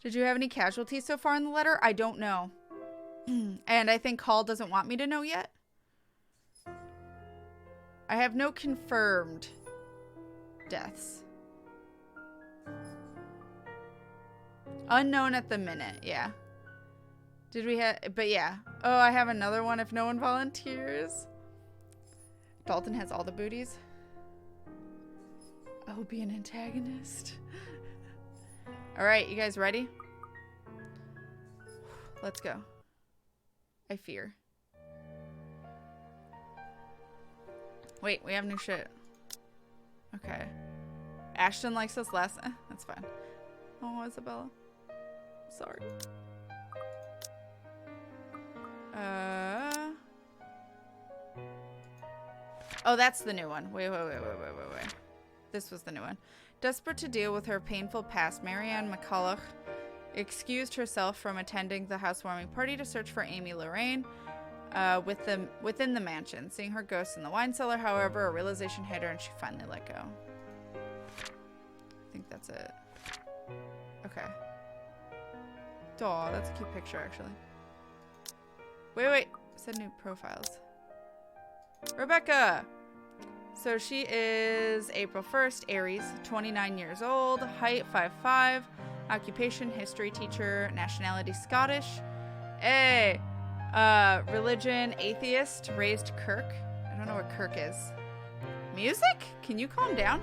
Did you have any casualties so far in the letter? I don't know. And I think Hall doesn't want me to know yet. I have no confirmed deaths. Unknown at the minute, yeah. Did we have, but yeah. Oh, I have another one if no one volunteers. Dalton has all the booties. I will be an antagonist. All right, you guys ready? Let's go. I fear. Wait, we have new shit. Okay. Ashton likes us less. That's fine. Oh, Isabella. Sorry. Oh, that's the new one. Wait. This was the new one. Desperate to deal with her painful past, Marianne McCollough excused herself from attending the housewarming party to search for Amy Lorraine within the mansion. Seeing her ghost in the wine cellar, however, a realization hit her and she finally let go. I think that's it. Okay. Aw, that's a cute picture, actually. Wait. Said new profiles. Rebecca! So she is April 1st, Aries, 29 years old, height 5'5", occupation history teacher, nationality Scottish. Hey! Religion atheist, raised Kirk. I don't know what Kirk is. Music? Can you calm down?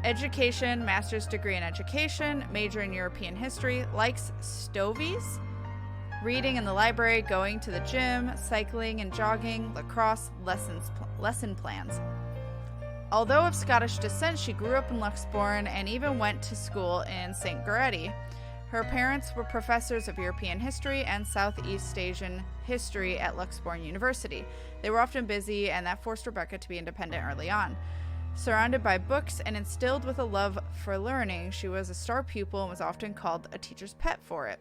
Education, master's degree in education, major in European history, likes stovies, reading in the library, going to the gym, cycling and jogging, lacrosse, lesson plans. Although of Scottish descent, she grew up in Luxbourne and even went to school in St. Goretti. Her parents were professors of European history and Southeast Asian history at Luxbourne University. They were often busy, and that forced Rebecca to be independent early on. Surrounded by books and instilled with a love for learning, she was a star pupil and was often called a teacher's pet for it.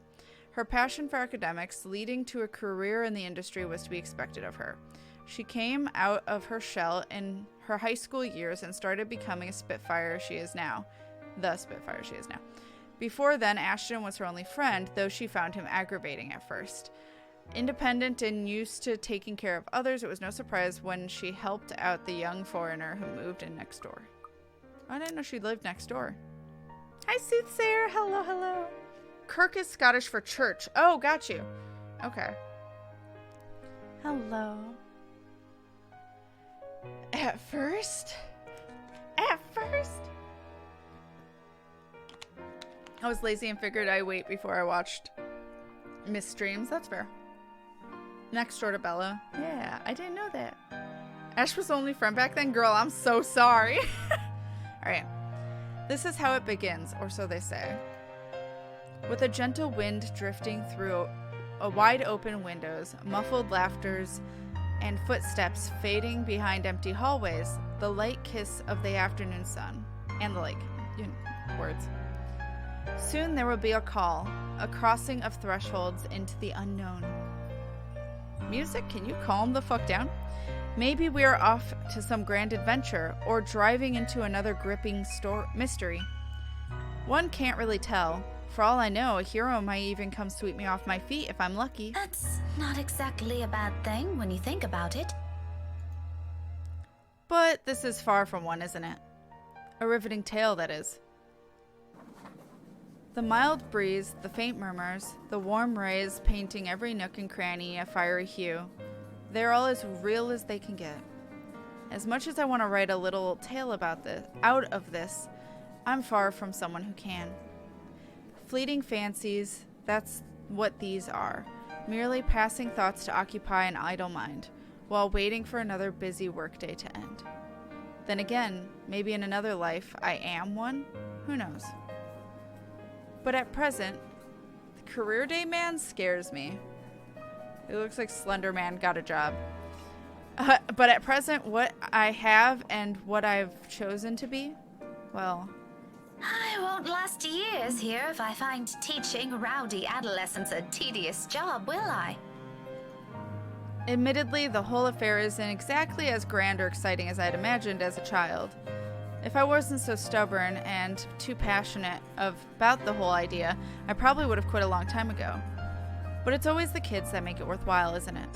Her passion for academics, leading to a career in the industry, was to be expected of her. She came out of her shell in her high school years and started becoming the Spitfire she is now. Before then, Ashton was her only friend, though she found him aggravating at first. Independent and used to taking care of others, it was no surprise when she helped out the young foreigner who moved in next door. I didn't know she lived next door. Hi, Soothsayer. Hello. Kirk is Scottish for church. Oh, got you. Okay. Hello. At first, I was lazy and figured I'd wait before I watched Miss Streams. That's fair. Next door to Bella. Yeah, I didn't know that. Ash was the only friend back then? Girl, I'm so sorry. Alright. This is how it begins, or so they say. With a gentle wind drifting through a wide open windows, muffled laughters, and footsteps fading behind empty hallways, the light kiss of the afternoon sun, and the like, words. Soon there will be a call, a crossing of thresholds into the unknown. Music, can you calm the fuck down? Maybe we are off to some grand adventure, or driving into another gripping mystery. One can't really tell. For all I know, a hero might even come sweep me off my feet if I'm lucky. That's not exactly a bad thing when you think about it. But this is far from one, isn't it? A riveting tale, that is. The mild breeze, the faint murmurs, the warm rays painting every nook and cranny a fiery hue. They're all as real as they can get. As much as I want to write a little tale out of this, I'm far from someone who can. Fleeting fancies, that's what these are. Merely passing thoughts to occupy an idle mind, while waiting for another busy workday to end. Then again, maybe in another life I am one? Who knows? But at present, the career day man scares me. It looks like Slender Man got a job. But at present, what I have and what I've chosen to be, well... I won't last years here if I find teaching rowdy adolescents a tedious job, will I? Admittedly, the whole affair isn't exactly as grand or exciting as I'd imagined as a child. If I wasn't so stubborn and too passionate about the whole idea, I probably would have quit a long time ago. But it's always the kids that make it worthwhile, isn't it?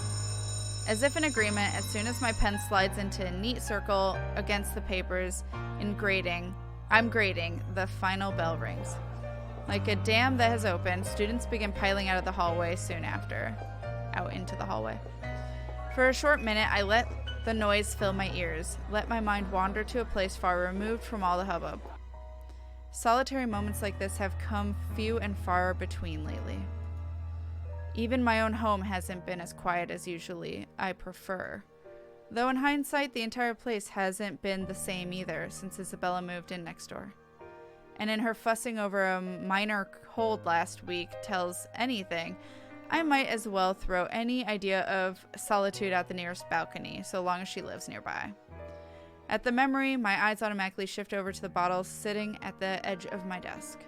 As if in agreement, as soon as my pen slides into a neat circle against the papers in grading, the final bell rings. Like a dam that has opened, students begin piling out of the hallway soon after. Out into the hallway. For a short minute, I let the noise fill my ears, let my mind wander to a place far removed from all the hubbub. Solitary moments like this have come few and far between lately. Even my own home hasn't been as quiet as usually I prefer. Though in hindsight, the entire place hasn't been the same either since Isabella moved in next door. And in her fussing over a minor cold last week tells anything, I might as well throw any idea of solitude out the nearest balcony, so long as she lives nearby. At the memory, my eyes automatically shift over to the bottle sitting at the edge of my desk.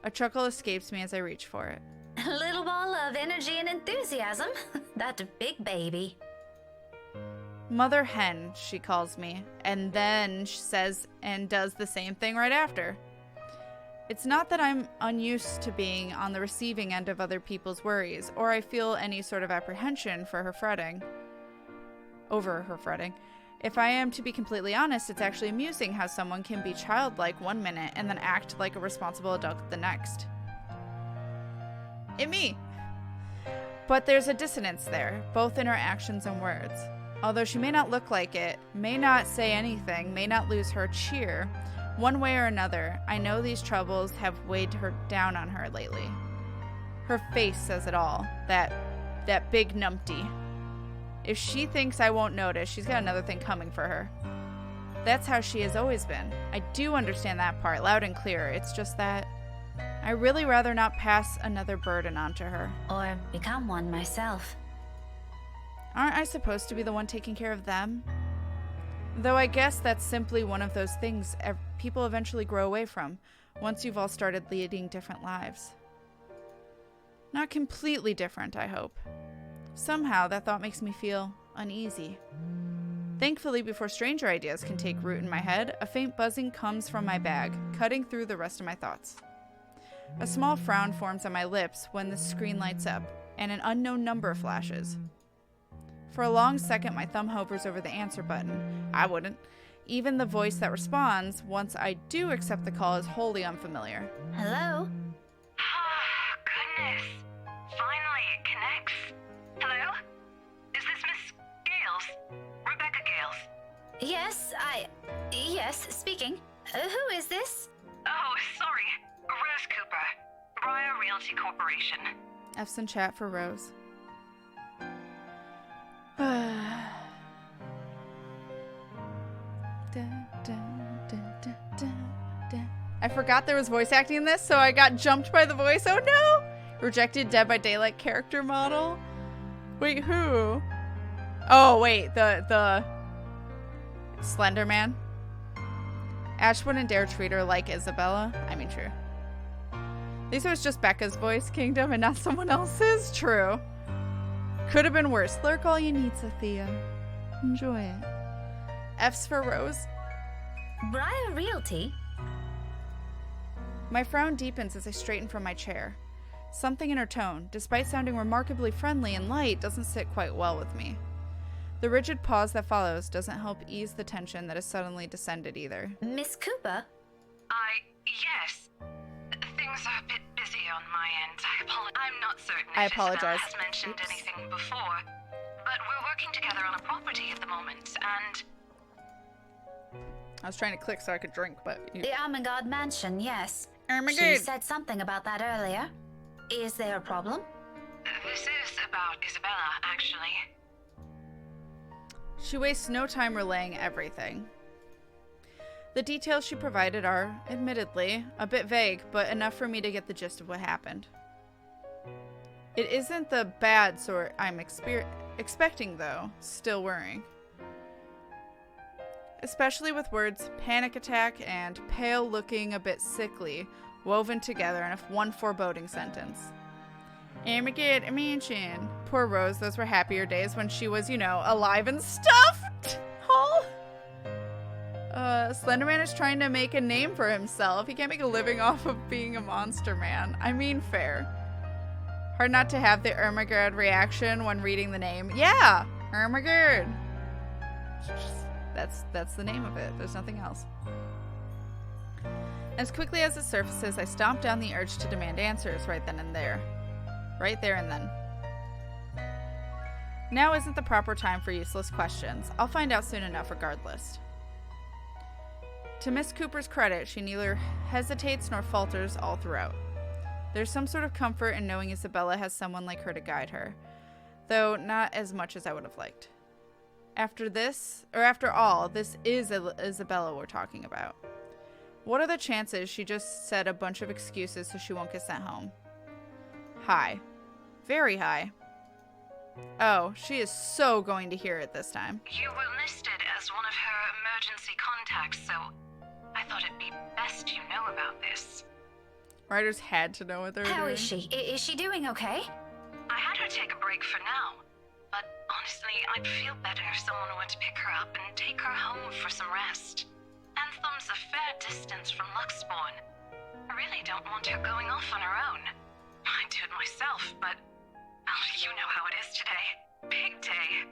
A chuckle escapes me as I reach for it. A little ball of energy and enthusiasm. That big baby. Mother hen, she calls me, and then she says and does the same thing right after. It's not that I'm unused to being on the receiving end of other people's worries, or I feel any sort of apprehension for her fretting. Over her fretting. If I am to be completely honest, it's actually amusing how someone can be childlike one minute and then act like a responsible adult the next. Me. But there's a dissonance there, both in her actions and words. Although she may not look like it, may not say anything, may not lose her cheer, one way or another, I know these troubles have weighed her down on her lately. Her face says it all, that big numpty. If she thinks I won't notice, she's got another thing coming for her. That's how she has always been. I do understand that part, loud and clear. It's just that I really rather not pass another burden onto her. Or become one myself. Aren't I supposed to be the one taking care of them? Though I guess that's simply one of those things people eventually grow away from, once you've all started leading different lives. Not completely different, I hope. Somehow, that thought makes me feel uneasy. Thankfully, before stranger ideas can take root in my head, a faint buzzing comes from my bag, cutting through the rest of my thoughts. A small frown forms on my lips when the screen lights up, and an unknown number flashes. For a long second, my thumb hovers over the answer button. I wouldn't. Even the voice that responds, once I do accept the call, is wholly unfamiliar. Hello? Oh, goodness. Finally, it connects. Hello? Is this Miss Gales? Rebecca Gales? Yes, speaking. Who is this? Oh, sorry. Rose Cooper. Briar Realty Corporation. F's in chat for Rose. I forgot there was voice acting in this, so I got jumped by the voice. Oh no! Rejected Dead by Daylight character model. Wait, who? Oh, wait, the Slender Man. Ash wouldn't dare treat her like Isabella. I mean, true. At least it was just Becca's voice kingdom and not someone else's. True. Could have been worse. Lurk all you need, Sophia. Enjoy it. F's for Rose. Briar Realty? My frown deepens as I straighten from my chair. Something in her tone, despite sounding remarkably friendly and light, doesn't sit quite well with me. The rigid pause that follows doesn't help ease the tension that has suddenly descended either. Miss Cooper? Yes. Things are a bit busy on my end. I'm not certain I if apologize. Isabella has mentioned anything before, but we're working together on a property at the moment, and I was trying to click so I could drink, but... The Armagard Mansion, yes. Armagard. She said something about that earlier. Is there a problem? this is about Isabella, actually. She wastes no time relaying everything. The details she provided are, admittedly, a bit vague, but enough for me to get the gist of what happened. It isn't the bad sort I'm expecting, though. Still worrying. Especially with words panic attack and pale looking a bit sickly woven together in one foreboding sentence. Armageddon Mansion. Poor Rose, those were happier days when she was, alive and stuffed. Huh? Slenderman is trying to make a name for himself. He can't make a living off of being a monster man. I mean, fair. Hard not to have the Ermagerd reaction when reading the name. Yeah, Ermagerd. That's the name of it. There's nothing else. As quickly as it surfaces, I stomp down the urge to demand answers right then and there. Right there and then. Now isn't the proper time for useless questions. I'll find out soon enough regardless. To Miss Cooper's credit, she neither hesitates nor falters all throughout. There's some sort of comfort in knowing Isabella has someone like her to guide her, though not as much as I would have liked. After all, this is Isabella we're talking about. What are the chances she just said a bunch of excuses so she won't get sent home? High. Very high. Oh, she is so going to hear it this time. You were listed as one of her emergency contacts, so I thought it'd be best you know about this. Writers had to know what they were doing. How is she? Is she doing okay? I had her take a break for now, but honestly, I'd feel better if someone were to pick her up and take her home for some rest. Anthem's a fair distance from Luxbourne. I really don't want her going off on her own. I'd do it myself, but you know how it is today. Big day.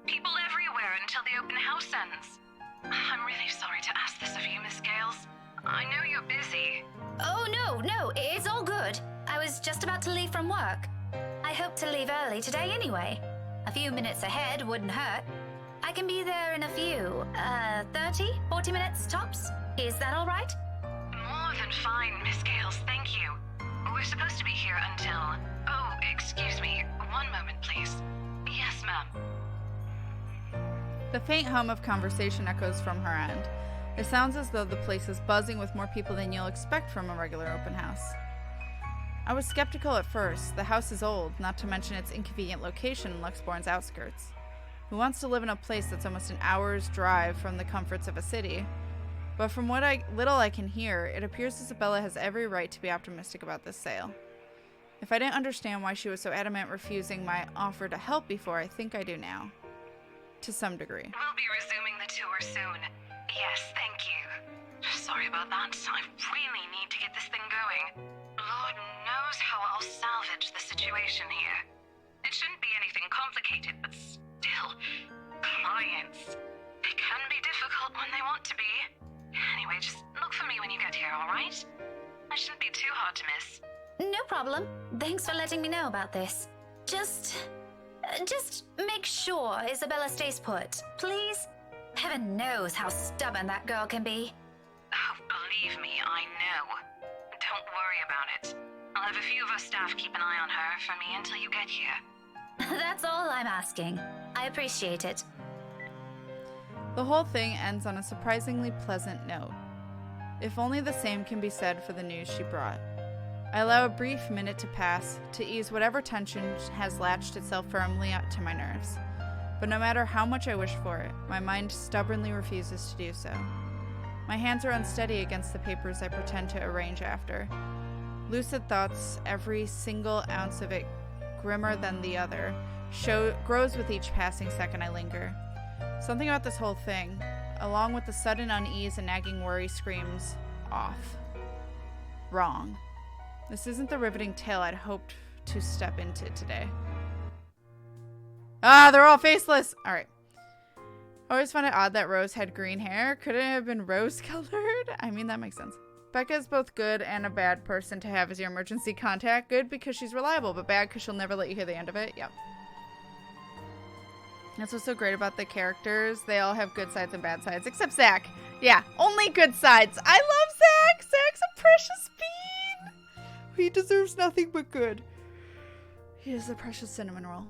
People everywhere until the open house ends. I'm really sorry to ask this of you, Miss Gales. I know you're busy. Oh, no, it's all good. I was just about to leave from work. I hope to leave early today anyway. A few minutes ahead wouldn't hurt. I can be there in a few, 30, 40 minutes tops. Is that all right? More than fine, Miss Gales, thank you. We're supposed to be here until... Oh, excuse me. One moment, please. Yes, ma'am. The faint hum of conversation echoes from her end. It sounds as though the place is buzzing with more people than you'll expect from a regular open house. I was skeptical at first. The house is old, not to mention its inconvenient location in Luxbourne's outskirts. Who wants to live in a place that's almost an hour's drive from the comforts of a city? But from what little I can hear, it appears Isabella has every right to be optimistic about this sale. If I didn't understand why she was so adamant refusing my offer to help before, I think I do now. To some degree. We'll be resuming the tour soon. Yes, thank you. Sorry about that. I really need to get this thing going. Lord knows how I'll salvage the situation here. It shouldn't be anything complicated, but still, clients. They can be difficult when they want to be. Anyway, just look for me when you get here, alright? I shouldn't be too hard to miss. No problem. Thanks for letting me know about this. Just make sure Isabella stays put, please. Heaven knows how stubborn that girl can be. Oh, believe me, I know. Don't worry about it. I'll have a few of our staff keep an eye on her for me until you get here. That's all I'm asking. I appreciate it. The whole thing ends on a surprisingly pleasant note. If only the same can be said for the news she brought. I allow a brief minute to pass to ease whatever tension has latched itself firmly to my nerves. But no matter how much I wish for it, my mind stubbornly refuses to do so. My hands are unsteady against the papers I pretend to arrange after. Lucid thoughts, every single ounce of it grimmer than the other, grows with each passing second I linger. Something about this whole thing, along with the sudden unease and nagging worry, screams, off. Wrong. This isn't the riveting tale I'd hoped to step into today. Ah, they're all faceless! Alright. I always found it odd that Rose had green hair. Could it have been rose-colored? I mean, that makes sense. Becca is both good and a bad person to have as your emergency contact. Good because she's reliable, but bad because she'll never let you hear the end of it. Yep. That's what's so great about the characters. They all have good sides and bad sides, except Zach. Yeah, only good sides. I love Zach! Zach's a precious bean! He deserves nothing but good. He is a precious cinnamon roll.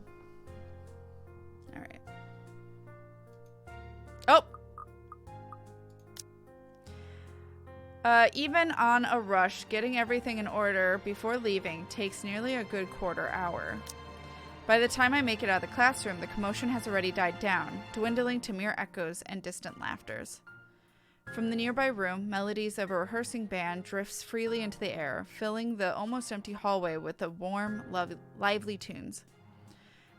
Alright. Oh! Even on a rush, getting everything in order before leaving takes nearly a good quarter hour. By the time I make it out of the classroom, the commotion has already died down, dwindling to mere echoes and distant laughters. From the nearby room, melodies of a rehearsing band drifts freely into the air, filling the almost empty hallway with the warm, lively tunes.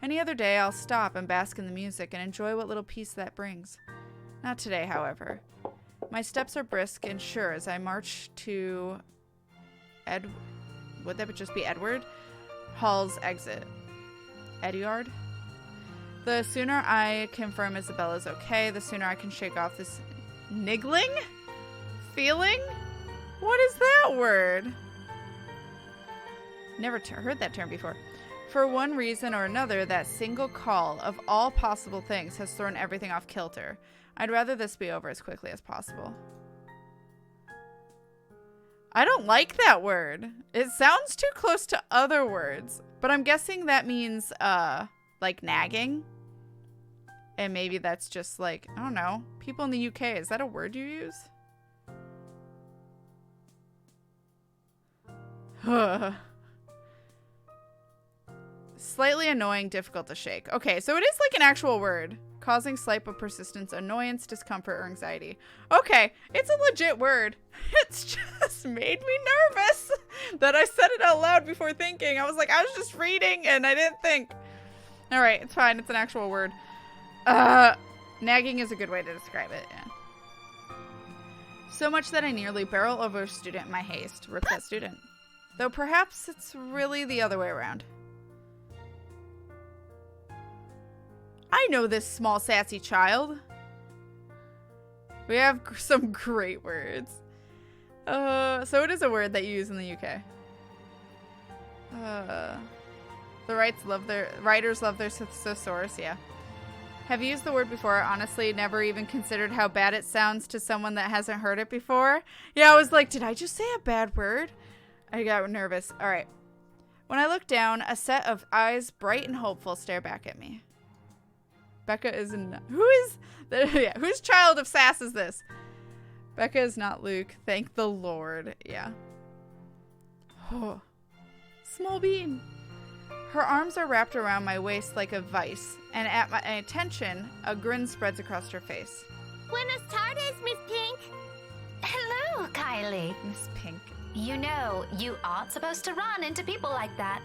Any other day, I'll stop and bask in the music and enjoy what little peace that brings. Not today, however. My steps are brisk and sure as I march to would that just be Edward? Hall's exit. Edyard? The sooner I confirm Isabella's okay, the sooner I can shake off this niggling feeling? What is that word? Never heard that term before. For one reason or another, that single call of all possible things has thrown everything off kilter. I'd rather this be over as quickly as possible. I don't like that word. It sounds too close to other words, but I'm guessing that means, like nagging. And maybe that's just like, I don't know, people in the UK, is that a word you use? Slightly annoying, difficult to shake. Okay, so it is like an actual word. Causing slight but persistent annoyance, discomfort, or anxiety. Okay, it's a legit word. It's just made me nervous that I said it out loud before thinking. I was like, I was just reading and I didn't think. All right, it's fine. It's an actual word. Nagging is a good way to describe it. Yeah. So much that I nearly barrel over a student in my haste. Rip that student. Though perhaps it's really the other way around. I know this small sassy child. We have some great words. So it is a word that you use in the UK. The writers love their thesaurus, yeah. Have you used the word before? Honestly, never even considered how bad it sounds to someone that hasn't heard it before. Yeah, I was like, did I just say a bad word? I got nervous. All right. When I look down, a set of eyes, bright and hopeful, stare back at me. Becca is whose child of sass is this? Becca is not Luke. Thank the Lord. Yeah. Oh. Small bean. Her arms are wrapped around my waist like a vice, and at my attention, a grin spreads across her face. Buenas tardes, Miss Pink. Hello, Kylie. Miss Pink. You know, you aren't supposed to run into people like that.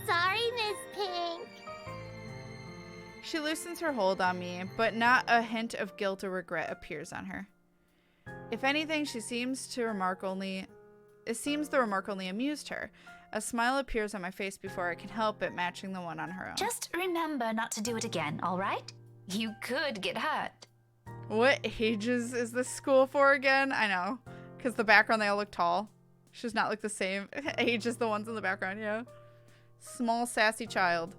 Sorry, Miss Pink. She loosens her hold on me, but not a hint of guilt or regret appears on her. If anything, it seems the remark only amused her. A smile appears on my face before I can help it, matching the one on her own. Just remember not to do it again, all right? You could get hurt. What ages is this school for again? I know, because the background, they all look tall. She's not like the same age as the ones in the background, yeah. Small, sassy child.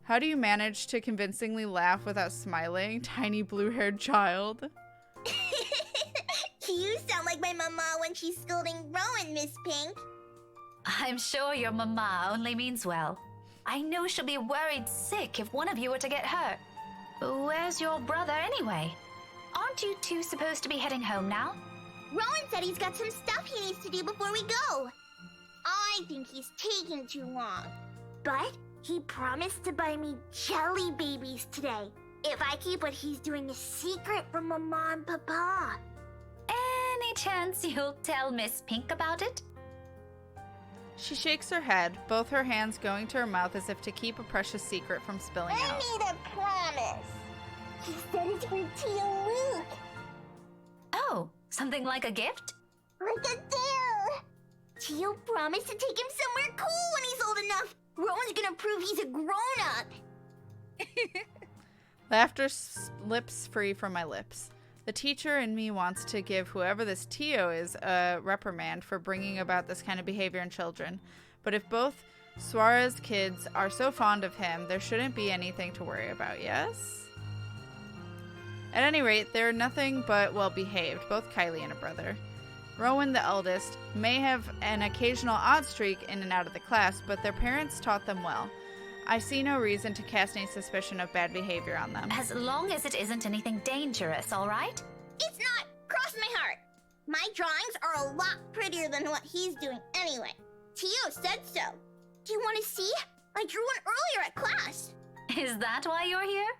How do you manage to convincingly laugh without smiling? Tiny blue-haired child. You sound like my mama when she's scolding Rowan, Miss Pink. I'm sure your mama only means well. I know she'll be worried sick if one of you were to get hurt. Where's your brother anyway? Aren't you two supposed to be heading home now? Rowan said he's got some stuff he needs to do before we go. I think he's taking too long. But he promised to buy me jelly babies today, if I keep what he's doing a secret from Mama and Papa. Any chance you'll tell Miss Pink about it? She shakes her head, both her hands going to her mouth as if to keep a precious secret from spilling out. I need a promise. He said it's for Tia Luke. Oh, something like a gift? Like a deal. Tio promised to take him somewhere cool when he's old enough. Rowan's gonna prove he's a grown-up. Laughter slips free from my lips. The teacher in me wants to give whoever this Tio is a reprimand for bringing about this kind of behavior in children. But if both Suarez kids are so fond of him, there shouldn't be anything to worry about, yes? At any rate, they're nothing but well-behaved, both Kylie and her brother. Rowan, the eldest, may have an occasional odd streak in and out of the class, but their parents taught them well. I see no reason to cast any suspicion of bad behavior on them. As long as it isn't anything dangerous, all right? It's not. Cross my heart. My drawings are a lot prettier than what he's doing anyway. Tio said so. Do you want to see? I drew one earlier at class. Is that why you're here?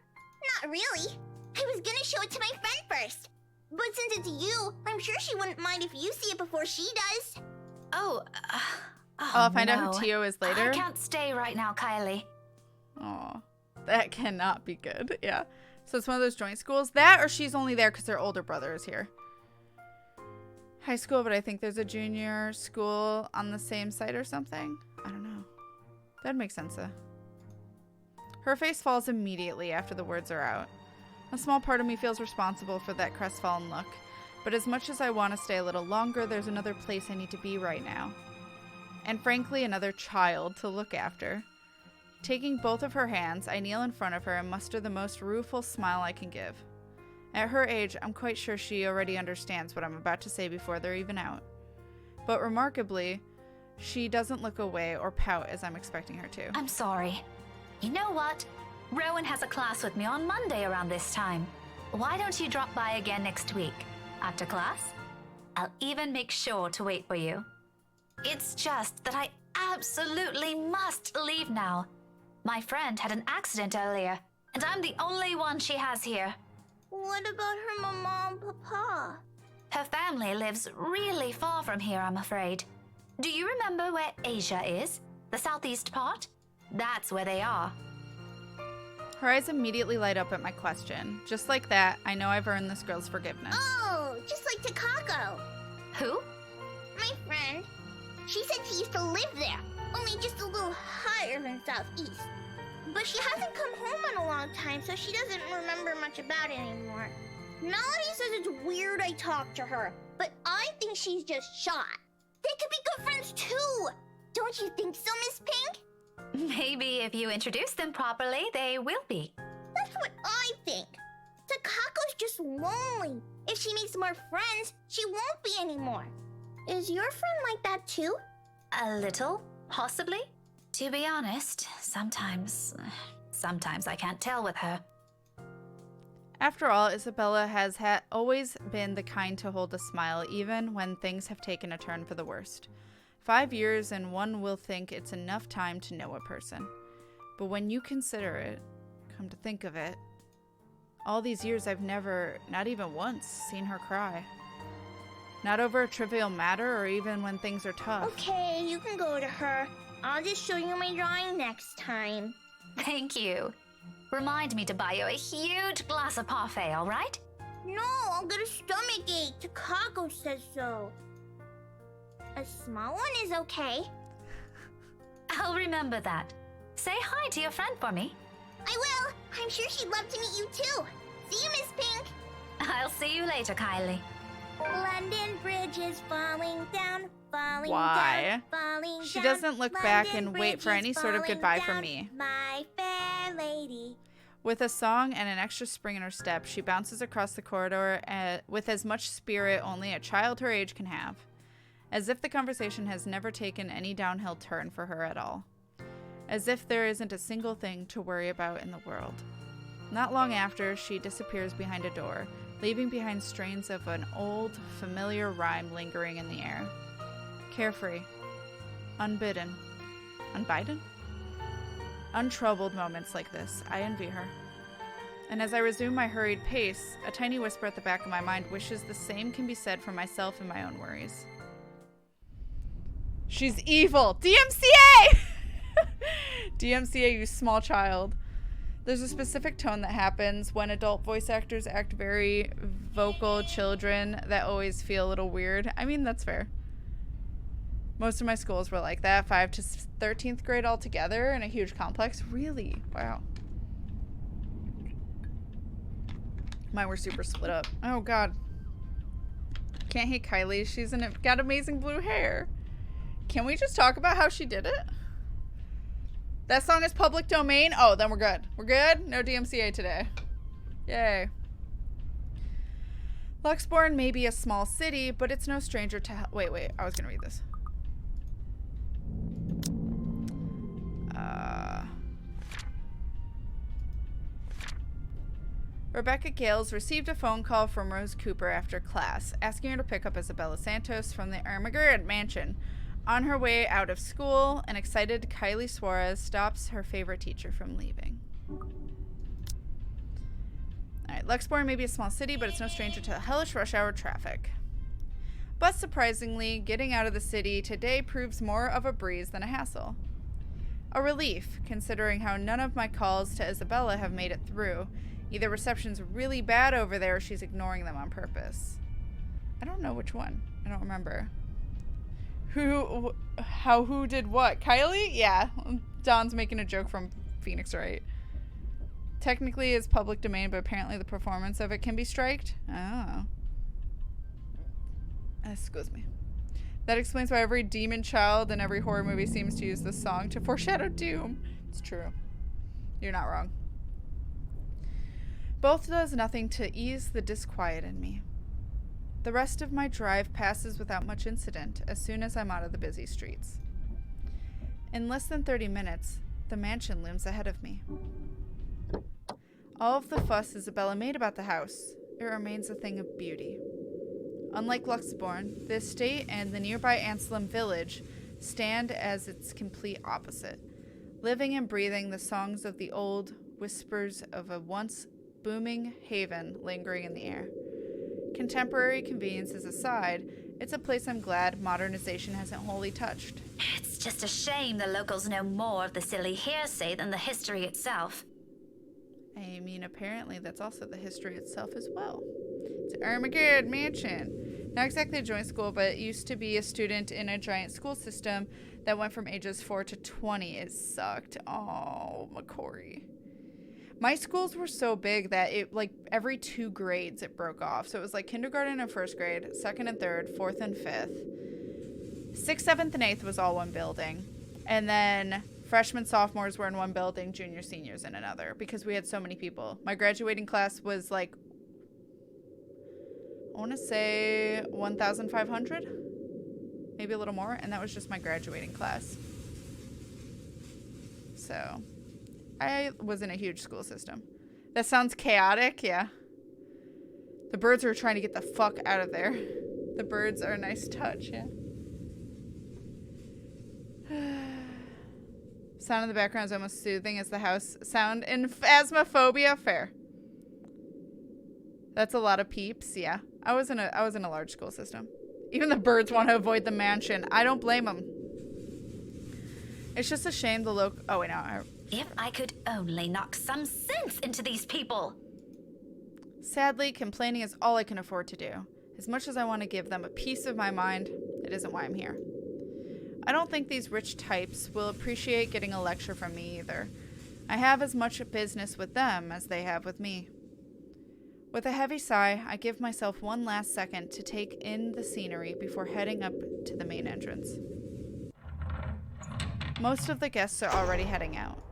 Not really. I was gonna show it to my friend first. But since it's you, I'm sure she wouldn't mind if you see it before she does. I'll find out who Tio is later. I can't stay right now, Kylie. Oh, that cannot be good. Yeah. So it's one of those joint schools. That or she's only there because her older brother is here. High school, but I think there's a junior school on the same site or something. I don't know. That makes sense. Her face falls immediately after the words are out. A small part of me feels responsible for that crestfallen look. But as much as I want to stay a little longer, there's another place I need to be right now. And frankly, another child to look after. Taking both of her hands, I kneel in front of her and muster the most rueful smile I can give. At her age, I'm quite sure she already understands what I'm about to say before they're even out. But remarkably, she doesn't look away or pout as I'm expecting her to. I'm sorry. You know what? Rowan has a class with me on Monday around this time. Why don't you drop by again next week? After class? I'll even make sure to wait for you. It's just that I absolutely must leave now. My friend had an accident earlier, and I'm the only one she has here. What about her mama and papa? Her family lives really far from here, I'm afraid. Do you remember where Asia is? The southeast part? That's where they are. Her eyes immediately light up at my question. Just like that, I know I've earned this girl's forgiveness. Oh, just like Takako. Who? My friend. She said she used to live there, only just a little higher than southeast. But she hasn't come home in a long time, so she doesn't remember much about it anymore. Melody says it's weird I talked to her, but I think she's just shy. They could be good friends too. Don't you think so, Miss Pink? Maybe if you introduce them properly, they will be. That's what I think. Takako's just lonely. If she makes more friends, she won't be anymore. Is your friend like that too? A little, possibly. To be honest, sometimes I can't tell with her. After all, Isabella has always been the kind to hold a smile even when things have taken a turn for the worst. 5 years and one will think it's enough time to know a person. But when you consider it, come to think of it, all these years I've never, not even once, seen her cry. Not over a trivial matter or even when things are tough. Okay, you can go to her. I'll just show you my drawing next time. Thank you. Remind me to buy you a huge glass of parfait, all right? No, I'll get a stomachache. Takako says so. A small one is okay. I'll remember that. Say hi to your friend for me. I will. I'm sure she'd love to meet you too. See you, Miss Pink. I'll see you later, Kylie. London Bridge is falling down, falling Why? down, falling She down. doesn't look back London and wait Bridge for any is sort of falling goodbye from down, me. My fair lady. With a song and an extra spring in her step, she bounces across the corridor with as much spirit only a child her age can have. As if the conversation has never taken any downhill turn for her at all. As if there isn't a single thing to worry about in the world. Not long after, she disappears behind a door, leaving behind strains of an old, familiar rhyme lingering in the air. Carefree. Unbidden. Unbidden? Untroubled moments like this, I envy her. And as I resume my hurried pace, a tiny whisper at the back of my mind wishes the same can be said for myself and my own worries. She's evil! DMCA! DMCA, you small child. There's a specific tone that happens when adult voice actors act very vocal children that always feel a little weird. I mean, that's fair. Most of my schools were like that, 5 to 13th grade all together in a huge complex. Really? Wow. Mine were super split up. Oh, God. Can't hate Kylie. She's got amazing blue hair. Can we just talk about how she did it? That song is public domain? Oh, then we're good. We're good? No DMCA today. Yay. Luxbourne may be a small city, but it's no stranger to... Wait. I was going to read this. Rebecca Gales received a phone call from Rose Cooper after class, asking her to pick up Isabella Santos from the Ermagerd mansion. On her way out of school, an excited Kylie Suarez stops her favorite teacher from leaving. Alright, Luxbourne may be a small city, but it's no stranger to hellish rush hour traffic. But surprisingly, getting out of the city today proves more of a breeze than a hassle. A relief, considering how none of my calls to Isabella have made it through, Either reception's really bad over there or she's ignoring them on purpose. I don't know which one. I don't remember. Who did what? Kylie? Yeah. Don's making a joke from Phoenix Wright. Technically it's public domain, but apparently the performance of it can be striked. Oh. Excuse me. That explains why every demon child in every horror movie seems to use this song to foreshadow doom. It's true. You're not wrong. Both does nothing to ease the disquiet in me. The rest of my drive passes without much incident as soon as I'm out of the busy streets. In less than 30 minutes, the mansion looms ahead of me. All of the fuss Isabella made about the house, it remains a thing of beauty. Unlike Luxbourne, the estate and the nearby Anselm village stand as its complete opposite, living and breathing the songs of the old, whispers of a once booming haven lingering in the air. Contemporary conveniences aside, it's a place I'm glad modernization hasn't wholly touched. It's just a shame the locals know more of the silly hearsay than the history itself. I mean, apparently that's also the history itself as well. It's Armageddon Mansion. Not exactly a joint school, but it used to be a student in a giant school system that went from ages 4 to 20. It sucked. Oh, McCory. My schools were so big that it, like, every 2 grades it broke off. So it was like kindergarten and first grade, second and third, fourth and fifth. 6th, 7th, and 8th was all one building. And then freshmen, sophomores were in one building, juniors, seniors in another, because we had so many people. My graduating class was like, I want to say 1,500, maybe a little more, and that was just my graduating class. So I was in a huge school system. That sounds chaotic, yeah. The birds are trying to get the fuck out of there. The birds are a nice touch, yeah. Sound in the background is almost soothing as the house sound in Phasmophobia. Fair. That's a lot of peeps, yeah. I was in a large school system. Even the birds want to avoid the mansion. I don't blame them. It's just a shame the oh wait, no. If I could only knock some sense into these people. Sadly, complaining is all I can afford to do. As much as I want to give them a piece of my mind, it isn't why I'm here. I don't think these rich types will appreciate getting a lecture from me either. I have as much business with them as they have with me. With a heavy sigh, I give myself one last second to take in the scenery before heading up to the main entrance. Most of the guests are already heading out.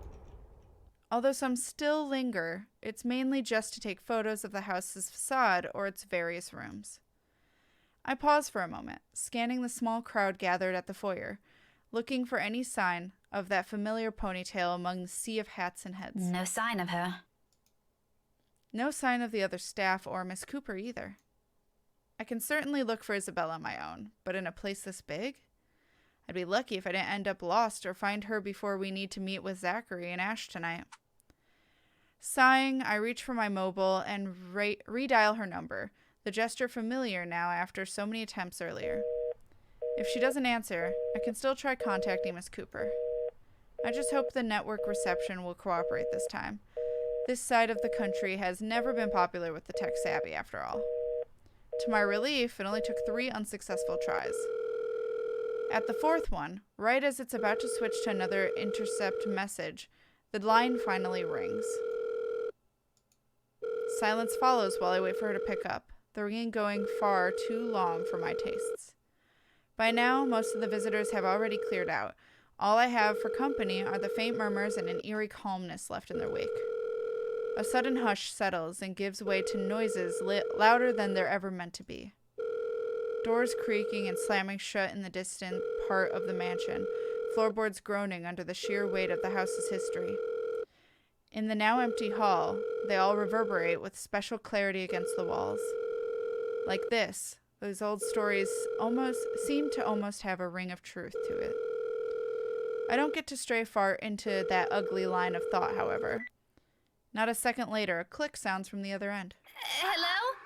Although some still linger, it's mainly just to take photos of the house's facade or its various rooms. I pause for a moment, scanning the small crowd gathered at the foyer, looking for any sign of that familiar ponytail among the sea of hats and heads. No sign of her. No sign of the other staff or Miss Cooper either. I can certainly look for Isabella on my own, but in a place this big? I'd be lucky if I didn't end up lost or find her before we need to meet with Zachary and Ash tonight. Sighing, I reach for my mobile and redial her number, the gesture familiar now after so many attempts earlier. If she doesn't answer, I can still try contacting Miss Cooper. I just hope the network reception will cooperate this time. This side of the country has never been popular with the tech-savvy, after all. To my relief, it only took 3 unsuccessful tries. At the 4th one, right as it's about to switch to another intercept message, the line finally rings. Silence follows while I wait for her to pick up, the ringing going far too long for my tastes. By now, most of the visitors have already cleared out. All I have for company are the faint murmurs and an eerie calmness left in their wake. A sudden hush settles and gives way to noises louder than they're ever meant to be. Doors creaking and slamming shut in the distant part of the mansion, floorboards groaning under the sheer weight of the house's history. In the now empty hall, they all reverberate with special clarity against the walls. Like this, those old stories seem to almost have a ring of truth to it. I don't get to stray far into that ugly line of thought, however. Not a second later, a click sounds from the other end. Hello?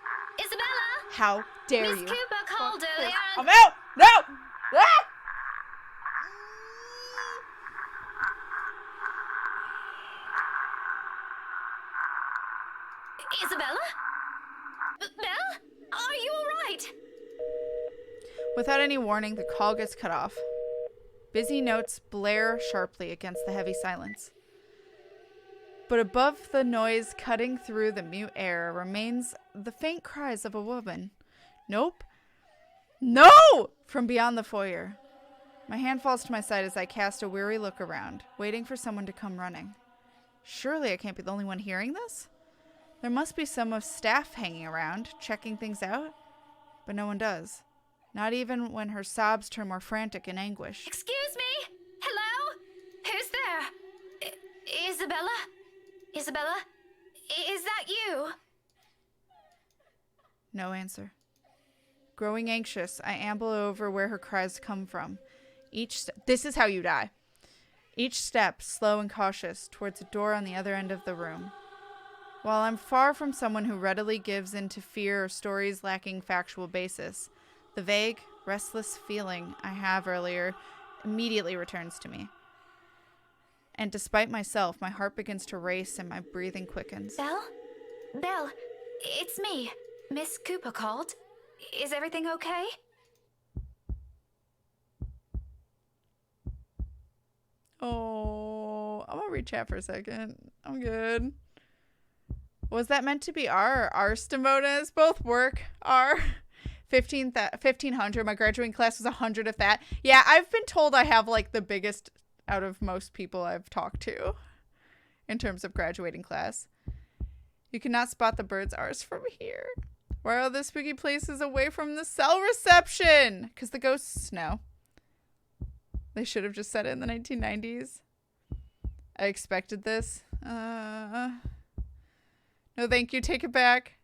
Isabella? How dare Miss you? Cooper called earlier. I'm out! No! Ah! Without any warning, the call gets cut off. Busy notes blare sharply against the heavy silence. But above the noise cutting through the mute air remains the faint cries of a woman. Nope. No! From beyond the foyer. My hand falls to my side as I cast a weary look around, waiting for someone to come running. Surely I can't be the only one hearing this? There must be some of staff hanging around, checking things out. But no one does. Not even when her sobs turn more frantic in anguish. Excuse me? Hello? Who's there? Isabella? Isabella? Is that you? No answer. Growing anxious, I amble over where her cries come from. This is how you die. Each step slow and cautious towards a door on the other end of the room. While I'm far from someone who readily gives in to fear or stories lacking factual basis, the vague, restless feeling I have earlier immediately returns to me. And despite myself, my heart begins to race and my breathing quickens. Belle, it's me. Miss Cooper called. Is everything okay? Oh, I'm gonna rechat for a second. I'm good. Was that meant to be R or Arstimodus? Both work. R. 1,500. My graduating class was 100 of that. Yeah, I've been told I have like the biggest out of most people I've talked to in terms of graduating class. You cannot spot the bird's R's from here. Why are the spooky places away from the cell reception? Because the ghosts know. They should have just said it in the 1990s. I expected this. No, thank you. Take it back.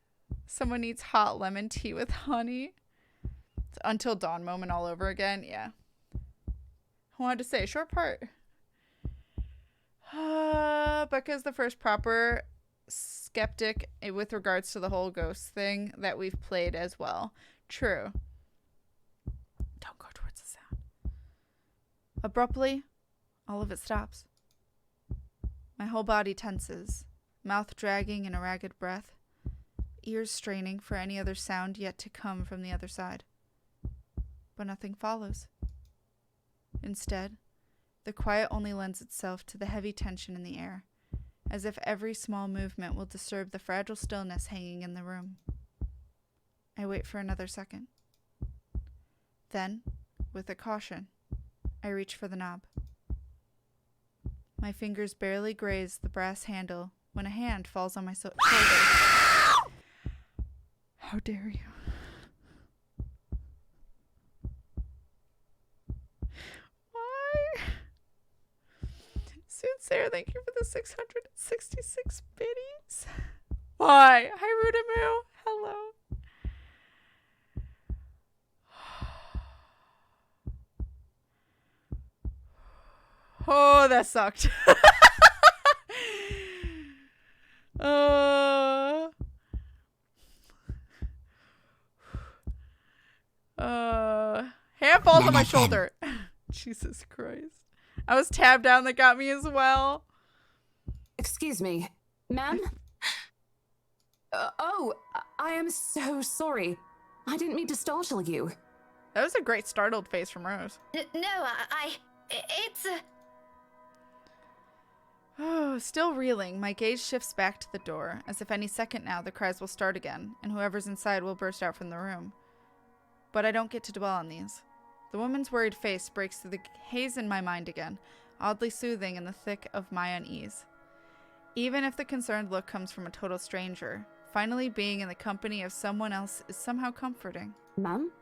Someone needs hot lemon tea with honey. It's until dawn moment all over again. Yeah. I wanted to say a short part. Becca's the first proper skeptic with regards to the whole ghost thing that we've played as well. True. Don't go towards the sound. Abruptly, all of it stops. My whole body tenses, mouth dragging in a ragged breath, ears straining for any other sound yet to come from the other side. But nothing follows. Instead, the quiet only lends itself to the heavy tension in the air, as if every small movement will disturb the fragile stillness hanging in the room. I wait for another second. Then, with a caution, I reach for the knob. My fingers barely graze the brass handle when a hand falls on my shoulder. How dare you? Why? Soothsayer, thank you for the 666 biddies. Why? Hi, Rudamu. Hello. Oh, that sucked. Hand falls on my shoulder. Jesus Christ. I was tabbed down, that got me as well. Excuse me, ma'am? I am so sorry. I didn't mean to startle you. That was a great startled face from Rose. It's Oh, still reeling, my gaze shifts back to the door, as if any second now the cries will start again, and whoever's inside will burst out from the room. But I don't get to dwell on these. The woman's worried face breaks through the haze in my mind again, oddly soothing in the thick of my unease. Even if the concerned look comes from a total stranger, finally being in the company of someone else is somehow comforting. Ma'am?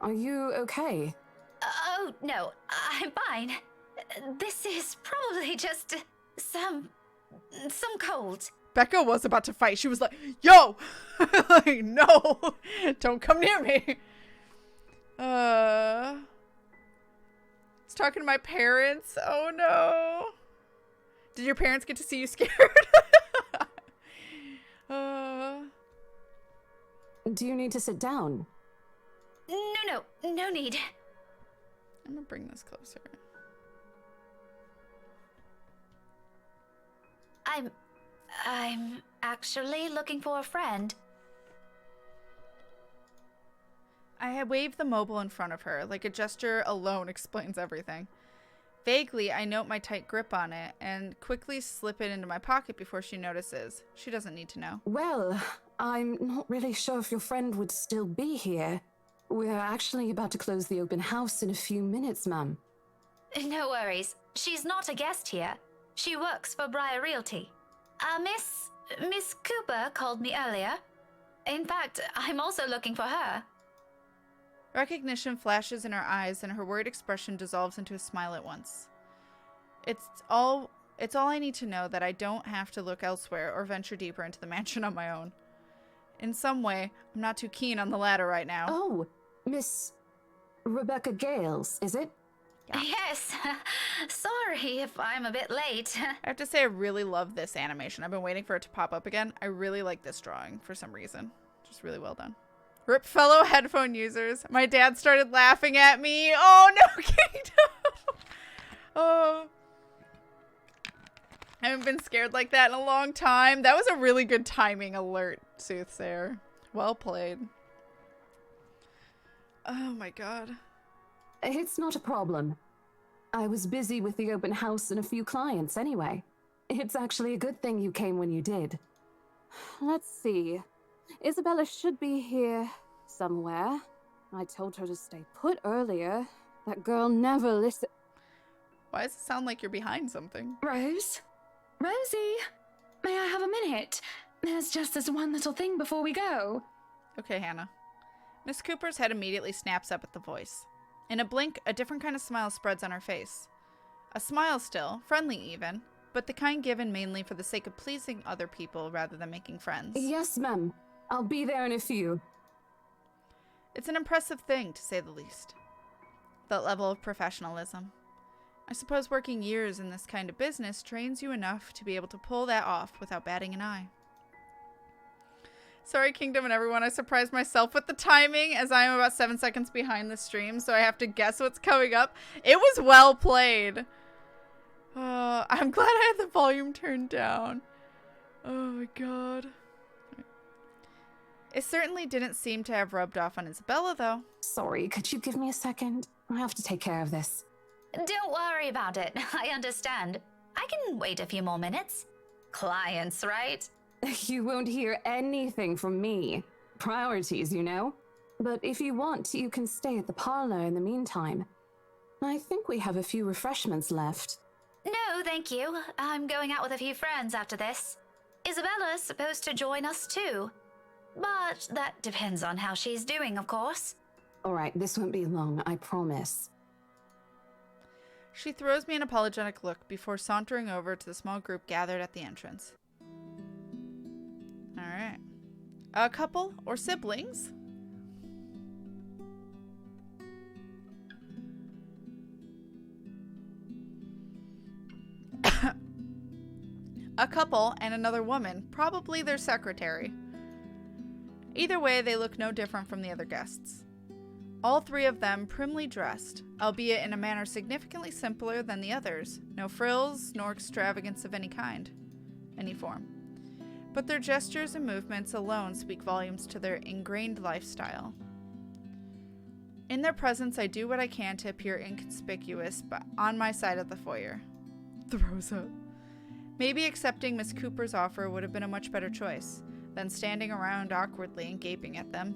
Are you okay? Oh, no, I'm fine. This is probably just some cold. Becca was about to fight. She was like, yo! Like, no! Don't come near me! It's talking to my parents. Oh, no. Did your parents get to see you scared? Do you need to sit down? No need. I'm gonna bring this closer. I'm actually looking for a friend. I wave the mobile in front of her, like a gesture alone explains everything. Vaguely, I note my tight grip on it and quickly slip it into my pocket before she notices. She doesn't need to know. Well, I'm not really sure if your friend would still be here. We're actually about to close the open house in a few minutes, ma'am. No worries. She's not a guest here. She works for Briar Realty. Miss Cooper called me earlier. In fact, I'm also looking for her. Recognition flashes in her eyes and her worried expression dissolves into a smile at once. It's all I need to know that I don't have to look elsewhere or venture deeper into the mansion on my own. In some way, I'm not too keen on the latter right now. Oh, Miss Rebecca Gales, is it? Yeah. Yes. Sorry if I'm a bit late. I have to say I really love this animation. I've been waiting for it to pop up again. I really like this drawing for some reason. Just really well done. Rip fellow headphone users. My dad started laughing at me. Oh no, Kingdom! Oh. I haven't been scared like that in a long time. That was a really good timing alert, Soothsayer. Well played. Oh my god. It's not a problem. I was busy with the open house and a few clients anyway. It's actually a good thing you came when you did. Let's see. Isabella should be here somewhere. I told her to stay put earlier. That girl never listens. Why does it sound like you're behind something? Rose? Rosie? May I have a minute? There's just this one little thing before we go. Okay, Hannah. Miss Cooper's head immediately snaps up at the voice. In a blink, a different kind of smile spreads on her face. A smile still, friendly even, but the kind given mainly for the sake of pleasing other people rather than making friends. Yes, ma'am. I'll be there in a few. It's an impressive thing, to say the least. That level of professionalism. I suppose working years in this kind of business trains you enough to be able to pull that off without batting an eye. Sorry, Kingdom and everyone, I surprised myself with the timing as I am about 7 seconds behind the stream, so I have to guess what's coming up. It was well played. I'm glad I had the volume turned down. Oh my god. It certainly didn't seem to have rubbed off on Isabella, though. Sorry, could you give me a second? I have to take care of this. Don't worry about it. I understand. I can wait a few more minutes. Clients, right? You won't hear anything from me. Priorities, you know? But if you want, you can stay at the parlor in the meantime. I think we have a few refreshments left. No, thank you. I'm going out with a few friends after this. Isabella's supposed to join us too. But that depends on how she's doing, of course. All right, this won't be long, I promise. She throws me an apologetic look before sauntering over to the small group gathered at the entrance. Alright. A couple or siblings? A couple and another woman, probably their secretary. Either way, they look no different from the other guests. All three of them primly dressed, albeit in a manner significantly simpler than the others. No frills, nor extravagance of any kind, any form. But their gestures and movements alone speak volumes to their ingrained lifestyle. In their presence, I do what I can to appear inconspicuous, but on my side of the foyer. Throws up. Maybe accepting Miss Cooper's offer would have been a much better choice than standing around awkwardly and gaping at them.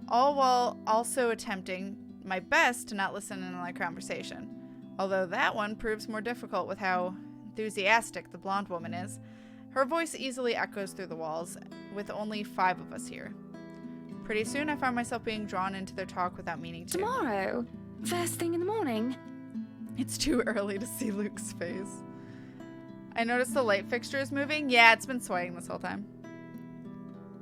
All while also attempting my best to not listen in on their conversation. Although that one proves more difficult with how enthusiastic the blonde woman is. Her voice easily echoes through the walls, with only 5 of us here. Pretty soon I find myself being drawn into their talk without meaning to. Tomorrow? First thing in the morning? It's too early to see Luke's face. I noticed the light fixture is moving. Yeah, it's been swaying this whole time.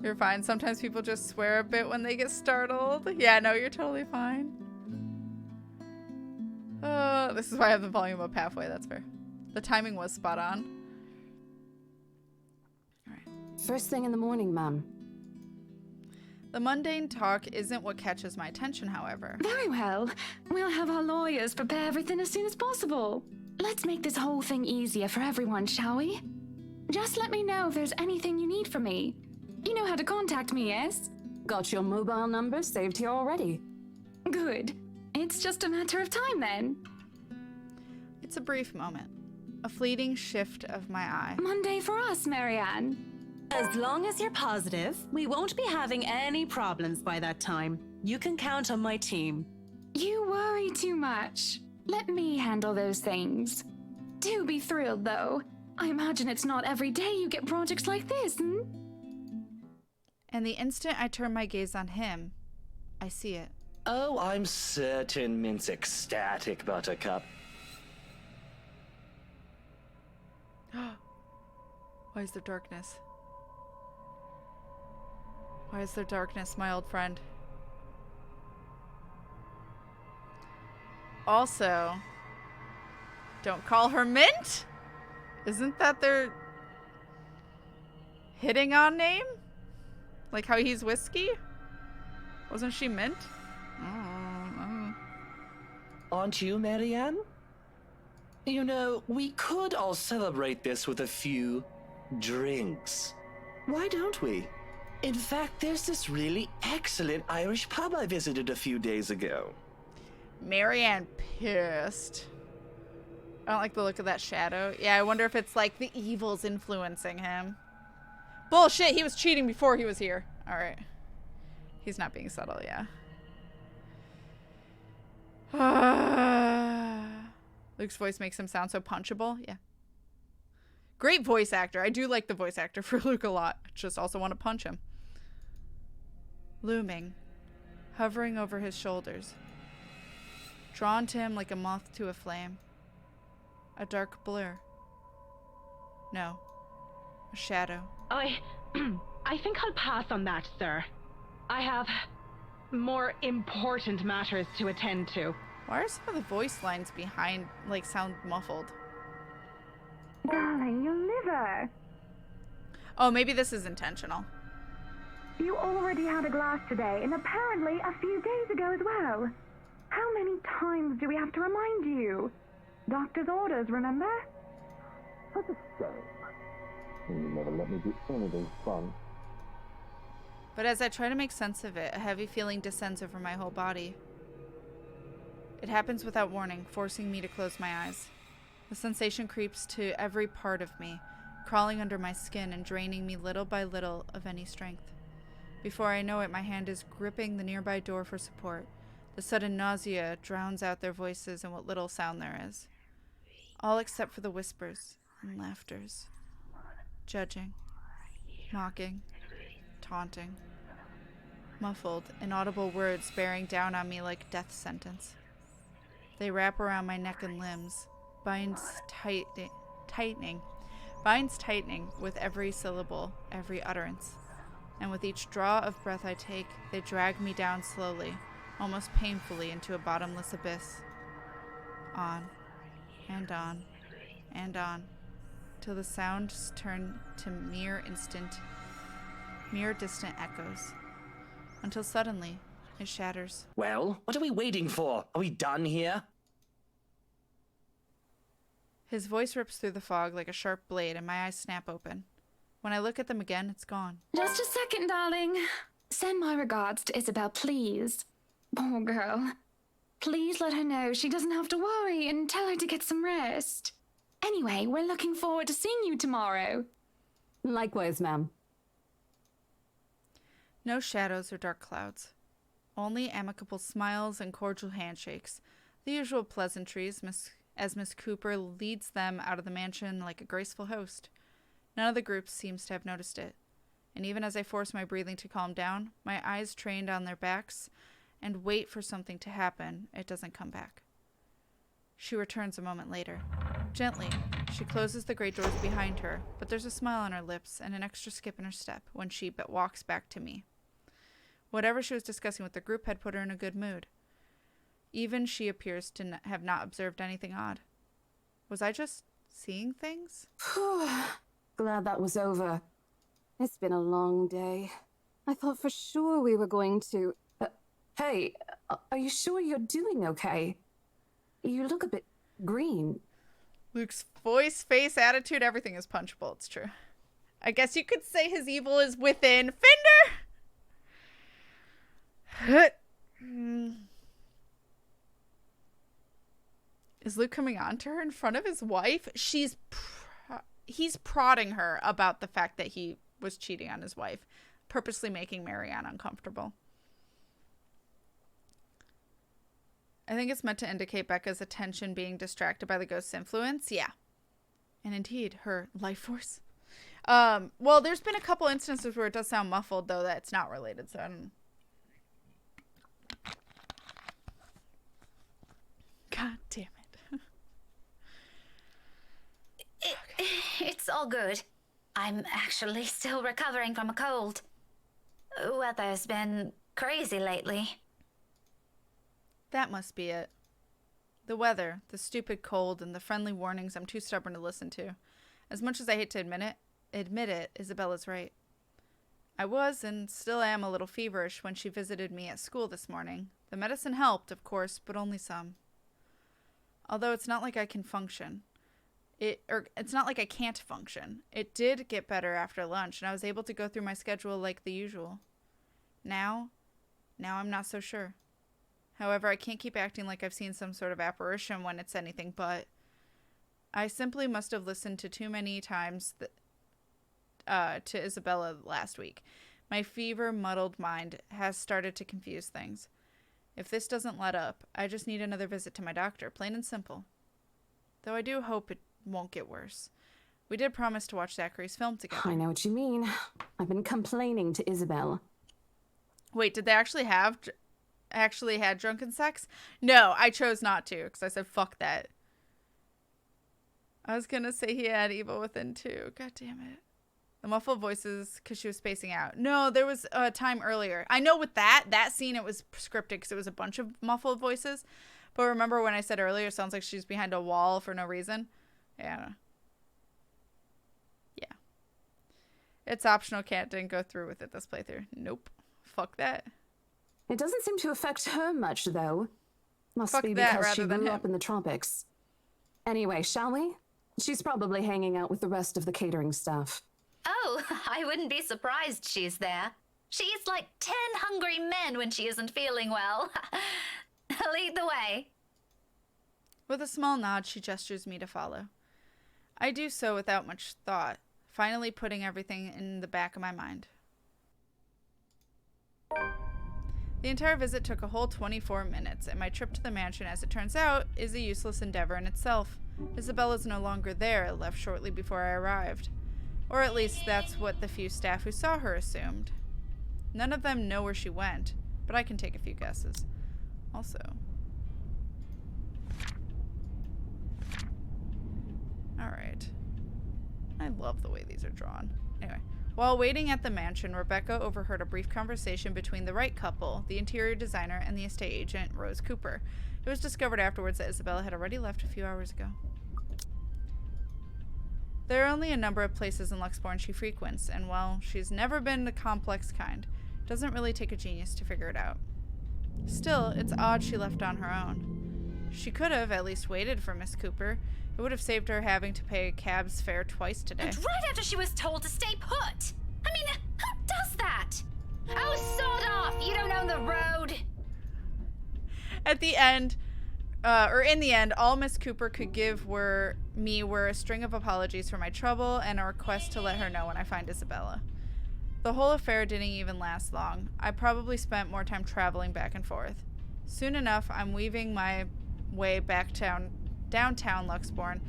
You're fine. Sometimes people just swear a bit when they get startled. Yeah, no, you're totally fine. This is why I have the volume up halfway. That's fair. The timing was spot on. All right. First thing in the morning, ma'am. The mundane talk isn't what catches my attention, however. Very well. We'll have our lawyers prepare everything as soon as possible. Let's make this whole thing easier for everyone, shall we? Just let me know if there's anything you need from me. You know how to contact me, yes? Got your mobile number saved here already. Good. It's just a matter of time then. It's a brief moment. A fleeting shift of my eye. Monday for us, Marianne. As long as you're positive, we won't be having any problems by that time. You can count on my team. You worry too much. Let me handle those things. Do be thrilled, though. I imagine it's not every day you get projects like this, hmm? And the instant I turn my gaze on him, I see it. Oh, I'm certain Mint's ecstatic, Buttercup. Why is there darkness? Why is there darkness, my old friend? Also, don't call her Mint? Isn't that their hitting on name? Like how he's whiskey? Wasn't she Mint? Aren't you, Marianne? You know, we could all celebrate this with a few drinks. Why don't we? In fact, there's this really excellent Irish pub I visited a few days ago. Marianne pissed. I don't like the look of that shadow. Yeah, I wonder if it's like the evil's influencing him. Bullshit, he was cheating before he was here. Alright. He's not being subtle, yeah. Luke's voice makes him sound so punchable. Yeah. Great voice actor. I do like the voice actor for Luke a lot. I just also want to punch him. Looming. Hovering over his shoulders. Drawn to him like a moth to a flame. A dark blur. No. A shadow. I think I'll pass on that, sir. I have more important matters to attend to. Why are some of the voice lines behind, like, sound muffled? Darling, your liver. Oh, maybe this is intentional. You already had a glass today, and apparently a few days ago as well. How many times do we have to remind you? Doctor's orders, remember? Such a shame. You never let me do anything fun. But as I try to make sense of it, a heavy feeling descends over my whole body. It happens without warning, forcing me to close my eyes. The sensation creeps to every part of me, crawling under my skin and draining me little by little of any strength. Before I know it, my hand is gripping the nearby door for support. The sudden nausea drowns out their voices and what little sound there is. All except for the whispers and laughters. Judging. Mocking. Taunting. Muffled, inaudible words bearing down on me like death sentence. They wrap around my neck and limbs, binds tightening with every syllable, every utterance. And with each draw of breath I take, they drag me down slowly, almost painfully, into a bottomless abyss. On, and on, and on, till the sounds turn to mere distant echoes. Until suddenly, it shatters. Well, what are we waiting for? Are we done here? His voice rips through the fog like a sharp blade, and my eyes snap open. When I look at them again, it's gone. Just a second, darling. Send my regards to Isabel, please. Poor girl. Please let her know she doesn't have to worry and tell her to get some rest. Anyway, we're looking forward to seeing you tomorrow. Likewise, ma'am. No shadows or dark clouds. Only amicable smiles and cordial handshakes. The usual pleasantries as Miss Cooper leads them out of the mansion like a graceful host. None of the group seems to have noticed it. And even as I force my breathing to calm down, my eyes trained on their backs, and wait for something to happen, it doesn't come back. She returns a moment later. Gently, she closes the great doors behind her, but there's a smile on her lips and an extra skip in her step when she walks back to me. Whatever she was discussing with the group had put her in a good mood. Even she appears to have not observed anything odd. Was I just seeing things? Glad that was over. It's been a long day. I thought for sure we were going to... Hey, are you sure you're doing okay? You look a bit green. Luke's voice, face, attitude, everything is punchable. It's true. I guess you could say his evil is within. Fender! Is Luke coming on to her in front of his wife? He's prodding her about the fact that he was cheating on his wife, purposely making Marianne uncomfortable. I think it's meant to indicate Becca's attention being distracted by the ghost's influence. Yeah. And indeed, her life force. Well, there's been a couple instances where it does sound muffled, though, that it's not related, so I don't... God damn it. It's all good. I'm actually still recovering from a cold. Weather's been crazy lately. That must be it. The weather, the stupid cold, and the friendly warnings I'm too stubborn to listen to. As much as I hate to admit it, Isabella's right. I was and still am a little feverish when she visited me at school this morning. The medicine helped, of course, but only some. Although it's not like I can function. It's not like I can't function. It did get better after lunch, and I was able to go through my schedule like the usual. Now I'm not so sure. However, I can't keep acting like I've seen some sort of apparition when it's anything but. I simply must have listened to too many times to Isabella last week. My fever-muddled mind has started to confuse things. If this doesn't let up, I just need another visit to my doctor, plain and simple. Though I do hope it won't get worse. We did promise to watch Zachary's film together. I know what you mean. I've been complaining to Isabel. Wait, did they actually had drunken sex? No, I chose not to, because I said, fuck that. I was going to say he had evil within too. God damn it. The muffled voices, because she was spacing out. No, there was a time earlier. I know with that scene, it was scripted because it was a bunch of muffled voices. But remember when I said earlier, it sounds like she's behind a wall for no reason? Yeah. Yeah. It's optional. Didn't go through with it this playthrough. Nope. Fuck that. It doesn't seem to affect her much, though. Must Fuck be that, because she rather than grew him. up in the tropics. Anyway, shall we? She's probably hanging out with the rest of the catering staff. Oh, I wouldn't be surprised she's there. She eats like 10 hungry men when she isn't feeling well. Lead the way. With a small nod, she gestures me to follow. I do so without much thought, finally putting everything in the back of my mind. The entire visit took a whole 24 minutes, and my trip to the mansion, as it turns out, is a useless endeavor in itself. Isabella's no longer there, left shortly before I arrived. Or at least that's what the few staff who saw her assumed. None of them know where she went, but I can take a few guesses. Also... Alright. I love the way these are drawn. Anyway. While waiting at the mansion, Rebecca overheard a brief conversation between the Wright couple, the interior designer, and the estate agent, Rose Cooper. It was discovered afterwards that Isabella had already left a few hours ago. There are only a number of places in Luxbourne she frequents, and well, she's never been the complex kind. It doesn't really take a genius to figure it out. Still, it's odd she left on her own. She could have at least waited for Miss Cooper. It would have saved her having to pay a cab's fare twice today. And right after she was told to stay put. I mean, who does that? Oh, sod off! You don't own the road! At the end, in the end, all Miss Cooper could give were a string of apologies for my trouble and a request to let her know when I find Isabella. The whole affair didn't even last long. I probably spent more time traveling back and forth. Soon enough, I'm weaving my way back downtown Luxbourne,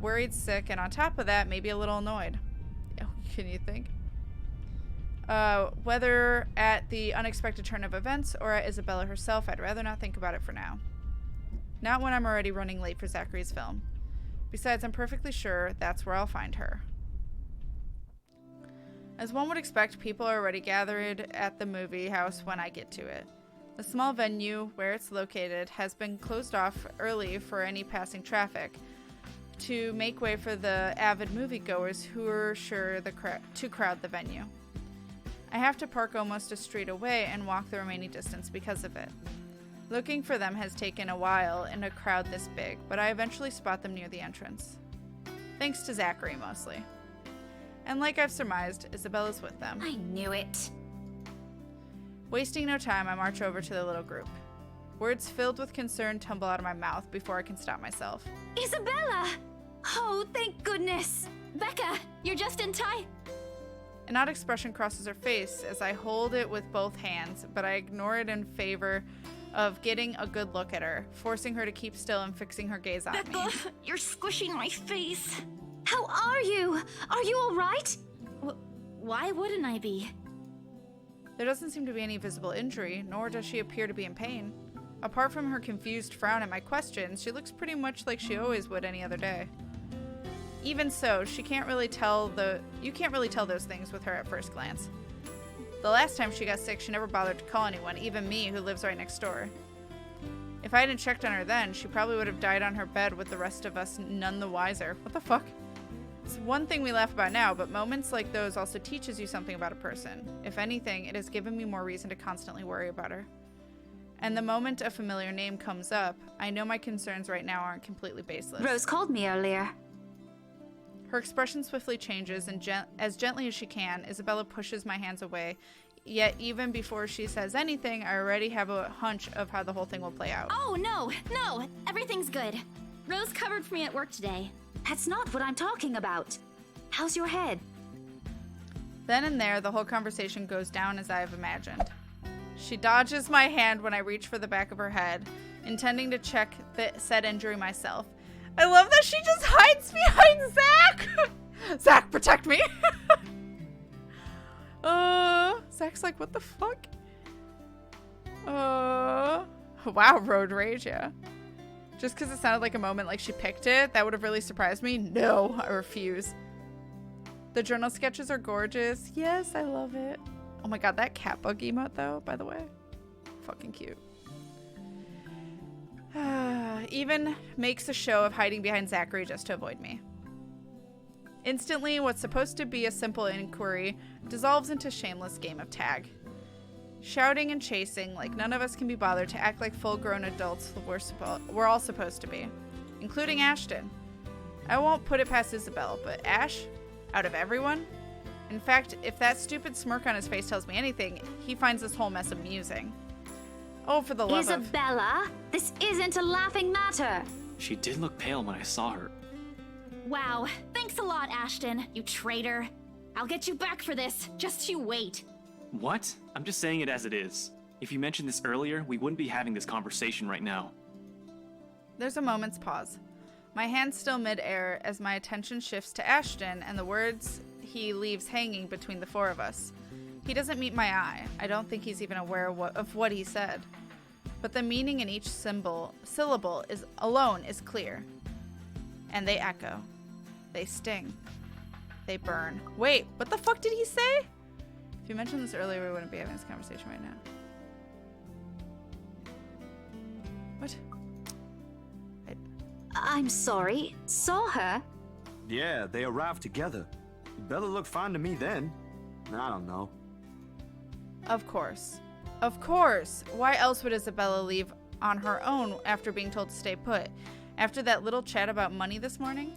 worried, sick, and on top of that, maybe a little annoyed. Can you think? Whether at the unexpected turn of events or at Isabella herself, I'd rather not think about it for now. Not when I'm already running late for Zachary's film. Besides, I'm perfectly sure that's where I'll find her. As one would expect, people are already gathered at the movie house when I get to it. The small venue where it's located has been closed off early for any passing traffic to make way for the avid moviegoers who are sure to crowd the venue. I have to park almost a street away and walk the remaining distance because of it. Looking for them has taken a while in a crowd this big, but I eventually spot them near the entrance. Thanks to Zachary, mostly. And like I've surmised, Isabella's with them. I knew it. Wasting no time, I march over to the little group. Words filled with concern tumble out of my mouth before I can stop myself. Isabella! Oh, thank goodness! Becca, you're just in time. An odd expression crosses her face as I hold it with both hands, but I ignore it in favor of getting a good look at her, forcing her to keep still and fixing her gaze on me. Becca, you're squishing my face. How are you? Are you all right? Why wouldn't I be? There doesn't seem to be any visible injury, nor does she appear to be in pain. Apart from her confused frown at my questions, she looks pretty much like she always would any other day. Even so, you can't really tell those things with her at first glance. The last time she got sick, she never bothered to call anyone, even me, who lives right next door. If I hadn't checked on her then, she probably would have died on her bed with the rest of us none the wiser. What the fuck? It's one thing we laugh about now, but moments like those also teaches you something about a person. If anything, it has given me more reason to constantly worry about her. And the moment a familiar name comes up, I know my concerns right now aren't completely baseless. Rose called me earlier. Her expression swiftly changes, and as gently as she can, Isabella pushes my hands away. Yet even before she says anything, I already have a hunch of how the whole thing will play out. Oh, no, everything's good. Rose covered for me at work today. That's not what I'm talking about. How's your head? Then and there, the whole conversation goes down as I have imagined. She dodges my hand when I reach for the back of her head, intending to check the said injury myself. I love that she just hides behind Zach! Zach, protect me! Zach's like, what the fuck? Wow, road rage, yeah. Just because it sounded like a moment like she picked it, that would have really surprised me. No, I refuse. The journal sketches are gorgeous. Yes, I love it. Oh my god, that cat bug emote though, by the way. Fucking cute. Even makes a show of hiding behind Zachary just to avoid me. Instantly, what's supposed to be a simple inquiry dissolves into a shameless game of tag. Shouting and chasing like none of us can be bothered to act like full-grown adults we're all supposed to be, including Ashton. I won't put it past Isabella, but Ash, out of everyone? In fact, if that stupid smirk on his face tells me anything, he finds this whole mess amusing. Oh, for the love of... Isabella, this isn't a laughing matter. She did look pale when I saw her. Wow, thanks a lot, Ashton, you traitor. I'll get you back for this, just you wait. What? I'm just saying it as it is. If you mentioned this earlier, we wouldn't be having this conversation right now. There's a moment's pause. My hand's still mid-air as my attention shifts to Ashton and the words he leaves hanging between the four of us. He doesn't meet my eye. I don't think he's even aware of what he said. But the meaning in each syllable alone is clear. And they echo. They sting. They burn. Wait, what the fuck did he say? If you mentioned this earlier, we wouldn't be having this conversation right now. What? I'm sorry. Saw her? Yeah, they arrived together. Bella looked fine to me then. I don't know. Of course. Of course! Why else would Isabella leave on her own after being told to stay put? After that little chat about money this morning?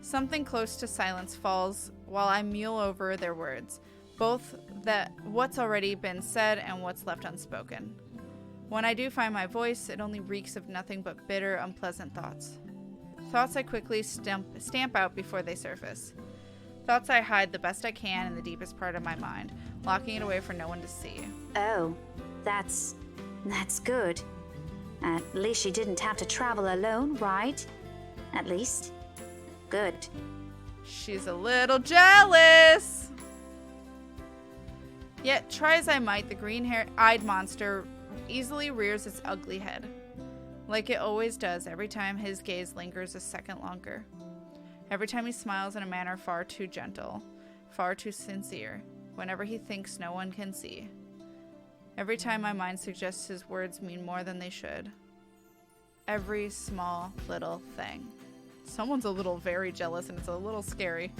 Something close to silence falls while I mule over their words, both that what's already been said and what's left unspoken. When I do find my voice, it only reeks of nothing but bitter, unpleasant thoughts. Thoughts I quickly stamp out before they surface. Thoughts I hide the best I can in the deepest part of my mind, locking it away for no one to see. Oh, that's good. At least she didn't have to travel alone, right? At least. Good. She's a little jealous! Yet, try as I might, the green-eyed monster easily rears its ugly head. Like it always does every time his gaze lingers a second longer. Every time he smiles in a manner far too gentle, far too sincere, whenever he thinks no one can see. Every time my mind suggests his words mean more than they should. Every small little thing. Someone's a little very jealous and it's a little scary.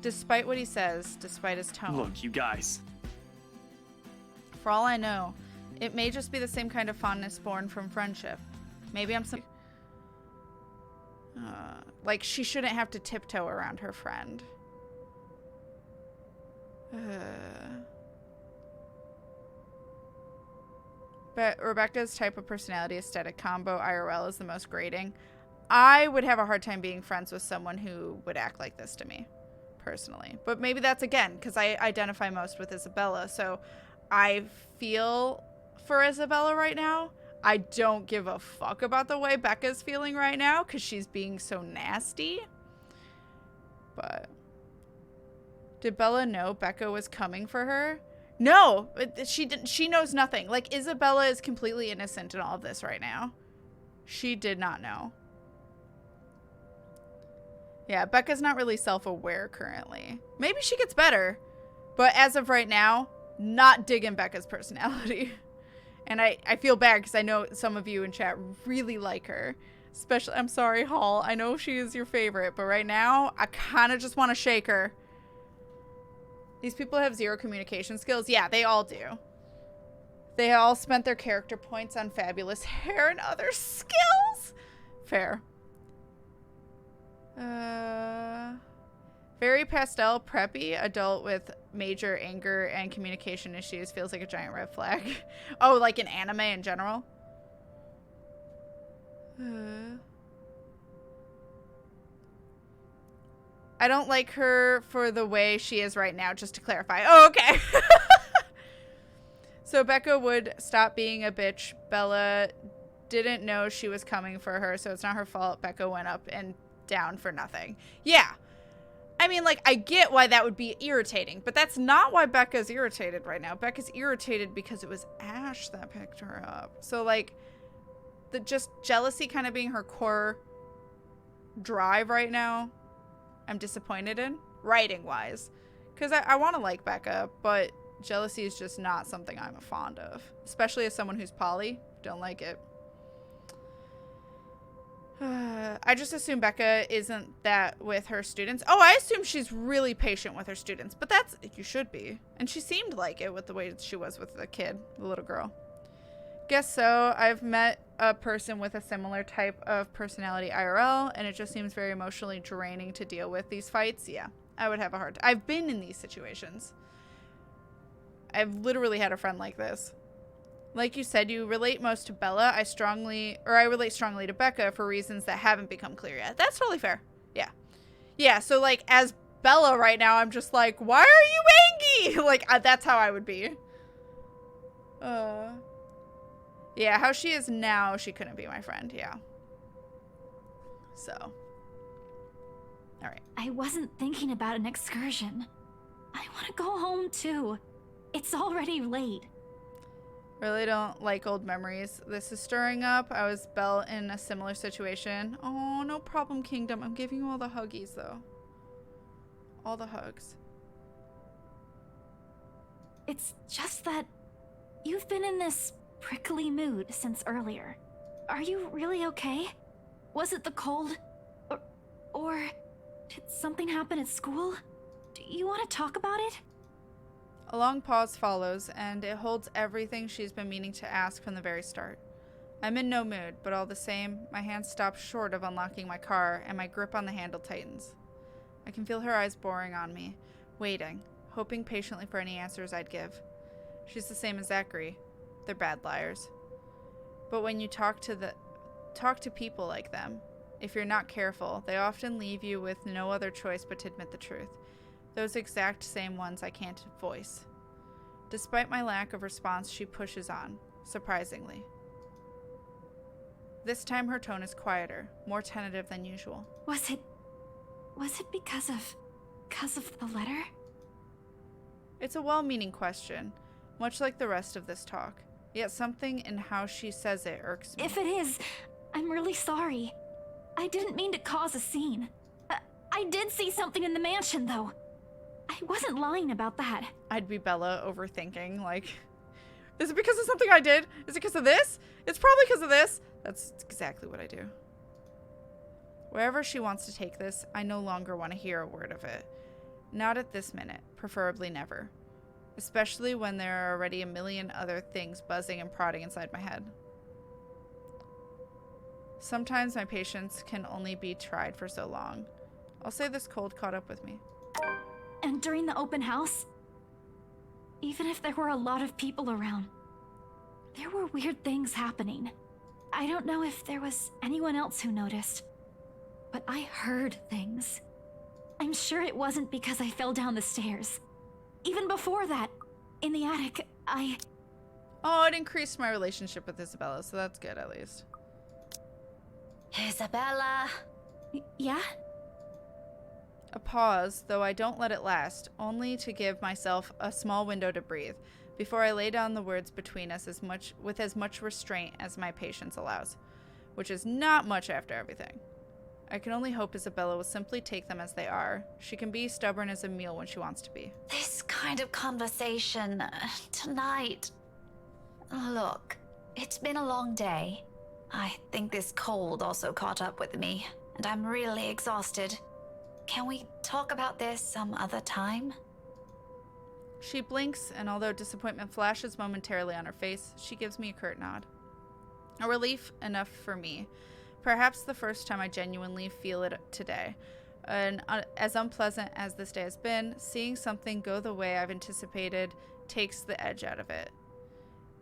Despite what he says, despite his tone. Look, you guys. For all I know, it may just be the same kind of fondness born from friendship. Maybe I'm like she shouldn't have to tiptoe around her friend. But Rebecca's type of personality aesthetic combo IRL is the most grating. I would have a hard time being friends with someone who would act like this to me, personally. But maybe that's, again, because I identify most with Isabella. So I feel for Isabella right now. I don't give a fuck about the way Becca's feeling right now because she's being so nasty. But did Bella know Becca was coming for her? No, she didn't. She knows nothing. Like, Isabella is completely innocent in all of this right now. She did not know. Yeah, Becca's not really self-aware currently. Maybe she gets better. But as of right now, not digging Becca's personality. And I feel bad because I know some of you in chat really like her. Especially, I'm sorry, Hall. I know she is your favorite. But right now, I kind of just want to shake her. These people have zero communication skills. Yeah, they all do. They all spent their character points on fabulous hair and other skills. Fair. Very pastel, preppy, adult with major anger and communication issues feels like a giant red flag. Oh, like in anime in general? I don't like her for the way she is right now, just to clarify. Oh, okay. So Becca would stop being a bitch. Bella didn't know she was coming for her, so it's not her fault. Becca went up and down for nothing. Yeah. I mean, like, I get why that would be irritating, but that's not why Becca's irritated right now. Becca's irritated because it was Ash that picked her up. So, like, the just jealousy kind of being her core drive right now, I'm disappointed in, writing-wise. Because I want to like Becca, but jealousy is just not something I'm fond of. Especially as someone who's poly. Don't like it. I just assume Becca isn't that with her students. Oh, I assume she's really patient with her students. But that's... You should be. And she seemed like it with the way she was with the kid, the little girl. Guess so. I've met a person with a similar type of personality IRL, and it just seems very emotionally draining to deal with these fights. Yeah, I would have a hard time. I've been in these situations. I've literally had a friend like this. Like you said, you relate most to Bella. I relate strongly to Becca for reasons that haven't become clear yet. That's totally fair. Yeah. Yeah, so like as Bella right now, I'm just like, why are you angry? Like, that's how I would be. Yeah, how she is now, she couldn't be my friend. Yeah. So. All right. I wasn't thinking about an excursion. I want to go home too. It's already late. Really don't like old memories. This is stirring up. I was Belle in a similar situation. Oh, no problem, Kingdom. I'm giving you all the huggies, though. All the hugs. It's just that you've been in this prickly mood since earlier. Are you really okay? Was it the cold? Or did something happen at school? Do you want to talk about it? A long pause follows, and it holds everything she's been meaning to ask from the very start. I'm in no mood, but all the same, my hand stops short of unlocking my car, and my grip on the handle tightens. I can feel her eyes boring on me, waiting, hoping patiently for any answers I'd give. She's the same as Zachary. They're bad liars. But when you talk to people like them, if you're not careful, they often leave you with no other choice but to admit the truth. Those exact same ones I can't voice. Despite my lack of response, she pushes on, surprisingly. This time her tone is quieter, more tentative than usual. Was it because of the letter? It's a well-meaning question, much like the rest of this talk. Yet something in how she says it irks me. If it is, I'm really sorry. I didn't mean to cause a scene. I did see something in the mansion, though. I wasn't lying about that. I'd be Bella overthinking, like, is it because of something I did? Is it because of this? It's probably because of this. That's exactly what I do. Wherever she wants to take this, I no longer want to hear a word of it. Not at this minute, preferably never. Especially when there are already a million other things buzzing and prodding inside my head. Sometimes my patience can only be tried for so long. I'll say this cold caught up with me. And during the open house, even if there were a lot of people around, there were weird things happening. I don't know if there was anyone else who noticed, but I heard things. I'm sure it wasn't because I fell down the stairs. Even before that, in the attic, Oh, it increased my relationship with Isabella, so that's good at least. Isabella. Yeah? A pause, though I don't let it last, only to give myself a small window to breathe, before I lay down the words between us with as much restraint as my patience allows, which is not much after everything. I can only hope Isabella will simply take them as they are. She can be stubborn as a mule when she wants to be. This kind of conversation tonight. Look, it's been a long day. I think this cold also caught up with me, and I'm really exhausted. Can we talk about this some other time? She blinks, and although disappointment flashes momentarily on her face, she gives me a curt nod. A relief enough for me. Perhaps the first time I genuinely feel it today. And as unpleasant as this day has been, seeing something go the way I've anticipated takes the edge out of it.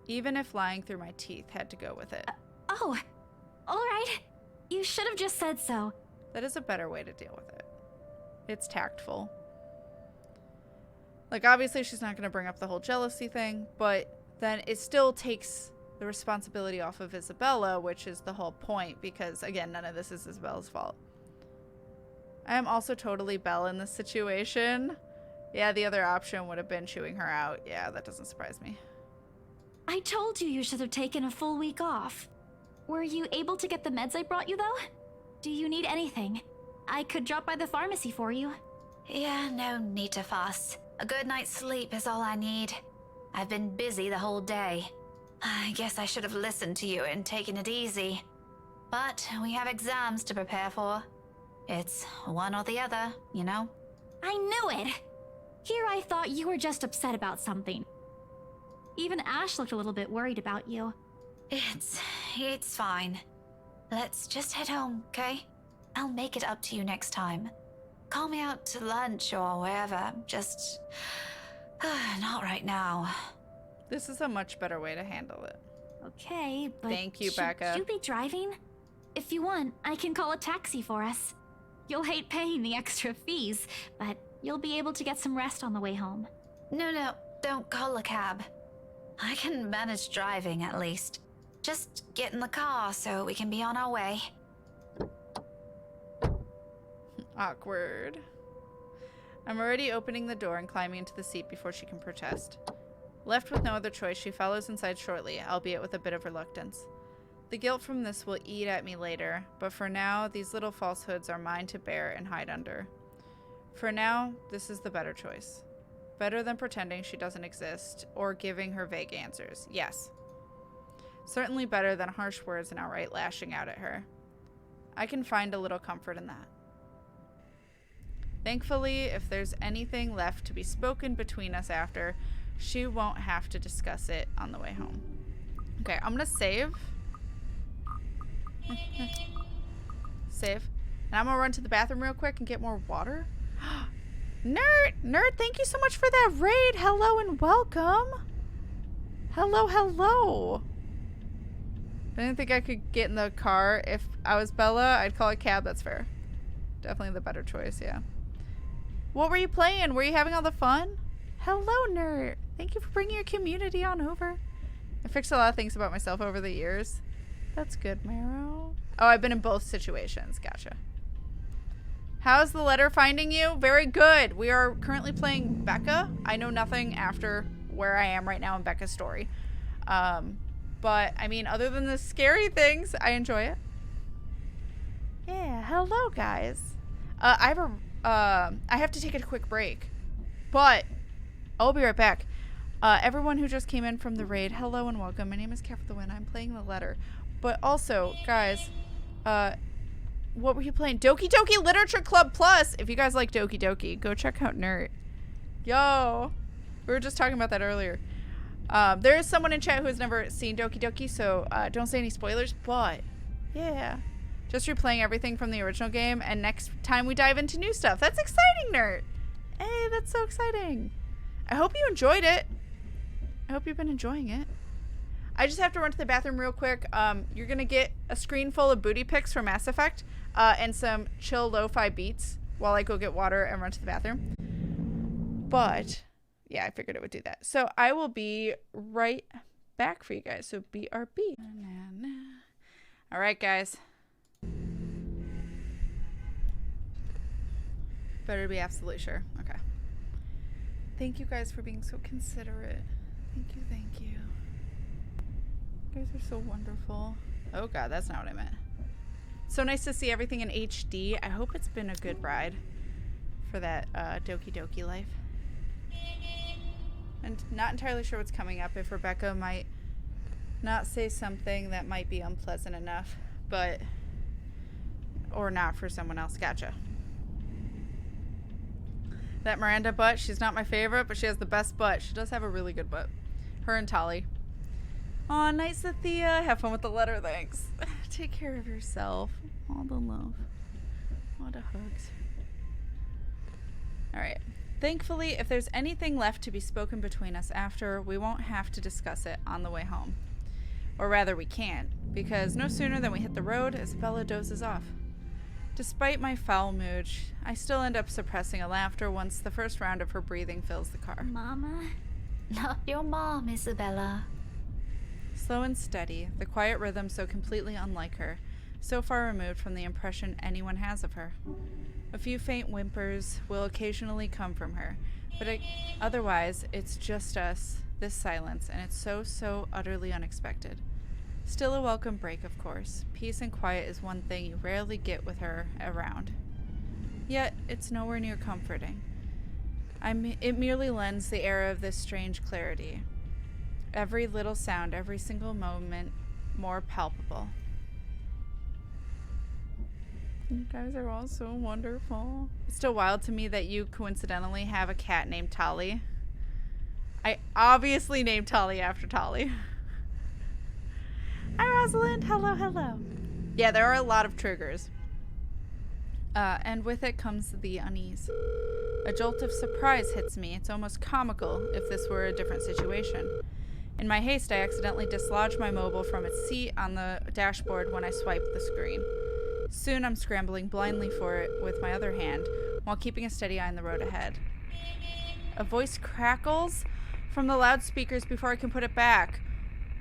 Even if lying through my teeth had to go with it. Oh, all right. You should have just said so. That is a better way to deal with it. It's tactful. Like, obviously she's not going to bring up the whole jealousy thing, but then it still takes the responsibility off of Isabella, which is the whole point, because, again, none of this is Isabella's fault. I am also totally Belle in this situation. Yeah, the other option would have been chewing her out. Yeah, that doesn't surprise me. I told you you should have taken a full week off. Were you able to get the meds I brought you, though? Do you need anything? I could drop by the pharmacy for you. Yeah, no need to fuss. A good night's sleep is all I need. I've been busy the whole day. I guess I should have listened to you and taken it easy. But we have exams to prepare for. It's one or the other, you know? I knew it! Here I thought you were just upset about something. Even Ash looked a little bit worried about you. It's fine. Let's just head home, okay? I'll make it up to you next time. Call me out to lunch or wherever. Just... not right now. This is a much better way to handle it. Okay, but thank you, Becca. Should you be driving? If you want, I can call a taxi for us. You'll hate paying the extra fees, but you'll be able to get some rest on the way home. No, don't call a cab. I can manage driving at least. Just get in the car so we can be on our way. Awkward. I'm already opening the door and climbing into the seat before she can protest. Left with no other choice, she follows inside shortly, albeit with a bit of reluctance. The guilt from this will eat at me later, but for now, these little falsehoods are mine to bear and hide under. For now, this is the better choice. Better than pretending she doesn't exist, or giving her vague answers. Yes. Certainly better than harsh words and outright lashing out at her. I can find a little comfort in that. Thankfully, if there's anything left to be spoken between us after, she won't have to discuss it on the way home. Okay, I'm gonna save. Save. And I'm gonna run to the bathroom real quick and get more water. Nerd, thank you so much for that raid. Hello and welcome. Hello. I didn't think I could get in the car. If I was Bella, I'd call a cab. That's fair. Definitely the better choice, yeah. What were you playing? Were you having all the fun? Hello, nerd. Thank you for bringing your community on over. I fixed a lot of things about myself over the years. That's good, Marrow. Oh, I've been in both situations. Gotcha. How's the letter finding you? Very good. We are currently playing Becca. I know nothing after where I am right now in Becca's story. But, I mean, other than the scary things, I enjoy it. Yeah, hello, guys. I have to take a quick break. But I'll be right back. Everyone who just came in from the raid, hello and welcome. My name is KatFTWynn. I'm playing the letter. But also, guys, what were you playing? Doki Doki Literature Club Plus. If you guys like Doki Doki, go check out Nerd. Yo. We were just talking about that earlier. There is someone in chat who has never seen Doki Doki, so don't say any spoilers. But, yeah. Just replaying everything from the original game, and next time we dive into new stuff. That's exciting, Nerd. Hey, that's so exciting. I hope you enjoyed it. I hope you've been enjoying it. I just have to run to the bathroom real quick. You're going to get a screen full of booty pics from Mass Effect and some chill lo-fi beats while I go get water and run to the bathroom. But, yeah, I figured it would do that. So I will be right back for you guys. So BRB. All right, guys. Better be absolutely sure. Okay. Thank you guys for being so considerate. Thank you, thank you. You guys are so wonderful. Oh god, that's not what I meant. So nice to see everything in HD. I hope it's been a good ride for that Doki Doki life. And not entirely sure what's coming up. If Rebecca might not say something that might be unpleasant enough, but or not for someone else. Gotcha. That Miranda butt, she's not my favorite, but she has the best butt. She does have a really good butt. Her and Tali. Aw, nice, Thea. Have fun with the letter, thanks. Take care of yourself. All the love. All the hugs. Alright. Thankfully, if there's anything left to be spoken between us after, we won't have to discuss it on the way home. Or rather, we can't, because no sooner than we hit the road, Isabella dozes off. Despite my foul mood, I still end up suppressing a laughter once the first round of her breathing fills the car. Mama? Not your mom, Isabella. Slow and steady, the quiet rhythm so completely unlike her, so far removed from the impression anyone has of her. A few faint whimpers will occasionally come from her, but otherwise, it's just us, this silence, and it's so utterly unexpected. Still a welcome break, of course. Peace and quiet is one thing you rarely get with her around. Yet, it's nowhere near comforting. It merely lends the air of this strange clarity. Every little sound, every single moment, more palpable. You guys are all so wonderful. It's still wild to me that you coincidentally have a cat named Tali. I obviously named Tali after Tali. Hi, Rosalind. Hello, hello. Yeah, there are a lot of triggers. And with it comes the unease. A jolt of surprise hits me. It's almost comical if this were a different situation. In my haste, I accidentally dislodge my mobile from its seat on the dashboard when I swipe the screen. Soon I'm scrambling blindly for it with my other hand, while keeping a steady eye on the road ahead. A voice crackles from the loudspeakers before I can put it back.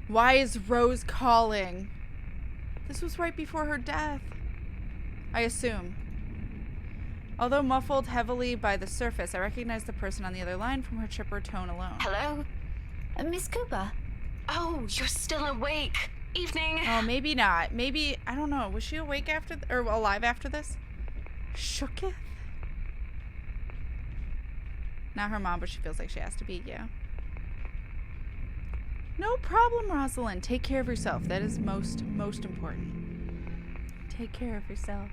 Why is Rose calling? This was right before her death. I assume. Although muffled heavily by the surface, I recognize the person on the other line from her chipper tone alone. Hello? Miss Cooper? Oh, you're still awake. Evening. Oh, maybe not. Maybe, I don't know. Was she awake after, or alive after this? Shooketh? Not her mom, but she feels like she has to be, yeah. No problem, Rosalind. Take care of yourself. That is most important. Take care of yourself.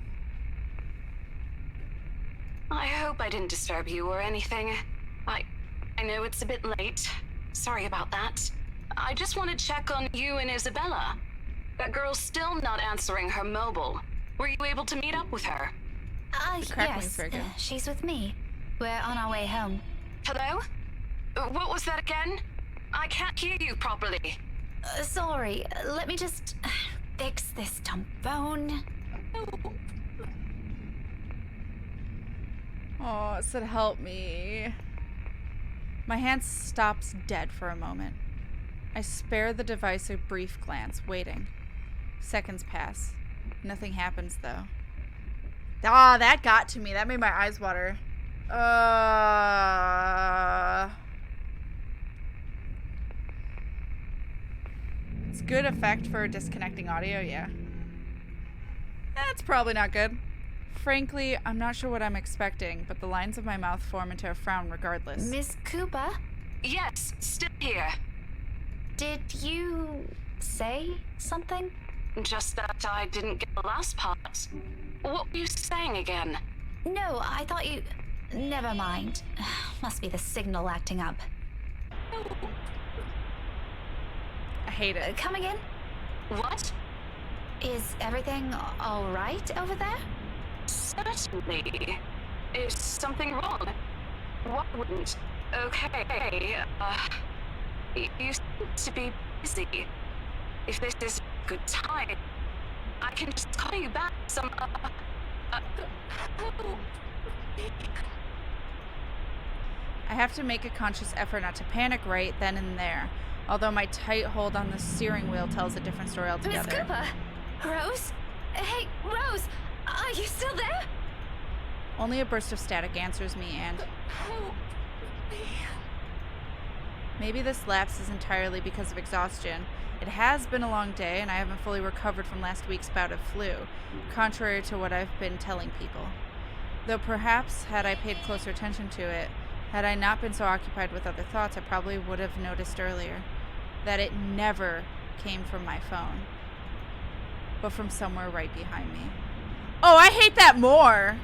I hope I didn't disturb you or anything. I know it's a bit late. Sorry about that. I just want to check on you and Isabella. That girl's still not answering her mobile. Were you able to meet up with her? Yes. She's with me. We're on our way home. Hello? What was that again? I can't hear you properly. Sorry. Let me just fix this dumb phone. Oh, it said help me. My hand stops dead for a moment. I spare the device a brief glance, waiting. Seconds pass. Nothing happens, though. Ah, that got to me. That made my eyes water. It's good effect for disconnecting audio, yeah. That's probably not good. Frankly, I'm not sure what I'm expecting, but the lines of my mouth form into a frown regardless. Miss Cooper? Yes, still here. Did you say something? Just that I didn't get the last part. What were you saying again? No, I thought you... Never mind. Must be the signal acting up. I hate it. Come again? What? Is everything all right over there? Certainly. Is something wrong? What wouldn't? Okay, you seem to be busy. if this is a good time, I can just call you back some, I have to make a conscious effort not to panic right then and there, although my tight hold on the steering wheel tells a different story altogether. Miss Cooper? Rose? Hey, Rose! Are you still there? Only a burst of static answers me, and maybe this lapse is entirely because of exhaustion. It has been a long day, and I haven't fully recovered from last week's bout of flu, contrary to what I've been telling people. Though perhaps, had I paid closer attention to it, had I not been so occupied with other thoughts, I probably would have noticed earlier that it never came from my phone, but from somewhere right behind me. Oh, I hate that more!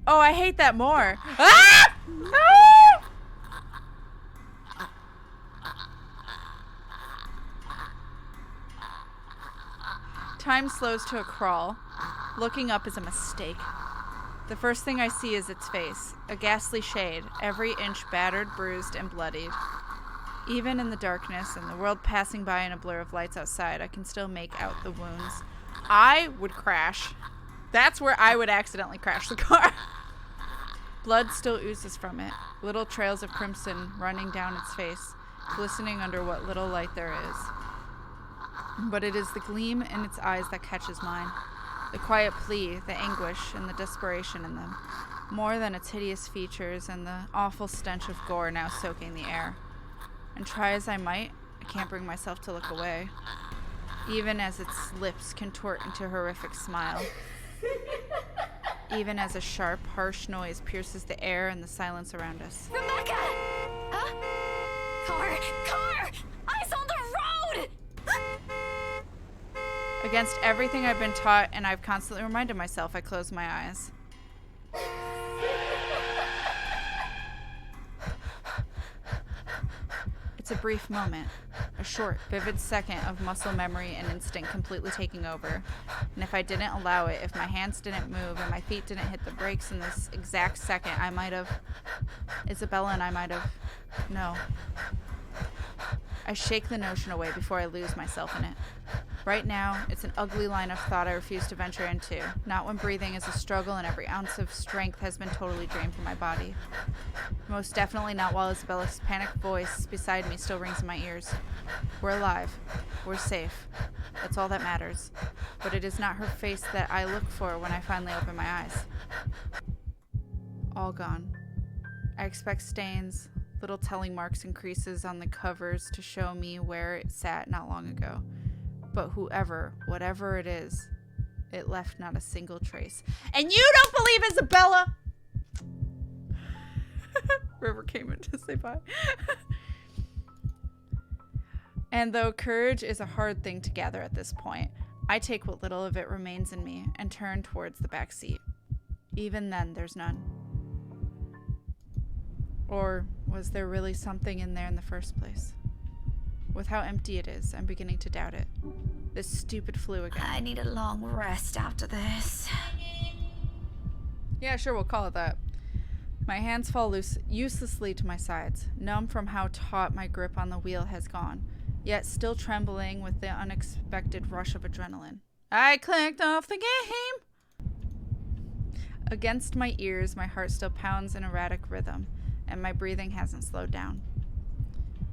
Oh, I hate that more. Ah! Ah! Time slows to a crawl. Looking up is a mistake. The first thing I see is its face, a ghastly shade, every inch battered, bruised, and bloodied. Even in the darkness and the world passing by in a blur of lights outside, I can still make out the wounds. I would crash. That's where I would accidentally crash the car. Blood still oozes from it, little trails of crimson running down its face, glistening under what little light there is. But it is the gleam in its eyes that catches mine, the quiet plea, the anguish, and the desperation in them, more than its hideous features and the awful stench of gore now soaking the air. And try as I might, I can't bring myself to look away, even as its lips contort into a horrific smile. Even as a sharp, harsh noise pierces the air and the silence around us. Rebecca! Huh? Car! Eyes on the road! Against everything I've been taught and I've constantly reminded myself, I close my eyes. It's a brief moment, a short, vivid second of muscle memory and instinct completely taking over. And if I didn't allow it, if my hands didn't move and my feet didn't hit the brakes in this exact second, I might have... Isabella and I might have... No. I shake the notion away before I lose myself in it. Right now, it's an ugly line of thought I refuse to venture into, not when breathing is a struggle and every ounce of strength has been totally drained from my body. Most definitely not while Isabella's panicked voice beside me still rings in my ears. We're alive. We're safe. That's all that matters. But it is not her face that I look for when I finally open my eyes. All gone. I expect stains, little telling marks and creases on the covers to show me where it sat not long ago. But whoever, whatever it is, it left not a single trace. And you don't believe Isabella! River came in to say bye. And though courage is a hard thing to gather at this point, I take what little of it remains in me and turn towards the back seat. Even then, there's none. Or was there really something in there in the first place? With how empty it is, I'm beginning to doubt it. This stupid flu again. I need a long rest after this. Yeah, sure, we'll call it that. My hands fall uselessly to my sides, numb from how taut my grip on the wheel has gone, yet still trembling with the unexpected rush of adrenaline. I clicked off the game! Against my ears, my heart still pounds in erratic rhythm, and my breathing hasn't slowed down.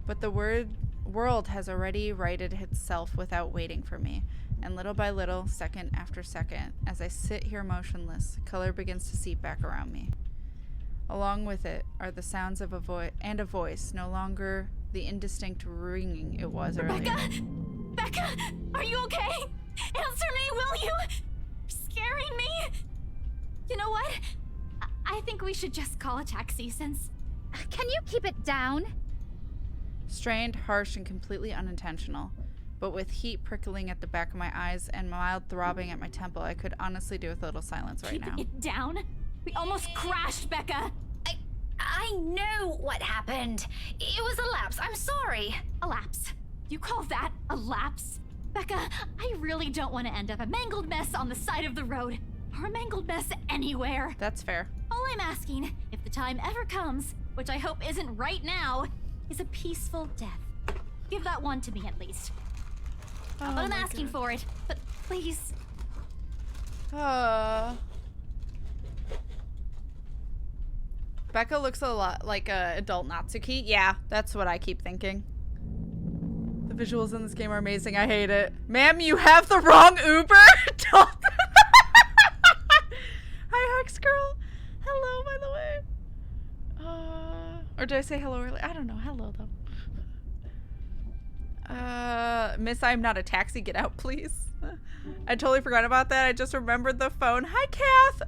But the world has already righted itself without waiting for me, and little by little, second after second, as I sit here motionless, color begins to seep back around me. Along with it are the sounds of a voice, no longer the indistinct ringing it was earlier. Becca! Are you okay? Answer me, will you? You're scaring me! You know what? I think we should just call a taxi since... Can you keep it down? Strained, harsh, and completely unintentional. But with heat prickling at the back of my eyes and mild throbbing at my temple, I could honestly do with a little silence right now. Keep it down? We almost crashed, Becca! I know what happened. It was a lapse. I'm sorry. A lapse? You call that a lapse? Becca, I really don't want to end up a mangled mess on the side of the road. Or a mangled mess anywhere. That's fair. All I'm asking, if the time ever comes, which I hope isn't right now, is a peaceful death. Give that one to me at least. Not that I'm asking for it, but please. Becca looks a lot like a adult Natsuki. Yeah, that's what I keep thinking. The visuals in this game are amazing. I hate it. Ma'am, you have the wrong Uber. Don't. Hi, Hux Girl. Hello, by the way. Or did I say hello earlier? I don't know. Hello, though. Miss, I'm not a taxi. Get out, please. I totally forgot about that. I just remembered the phone. Hi, Kath.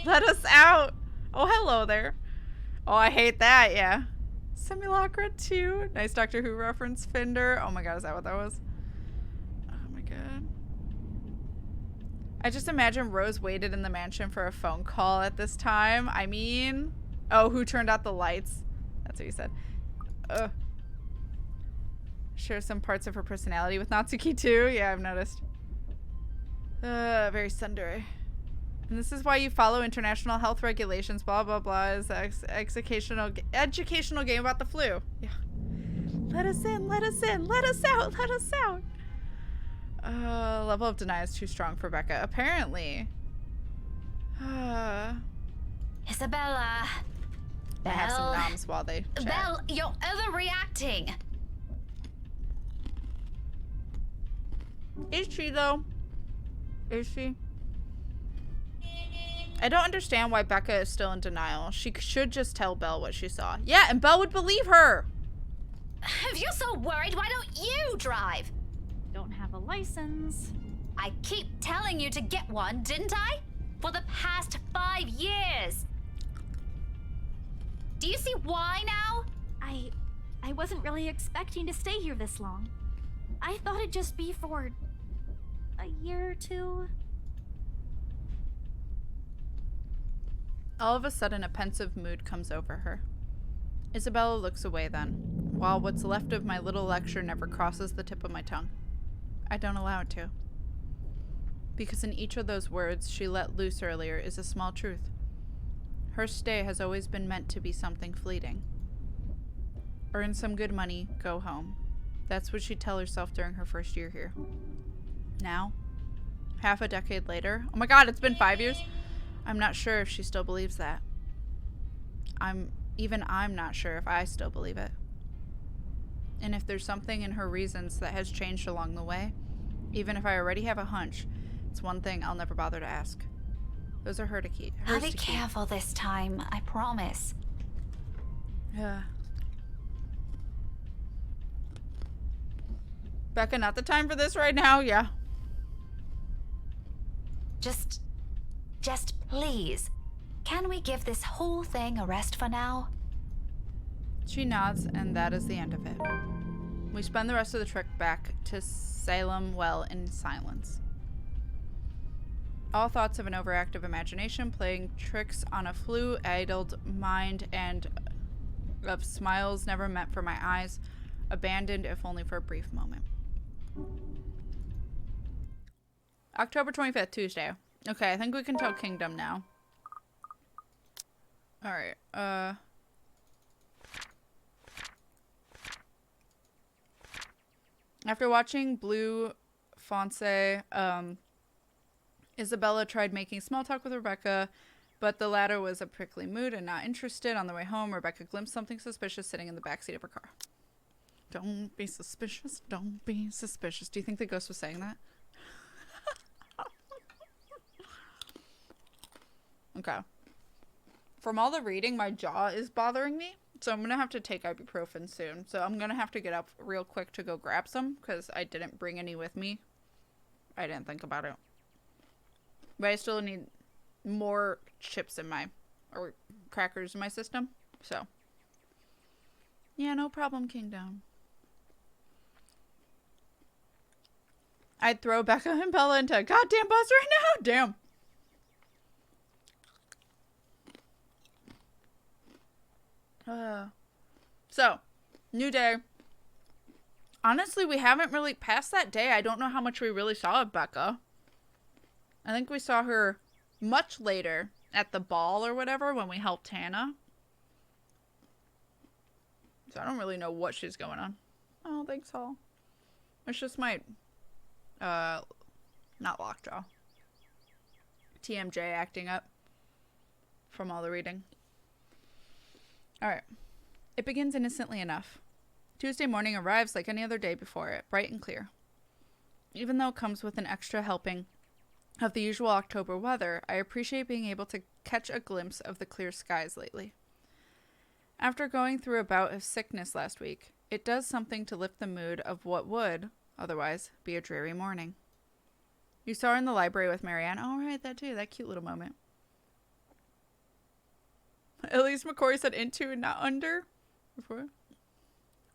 Let us out. Oh, hello there. Oh, I hate that. Yeah. Simulacra 2. Nice Doctor Who reference, Fender. Oh my god, is that what that was? Oh my god. I just imagine Rose waited in the mansion for a phone call at this time. I mean... Oh, who turned out the lights? That's what you said. Share some parts of her personality with Natsuki too. Yeah, I've noticed. Very tsundere. And this is why you follow international health regulations. Blah blah blah. Is educational game about the flu. Yeah. Let us in. Let us in. Let us out. Let us out. Level of deny is too strong for Becca. Apparently. Isabella. I have some noms while they chat. Belle, you're overreacting. Is she though? Is she? I don't understand why Becca is still in denial. She should just tell Belle what she saw. Yeah, and Belle would believe her. If you're so worried, why don't you drive? Don't have a license. I keep telling you to get one, didn't I? For the past 5 years. Do you see why now? I wasn't really expecting to stay here this long. I thought it'd just be for a year or two. All of a sudden, a pensive mood comes over her. Isabella looks away then, while what's left of my little lecture never crosses the tip of my tongue. I don't allow it to. Because in each of those words she let loose earlier is a small truth. Her stay has always been meant to be something fleeting. Earn some good money, go home. That's what she'd tell herself during her first year here. Now, half a decade later, oh my god, it's been 5 years? I'm not sure if she still believes that. I'm not sure if I still believe it. And if there's something in her reasons that has changed along the way, even if I already have a hunch, it's one thing I'll never bother to ask. Those are hers to keep. I'll be careful this time, I promise. Yeah. Becca, not the time for this right now? Yeah. Just please, can we give this whole thing a rest for now? She nods, and that is the end of it. We spend the rest of the trek back to Salem well in silence. All thoughts of an overactive imagination playing tricks on a flu-addled mind and of smiles never meant for my eyes, abandoned if only for a brief moment. October 25th, Tuesday. Okay, I think we can tell Kingdom now. Alright, after watching Blue Fonse, Isabella tried making small talk with Rebecca, but the latter was a prickly mood and not interested. On the way home, Rebecca glimpsed something suspicious sitting in the backseat of her car. Don't be suspicious. Don't be suspicious. Do you think the ghost was saying that? Okay. From all the reading, my jaw is bothering me, so I'm going to have to take ibuprofen soon. So I'm going to have to get up real quick to go grab some, because I didn't bring any with me. I didn't think about it. But I still need more chips in my, or crackers in my system, so. Yeah, no problem, Kingdom. I'd throw Becca and Bella into a goddamn bus right now? Damn. So, new day. Honestly, we haven't really passed that day. I don't know how much we really saw of Becca. I think we saw her much later at the ball or whatever when we helped Hannah. So I don't really know what she's going on. Oh, thanks, Hall. It's just my, not lockjaw. TMJ acting up from all the reading. Alright. It begins innocently enough. Tuesday morning arrives like any other day before it, bright and clear. Even though it comes with an extra helping of the usual October weather, I appreciate being able to catch a glimpse of the clear skies lately. After going through a bout of sickness last week, it does something to lift the mood of what would, otherwise, be a dreary morning. You saw her in the library with Marianne. Oh, right, that too. That cute little moment. At least McCory said into and not under before.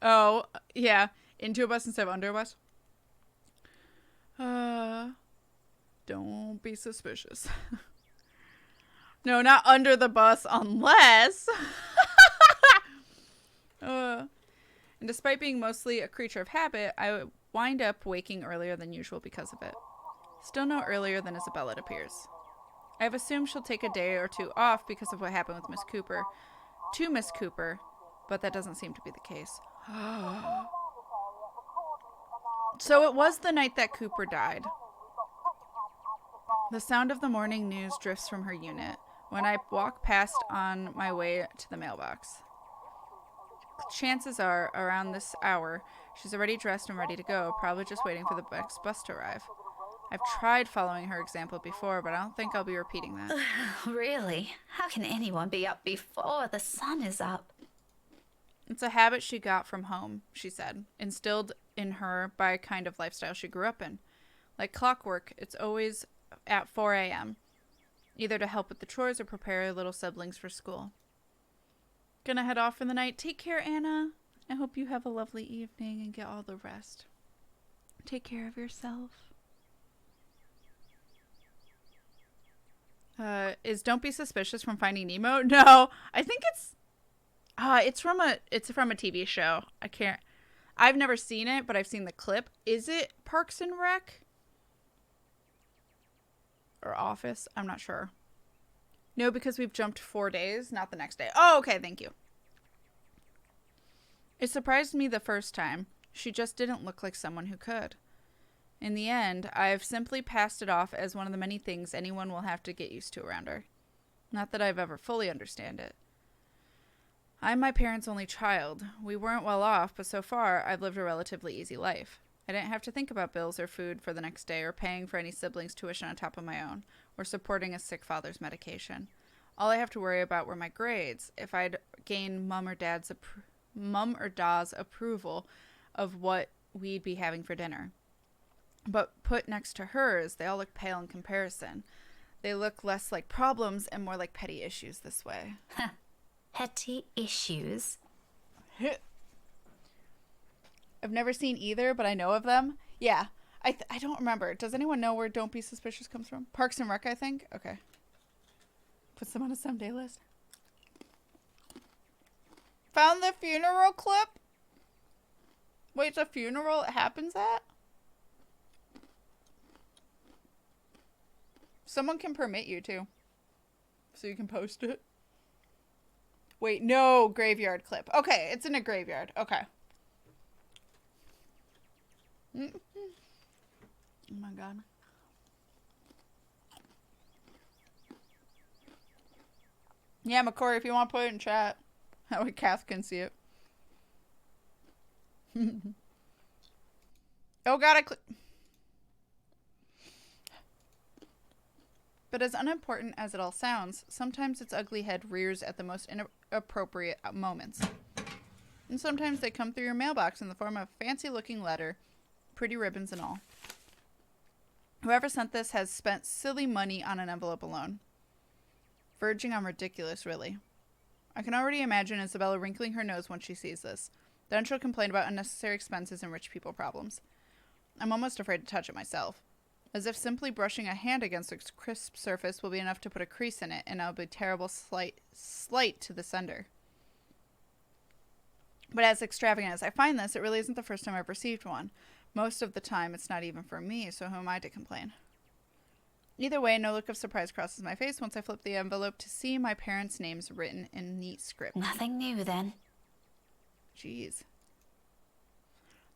Oh, yeah. Into a bus instead of under a bus. Don't be suspicious. No, not under the bus unless... And despite being mostly a creature of habit, I wind up waking earlier than usual because of it. Still no earlier than Isabella, it appears. I have assumed she'll take a day or two off because of what happened with Miss Cooper. To Miss Cooper, but that doesn't seem to be the case. So it was the night that Cooper died. The sound of the morning news drifts from her unit when I walk past on my way to the mailbox. Chances are, around this hour, she's already dressed and ready to go, probably just waiting for the next bus to arrive. I've tried following her example before, but I don't think I'll be repeating that. Really? How can anyone be up before the sun is up? It's a habit she got from home, she said, instilled in her by a kind of lifestyle she grew up in. Like clockwork, it's always at 4 a.m., either to help with the chores or prepare her little siblings for school. Gonna head off for the night. Take care, Anna. I hope you have a lovely evening and get all the rest. Take care of yourself. Is Don't Be Suspicious from Finding Nemo? No, I think it's from a TV show. I've never seen it, but I've seen the clip. Is it Parks and Rec? Or Office? I'm not sure. No, because we've jumped 4 days, not the next day. Oh, okay, thank you. It surprised me the first time. She just didn't look like someone who could. In the end, I've simply passed it off as one of the many things anyone will have to get used to around her. Not that I've ever fully understand it. I'm my parents' only child. We weren't well off, but so far, I've lived a relatively easy life. I didn't have to think about bills or food for the next day or paying for any siblings' tuition on top of my own, or supporting a sick father's medication. All I have to worry about were my grades, if I'd gain Mum or Dad's approval of what we'd be having for dinner. But put next to hers, they all look pale in comparison. They look less like problems and more like petty issues this way. Petty issues? I've never seen either, but I know of them. Yeah, I don't remember. Does anyone know where Don't Be Suspicious comes from? Parks and Rec, I think? Okay. Puts them on a someday list. Found the funeral clip? Wait, it's a funeral it happens at? Someone can permit you to. So you can post it. Wait, no graveyard clip. Okay, it's in a graveyard. Okay. Oh my god. Yeah, McCory, if you want to put it in chat. That way Kath can see it. Oh god, But as unimportant as it all sounds, sometimes its ugly head rears at the most inappropriate moments. And sometimes they come through your mailbox in the form of a fancy-looking letter, pretty ribbons and all. Whoever sent this has spent silly money on an envelope alone. Verging on ridiculous, really. I can already imagine Isabella wrinkling her nose when she sees this. Then she'll complain about unnecessary expenses and rich people problems. I'm almost afraid to touch it myself. As if simply brushing a hand against a crisp surface will be enough to put a crease in it, and it'll be a terrible slight to the sender. But as extravagant as I find this, it really isn't the first time I've received one. Most of the time, it's not even for me, so who am I to complain? Either way, no look of surprise crosses my face once I flip the envelope to see my parents' names written in neat script. Nothing new, then. Jeez.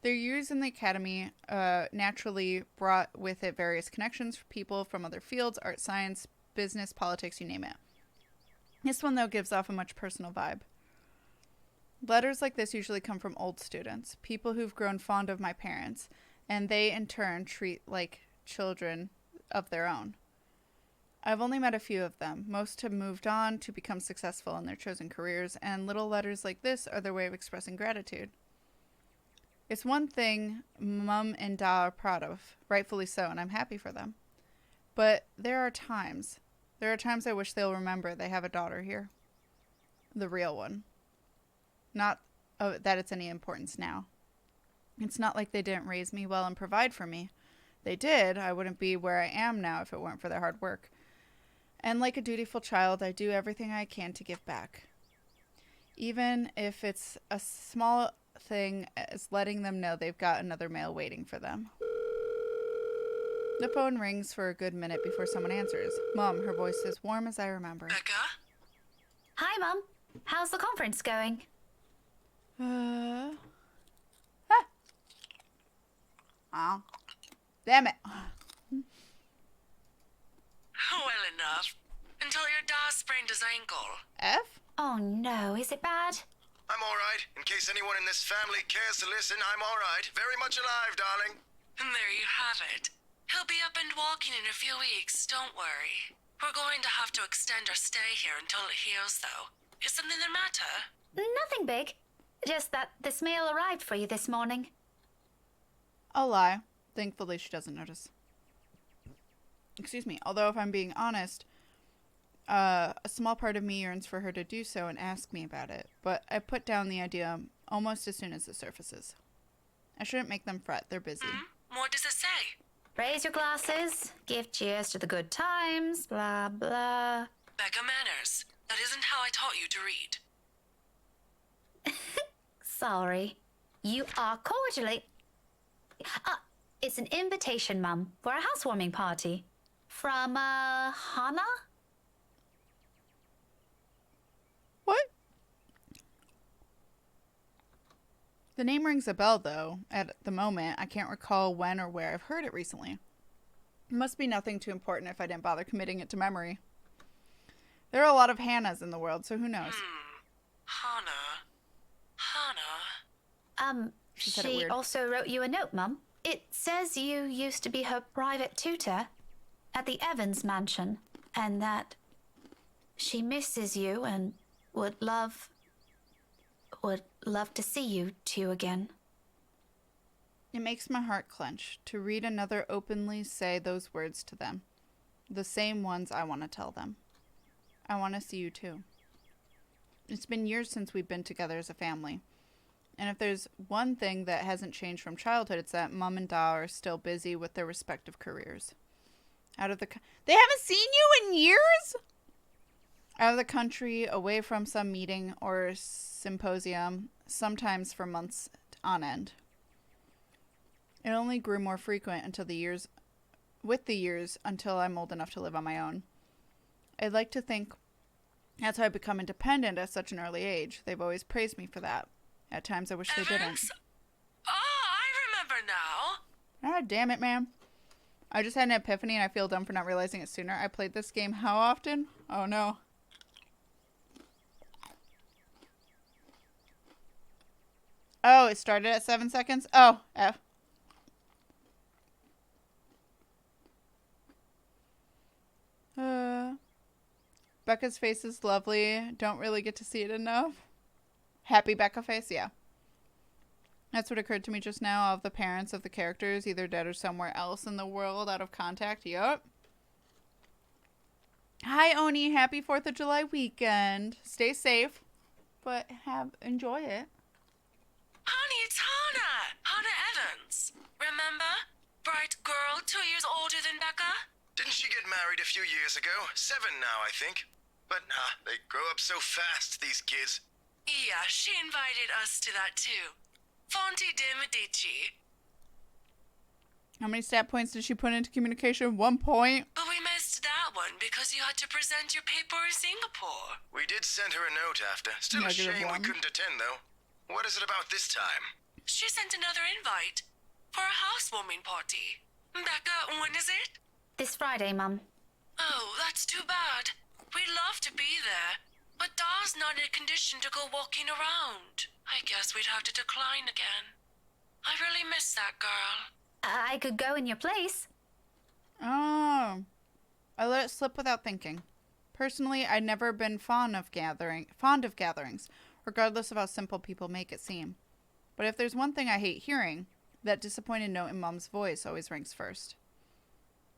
Their years in the academy naturally brought with it various connections for people from other fields, art, science, business, politics, you name it. This one, though, gives off a much personal vibe. Letters like this usually come from old students, people who've grown fond of my parents, and they, in turn, treat like children of their own. I've only met a few of them. Most have moved on to become successful in their chosen careers, and little letters like this are their way of expressing gratitude. It's one thing Mum and Da are proud of, rightfully so, and I'm happy for them. But there are times I wish they'll remember they have a daughter here. The real one. Not that it's any importance now. It's not like they didn't raise me well and provide for me. They did. I wouldn't be where I am now if it weren't for their hard work. And like a dutiful child, I do everything I can to give back. Even if it's a small thing as letting them know they've got another mail waiting for them. The phone rings for a good minute before someone answers. Mom, her voice is warm as I remember. Becca? Hi, Mum. How's the conference going? Oh, damn it. Well enough. Until your dad sprained his ankle. F? Oh no, is it bad? I'm alright. In case anyone in this family cares to listen, I'm alright. Very much alive, darling. And there you have it. He'll be up and walking in a few weeks, don't worry. We're going to have to extend our stay here until it heals, though. Is something the matter? Nothing big. Just that this mail arrived for you this morning. I'll lie. Thankfully, she doesn't notice. Excuse me. Although, if I'm being honest, a small part of me yearns for her to do so and ask me about it. But I put down the idea almost as soon as it surfaces. I shouldn't make them fret. They're busy. What does it say? Raise your glasses. Give cheers to the good times. Blah, blah. Becca manners. That isn't how I taught you to read. Sorry. You are cordially... it's an invitation, Mum, for a housewarming party. From, Hannah? What? The name rings a bell, though. At the moment, I can't recall when or where I've heard it recently. It must be nothing too important if I didn't bother committing it to memory. There are a lot of Hannahs in the world, so who knows? Hannah. She also wrote you a note, Mum. It says you used to be her private tutor at the Evans mansion, and that she misses you and would love to see you two again. It makes my heart clench to read another openly say those words to them. The same ones I want to tell them. I want to see you too. It's been years since we've been together as a family. And if there's one thing that hasn't changed from childhood, it's that Mum and Da are still busy with their respective careers. They haven't seen you in years? Out of the country, away from some meeting or symposium, sometimes for months on end. It only grew more frequent until until I'm old enough to live on my own. I'd like to think that's how I become independent at such an early age. They've always praised me for that. At times I wish they didn't. Oh, I remember now. Ah, damn it, man. I just had an epiphany and I feel dumb for not realizing it sooner. I played this game how often? Oh no. Oh, it started at 7 seconds? Oh, F. Becca's face is lovely. Don't really get to see it enough. Happy Becca face? Yeah. That's what occurred to me just now. All of the parents of the characters, either dead or somewhere else in the world, out of contact. Yup. Hi, Oni. Happy 4th of July weekend. Stay safe, but enjoy it. Honey, it's Hannah! Hannah Evans. Remember? Bright girl, 2 years older than Becca? Didn't she get married a few years ago? 7 now, I think. But, they grow up so fast, these kids. Yeah, she invited us to that too. Fonte de Medici. How many stat points did she put into communication? 1 point. But we missed that one because you had to present your paper in Singapore. We did send her a note after. Still a shame we couldn't attend, though. What is it about this time? She sent another invite for a housewarming party. Becca, when is it? This Friday, Mum. Oh, that's too bad. We'd love to be there, but Da's not in a condition to go walking around. I guess we'd have to decline again. I really miss that girl. I could go in your place. Oh. I let it slip without thinking. Personally, I'd never been fond of gatherings, regardless of how simple people make it seem. But if there's one thing I hate hearing, that disappointed note in Mom's voice always rings first.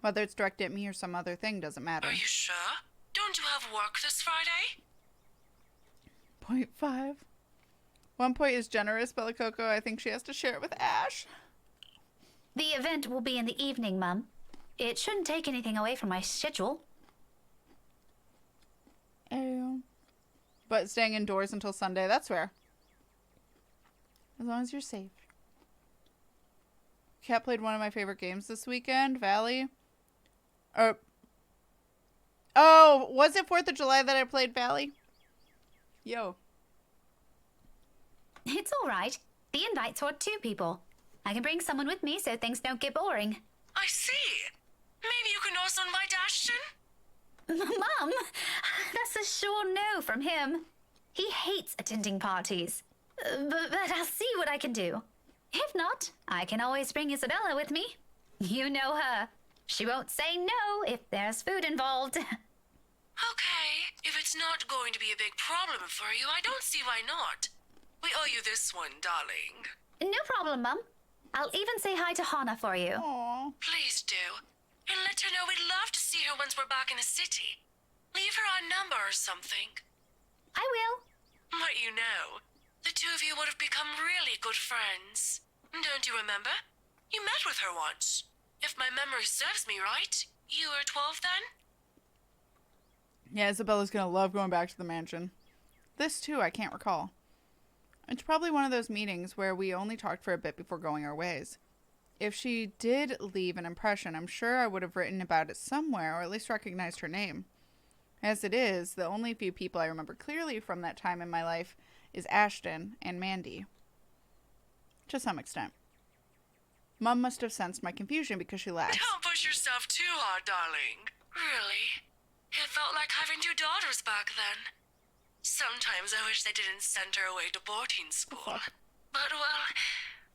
Whether it's directed at me or some other thing doesn't matter. Are you sure? Don't you have work this Friday? 0.5. 1 point is generous, Bellicoco. I think she has to share it with Ash. The event will be in the evening, Mum. It shouldn't take anything away from my schedule. Oh. But staying indoors until Sunday, that's fair. As long as you're safe. Kat played one of my favorite games this weekend, Valley. Oh, was it 4th of July that I played Valley? Yo. It's all right. The invite's for 2 people. I can bring someone with me so things don't get boring. I see. Maybe you can also invite Ashton? Mum, that's a sure no from him. He hates attending parties. But I'll see what I can do. If not, I can always bring Isabella with me. You know her. She won't say no if there's food involved. Okay, if it's not going to be a big problem for you, I don't see why not. We owe you this one, darling. No problem, Mum. I'll even say hi to Hannah for you. Aww. Please do. And let her know we'd love to see her once we're back in the city. Leave her our number or something. I will. But you know, the 2 of you would have become really good friends. Don't you remember? You met with her once. If my memory serves me right, you were 12 then? Yeah, Isabella's gonna love going back to the mansion. This too, I can't recall. It's probably one of those meetings where we only talked for a bit before going our ways. If she did leave an impression, I'm sure I would have written about it somewhere, or at least recognized her name. As it is, the only few people I remember clearly from that time in my life is Ashton and Mandy. To some extent. Mum must have sensed my confusion because she laughed. Don't push yourself too hard, darling. Really? It felt like having 2 daughters back then. Sometimes I wish they didn't send her away to boarding school. But, well,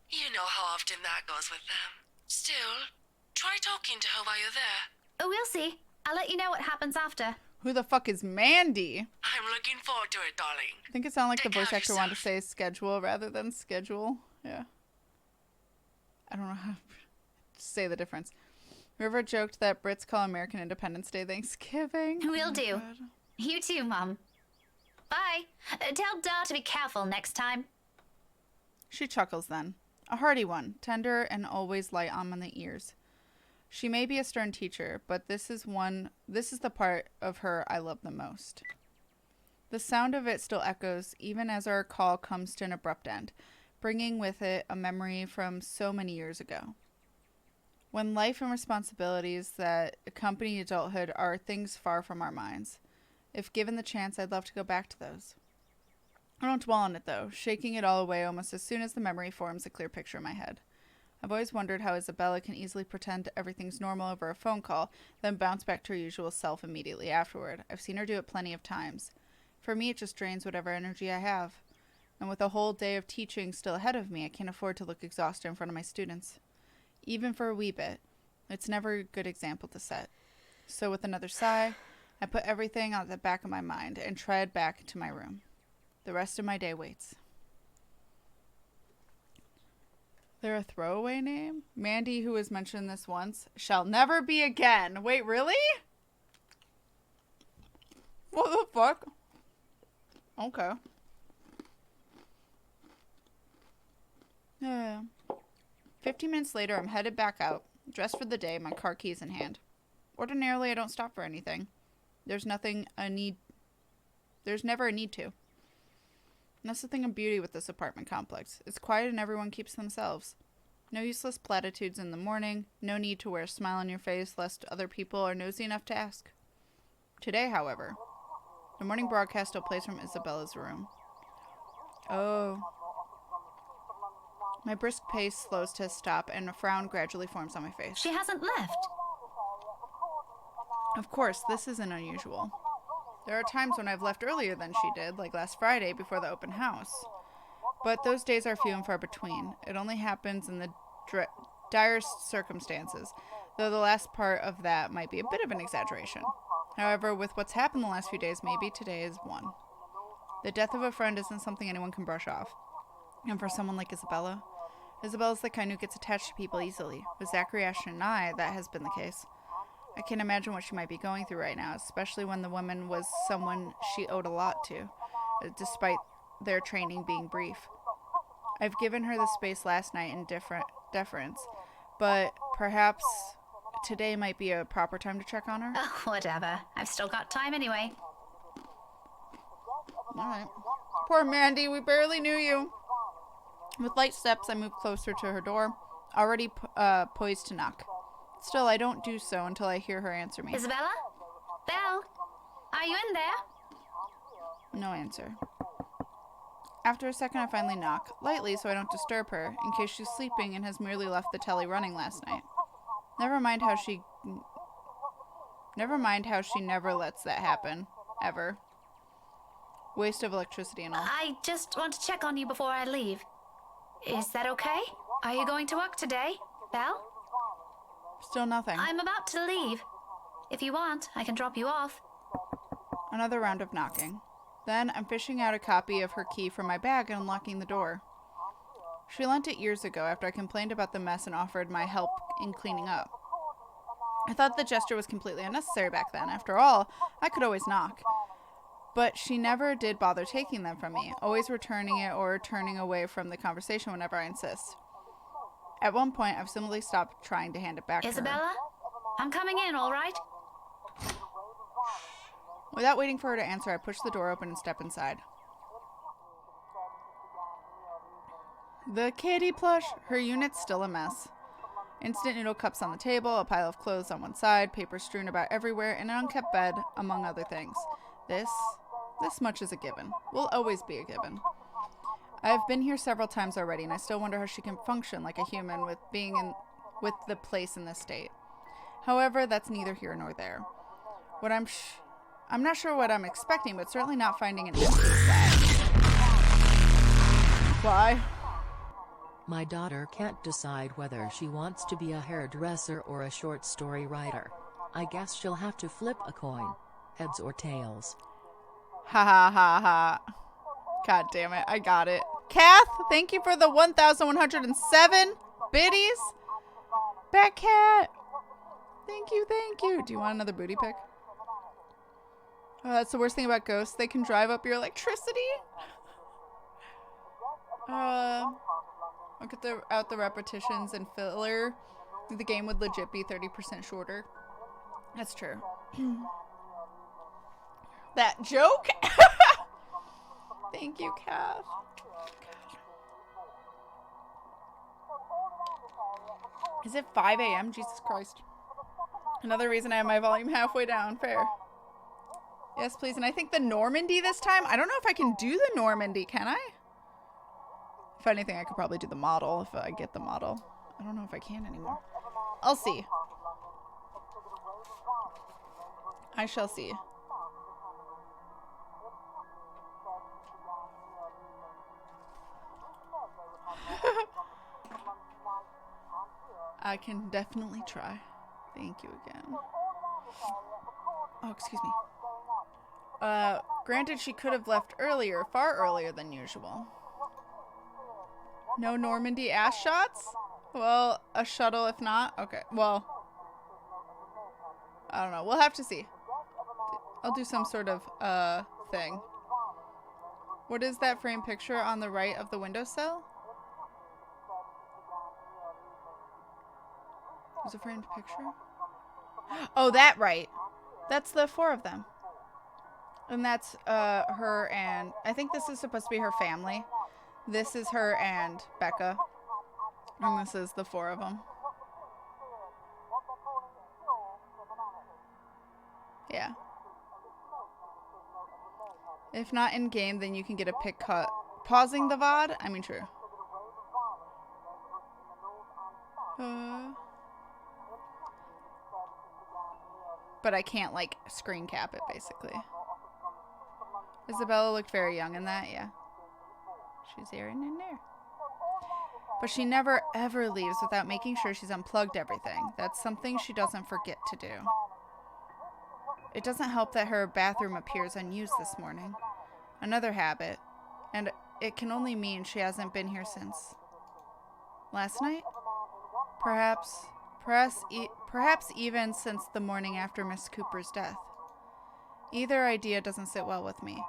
you know how often that goes with them. Still, try talking to her while you're there. Oh, we'll see. I'll let you know what happens after. Who the fuck is Mandy? I'm looking forward to it, darling. I think it sounded like the voice actor wanted to say schedule rather than schedule. Yeah. I don't know how to say the difference. River joked that Brits call American Independence Day Thanksgiving. Will do. God. You too, Mum. Bye. Tell Da to be careful next time. She chuckles then. A hearty one, tender and always light on the ears. She may be a stern teacher, but this is the part of her I love the most. The sound of it still echoes even as our call comes to an abrupt end, bringing with it a memory from so many years ago. When life and responsibilities that accompany adulthood are things far from our minds. If given the chance, I'd love to go back to those. I don't dwell on it, though, shaking it all away almost as soon as the memory forms a clear picture in my head. I've always wondered how Isabella can easily pretend everything's normal over a phone call, then bounce back to her usual self immediately afterward. I've seen her do it plenty of times. For me, it just drains whatever energy I have. And with a whole day of teaching still ahead of me, I can't afford to look exhausted in front of my students. Even for a wee bit. It's never a good example to set. So with another sigh, I put everything on the back of my mind and tread back to my room. The rest of my day waits. They're a throwaway name? Mandy, who has mentioned this once, shall never be again. Wait, really? What the fuck? Okay. Yeah. 15 minutes later, I'm headed back out, dressed for the day, my car keys in hand. Ordinarily, I don't stop for anything. There's never a need to. And that's the thing of beauty with this apartment complex. It's quiet and everyone keeps to themselves. No useless platitudes in the morning, no need to wear a smile on your face lest other people are nosy enough to ask. Today, however, the morning broadcast still plays from Isabella's room. Oh. My brisk pace slows to a stop, and a frown gradually forms on my face. She hasn't left. Of course, this isn't unusual. There are times when I've left earlier than she did, like last Friday before the open house. But those days are few and far between. It only happens in the direst circumstances, though the last part of that might be a bit of an exaggeration. However, with what's happened the last few days, maybe today is one. The death of a friend isn't something anyone can brush off. And for someone like Isabella, Isabella's the kind who gets attached to people easily. With Zachary, Ashton, and I, that has been the case. I can't imagine what she might be going through right now, especially when the woman was someone she owed a lot to, despite their training being brief. I've given her the space last night in deference, but perhaps today might be a proper time to check on her? Oh, whatever. I've still got time anyway. Alright. Poor Mandy, we barely knew you. With light steps, I move closer to her door, already poised to knock. Still, I don't do so until I hear her answer me. Isabella? Belle? Are you in there? No answer. After a second, I finally knock, lightly so I don't disturb her, in case she's sleeping and has merely left the telly running last night. Never mind how she never lets that happen. Ever. Waste of electricity and all. I just want to check on you before I leave. Is that okay? Are you going to work today, Belle? Still nothing. I'm about to leave. If you want, I can drop you off. Another round of knocking. Then I'm fishing out a copy of her key from my bag and unlocking the door. She lent it years ago after I complained about the mess and offered my help in cleaning up. I thought the gesture was completely unnecessary back then. After all, I could always knock. But she never did bother taking them from me, always returning it or turning away from the conversation whenever I insist. At one point, I've simply stopped trying to hand it back to her. Isabella? I'm coming in, all right? Without waiting for her to answer, I push the door open and step inside. The kitty plush. Her unit's still a mess. Instant noodle cups on the table, a pile of clothes on one side, paper strewn about everywhere, and an unkept bed, among other things. This much is a given. Will always be a given. I've been here several times already, and I still wonder how she can function like a human with the place in this state. However, that's neither here nor there. I'm not sure what I'm expecting, but certainly not finding an empty flag. Why? My daughter can't decide whether she wants to be a hairdresser or a short story writer. I guess she'll have to flip a coin. Heads or tails. Ha ha ha ha. God damn it, I got it. Kath, thank you for the 1,107 biddies. Back cat. Thank you, thank you. Do you want another booty pick? Oh, that's the worst thing about ghosts. They can drive up your electricity. Look at the repetitions and filler. The game would legit be 30% shorter. That's true. That joke? Thank you, Kath. Is it 5 a.m.? Jesus Christ. Another reason I have my volume halfway down. Fair. Yes, please. And I think the Normandy this time. I don't know if I can do the Normandy. Can I? If anything, I could probably do the model if I get the model. I don't know if I can anymore. I'll see. I shall see. I can definitely try. Thank you again. Oh, excuse me. Granted, she could have left earlier, far earlier than usual. No Normandy ass shots? Well, a shuttle if not. Okay, well. I don't know. We'll have to see. I'll do some sort of, thing. What is that framed picture on the right of the windowsill? There's a framed picture? Oh, that right. That's the 4 of them. And that's, her and... I think this is supposed to be her family. This is her and Becca. And this is the 4 of them. Yeah. If not in game, then you can get a pick cut. Pausing the VOD? I mean, true. But I can't, like, screen cap it, basically. Isabella looked very young in that, yeah. She's here and in there. But she never, ever leaves without making sure she's unplugged everything. That's something she doesn't forget to do. It doesn't help that her bathroom appears unused this morning. Another habit. And it can only mean she hasn't been here since last night? Perhaps even since the morning after Miss Cooper's death. Either idea doesn't sit well with me,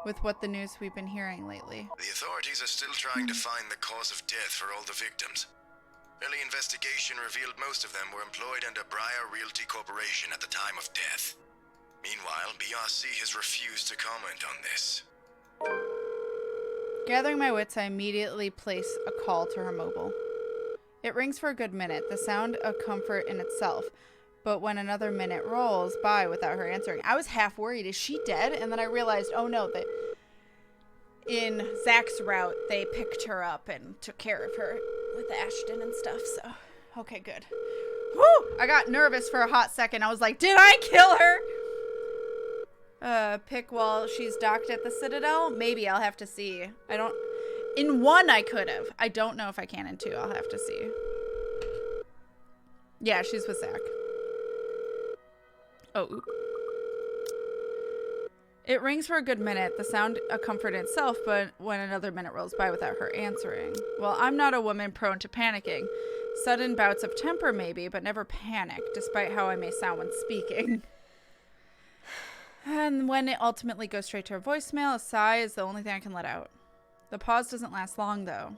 with what the news we've been hearing lately. The authorities are still trying to find the cause of death for all the victims. Early investigation revealed most of them were employed under Briar Realty Corporation at the time of death. Meanwhile, BRC has refused to comment on this. Gathering my wits, I immediately place a call to her mobile. It rings for a good minute, the sound a comfort in itself. But when another minute rolls by without her answering, I was half worried, is she dead? And then I realized, oh no, that in Zach's route, they picked her up and took care of her with Ashton and stuff, so okay, good. Whew! I got nervous for a hot second. I was like, did I kill her? Pick while she's docked at the Citadel? Maybe, I'll have to see. In 1 I could have. I don't know if I can in 2, I'll have to see. Yeah, she's with Zach. Oh. It rings for a good minute, the sound a comfort in itself, but when another minute rolls by without her answering. Well, I'm not a woman prone to panicking. Sudden bouts of temper maybe, but never panic, despite how I may sound when speaking. And when it ultimately goes straight to her voicemail, a sigh is the only thing I can let out. The pause doesn't last long, though.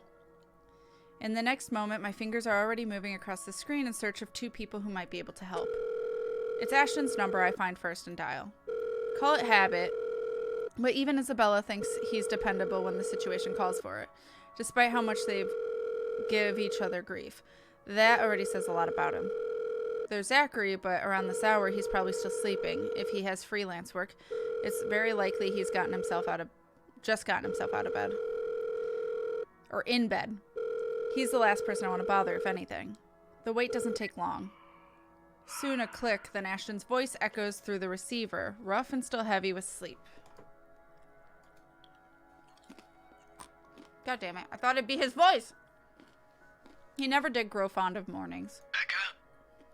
In the next moment, my fingers are already moving across the screen in search of 2 people who might be able to help. It's Ashton's number I find first and dial. Call it habit, but even Isabella thinks he's dependable when the situation calls for it, despite how much they give each other grief. That already says a lot about him. There's Zachary, but around this hour, he's probably still sleeping. If he has freelance work, it's very likely he's just gotten himself out of bed. Or in bed. He's the last person I want to bother, if anything. The wait doesn't take long. Soon a click, then Ashton's voice echoes through the receiver, rough and still heavy with sleep. God damn it, I thought it'd be his voice! He never did grow fond of mornings. Becca?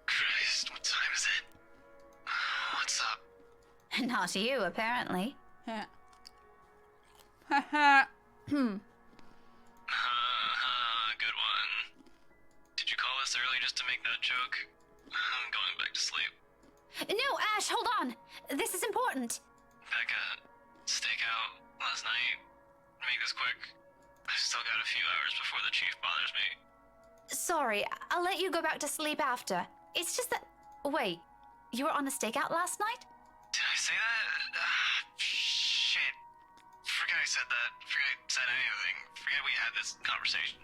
Christ, what time is it? What's up? Not you, apparently. Haha. Good one. Did you call us early just to make that joke? I'm going back to sleep. No, Ash, hold on. This is important. Becca, stakeout last night. Make this quick. I've still got a few hours before the chief bothers me. Sorry, I'll let you go back to sleep after. It's just that... Wait, you were on a stakeout last night? Did I say that? Shit. Forget I said that. Forget I said anything. Forget we had this conversation.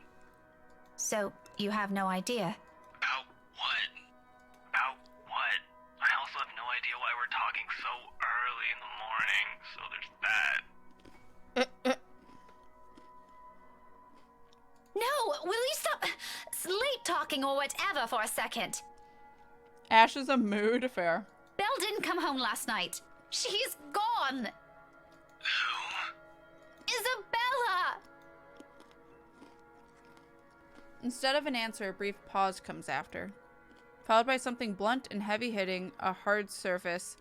So, you have no idea? About what? About what? I also have no idea why we're talking so early in the morning, so there's that. No! Will you stop sleep talking or whatever for a second? Ash is a mood affair. Belle didn't come home last night. She's gone! Who? Isabella! Instead of an answer, a brief pause comes after, followed by something blunt and heavy hitting a hard surface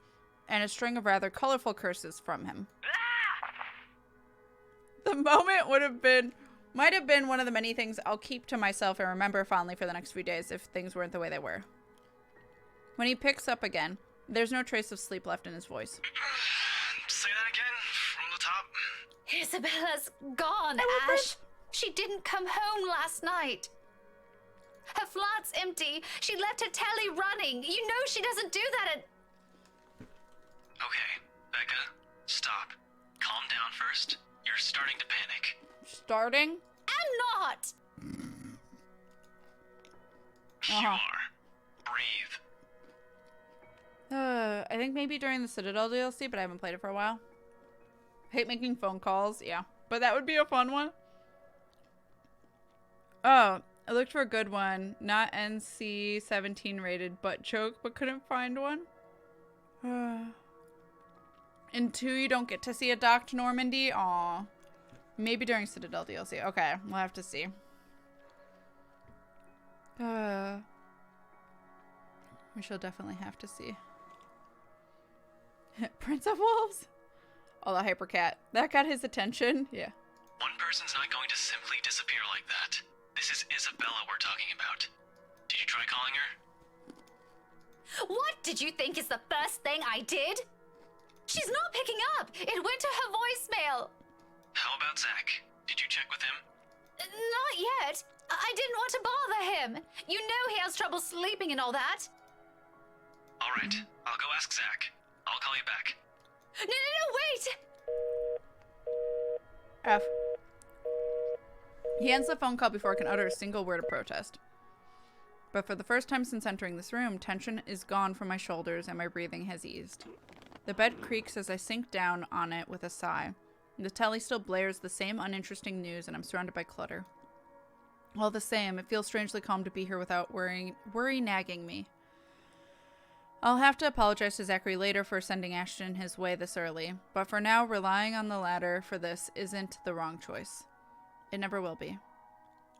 and a string of rather colorful curses from him. The moment might have been one of the many things I'll keep to myself and remember fondly for the next few days if things weren't the way they were. When he picks up again, there's no trace of sleep left in his voice. Say that again, from the top. Isabella's gone, Ash. She didn't come home last night. Her flat's empty. She left her telly running. You know she doesn't do that at... Okay, Becca, stop. Calm down first. You're starting to panic. Starting? I'm not! You are. Breathe. I think maybe during the Citadel DLC, but I haven't played it for a while. Hate making phone calls, yeah. But that would be a fun one. Oh, I looked for a good one, not NC-17 rated butt joke, but couldn't find one. In 2, you don't get to see a docked Normandy. Aw. Maybe during Citadel DLC. Okay, we'll have to see. We shall definitely have to see. Prince of Wolves? Oh, the Hypercat. That got his attention. Yeah. One person's not going to simply disappear like that. This is Isabella we're talking about. Did you try calling her? What did you think is the first thing I did? She's not picking up. It went to her voicemail. How about Zach? Did you check with him? Not yet. I didn't want to bother him. You know he has trouble sleeping and all that. All right, I'll go ask Zach. I'll call you back. No, wait! F. He ends the phone call before I can utter a single word of protest. But for the first time since entering this room, tension is gone from my shoulders and my breathing has eased. The bed creaks as I sink down on it with a sigh. The telly still blares the same uninteresting news and I'm surrounded by clutter. All the same, it feels strangely calm to be here without worry nagging me. I'll have to apologize to Zachary later for sending Ashton his way this early, but for now, relying on the ladder for this isn't the wrong choice. It never will be.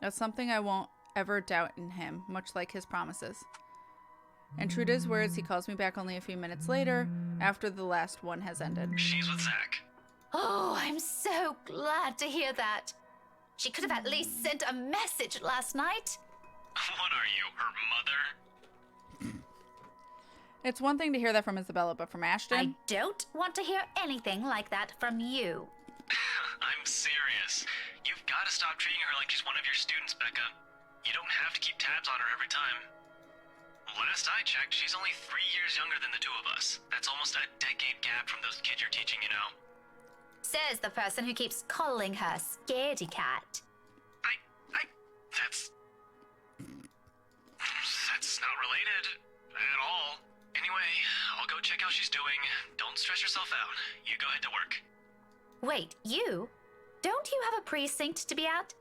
That's something I won't ever doubt in him, much like his promises. And true to his words, he calls me back only a few minutes later, after the last one has ended. She's with Zach. Oh, I'm so glad to hear that. She could have at least sent a message last night. What are you, her mother? It's one thing to hear that from Isabella, but from Ashton? I don't want to hear anything like that from you. I'm serious. You've got to stop treating her like she's one of your students, Becca. You don't have to keep tabs on her every time. Last I checked, she's only 3 years younger than the two of us. That's almost a decade gap from those kids you're teaching, you know? Says the person who keeps calling her Scaredy Cat. That's not related at all. Anyway, I'll go check how she's doing. Don't stress yourself out. You go ahead to work. Wait, you? Don't you have a precinct to be at?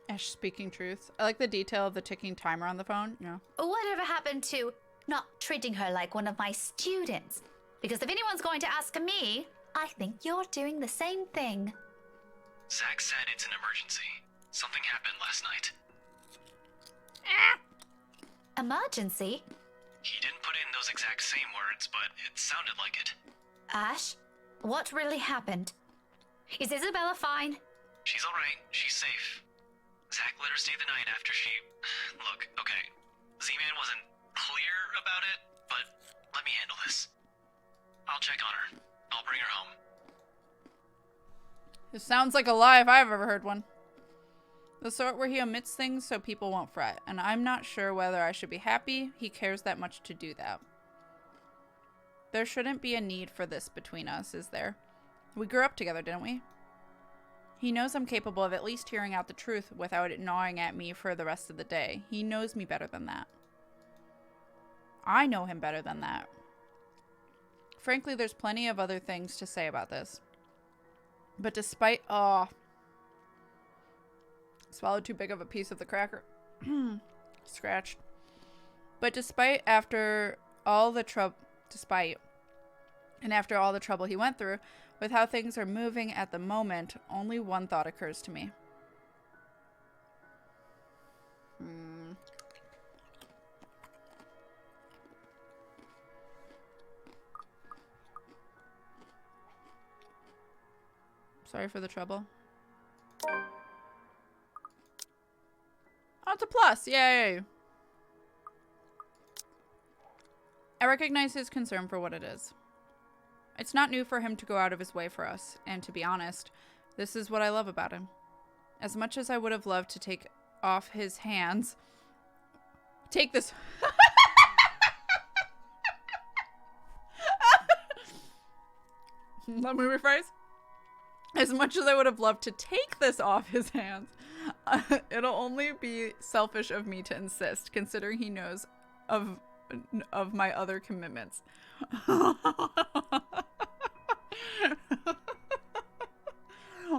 Ash speaking truth. I like the detail of the ticking timer on the phone. Yeah. Whatever happened to not treating her like one of my students? Because if anyone's going to ask me, I think you're doing the same thing. Zach said it's an emergency. Something happened last night. Emergency? He didn't put in those exact same words, but it sounded like it. Ash, what really happened? Is Isabella fine? She's alright. She's safe. Zach let her stay the night after she... Look, okay. Z-Man wasn't clear about it, but let me handle this. I'll check on her. I'll bring her home. It sounds like a lie if I've ever heard one. The sort where he omits things so people won't fret, and I'm not sure whether I should be happy he cares that much to do that. There shouldn't be a need for this between us, is there? We grew up together, didn't we? He knows I'm capable of at least hearing out the truth without it gnawing at me for the rest of the day. He knows me better than that. I know him better than that. Frankly, there's plenty of other things to say about this. But despite... Oh... Swallowed too big of a piece of the cracker. Scratched. But after all the trouble he went through, with how things are moving at the moment, only one thought occurs to me. Sorry for the trouble. Oh, it's a plus. Yay. I recognize his concern for what it is. It's not new for him to go out of his way for us, and to be honest, this is what I love about him. As much as I would have loved to take off his hands... Take this... Let me rephrase. As much as I would have loved to take this off his hands, it'll only be selfish of me to insist, considering he knows of my other commitments.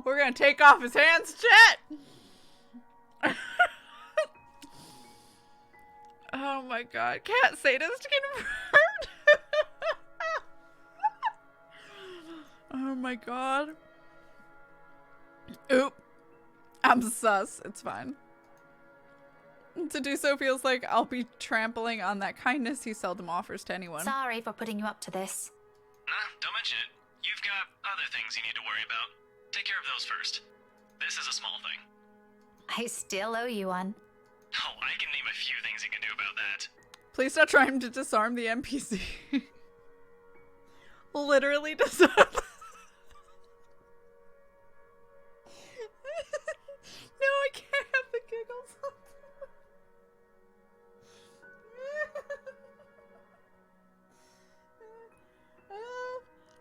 We're gonna take off his hands, chat! my god. Cat sadist confirmed. Oh my god. Oop. I'm sus. It's fine. To do so feels like I'll be trampling on that kindness he seldom offers to anyone. Sorry for putting you up to this. Nah, don't mention it. You've got other things you need to worry about. Take care of those first. This is a small thing. I still owe you one. Oh, I can name a few things you can do about that. Please stop trying to disarm the NPC. Literally disarm. No, I can't have the giggles.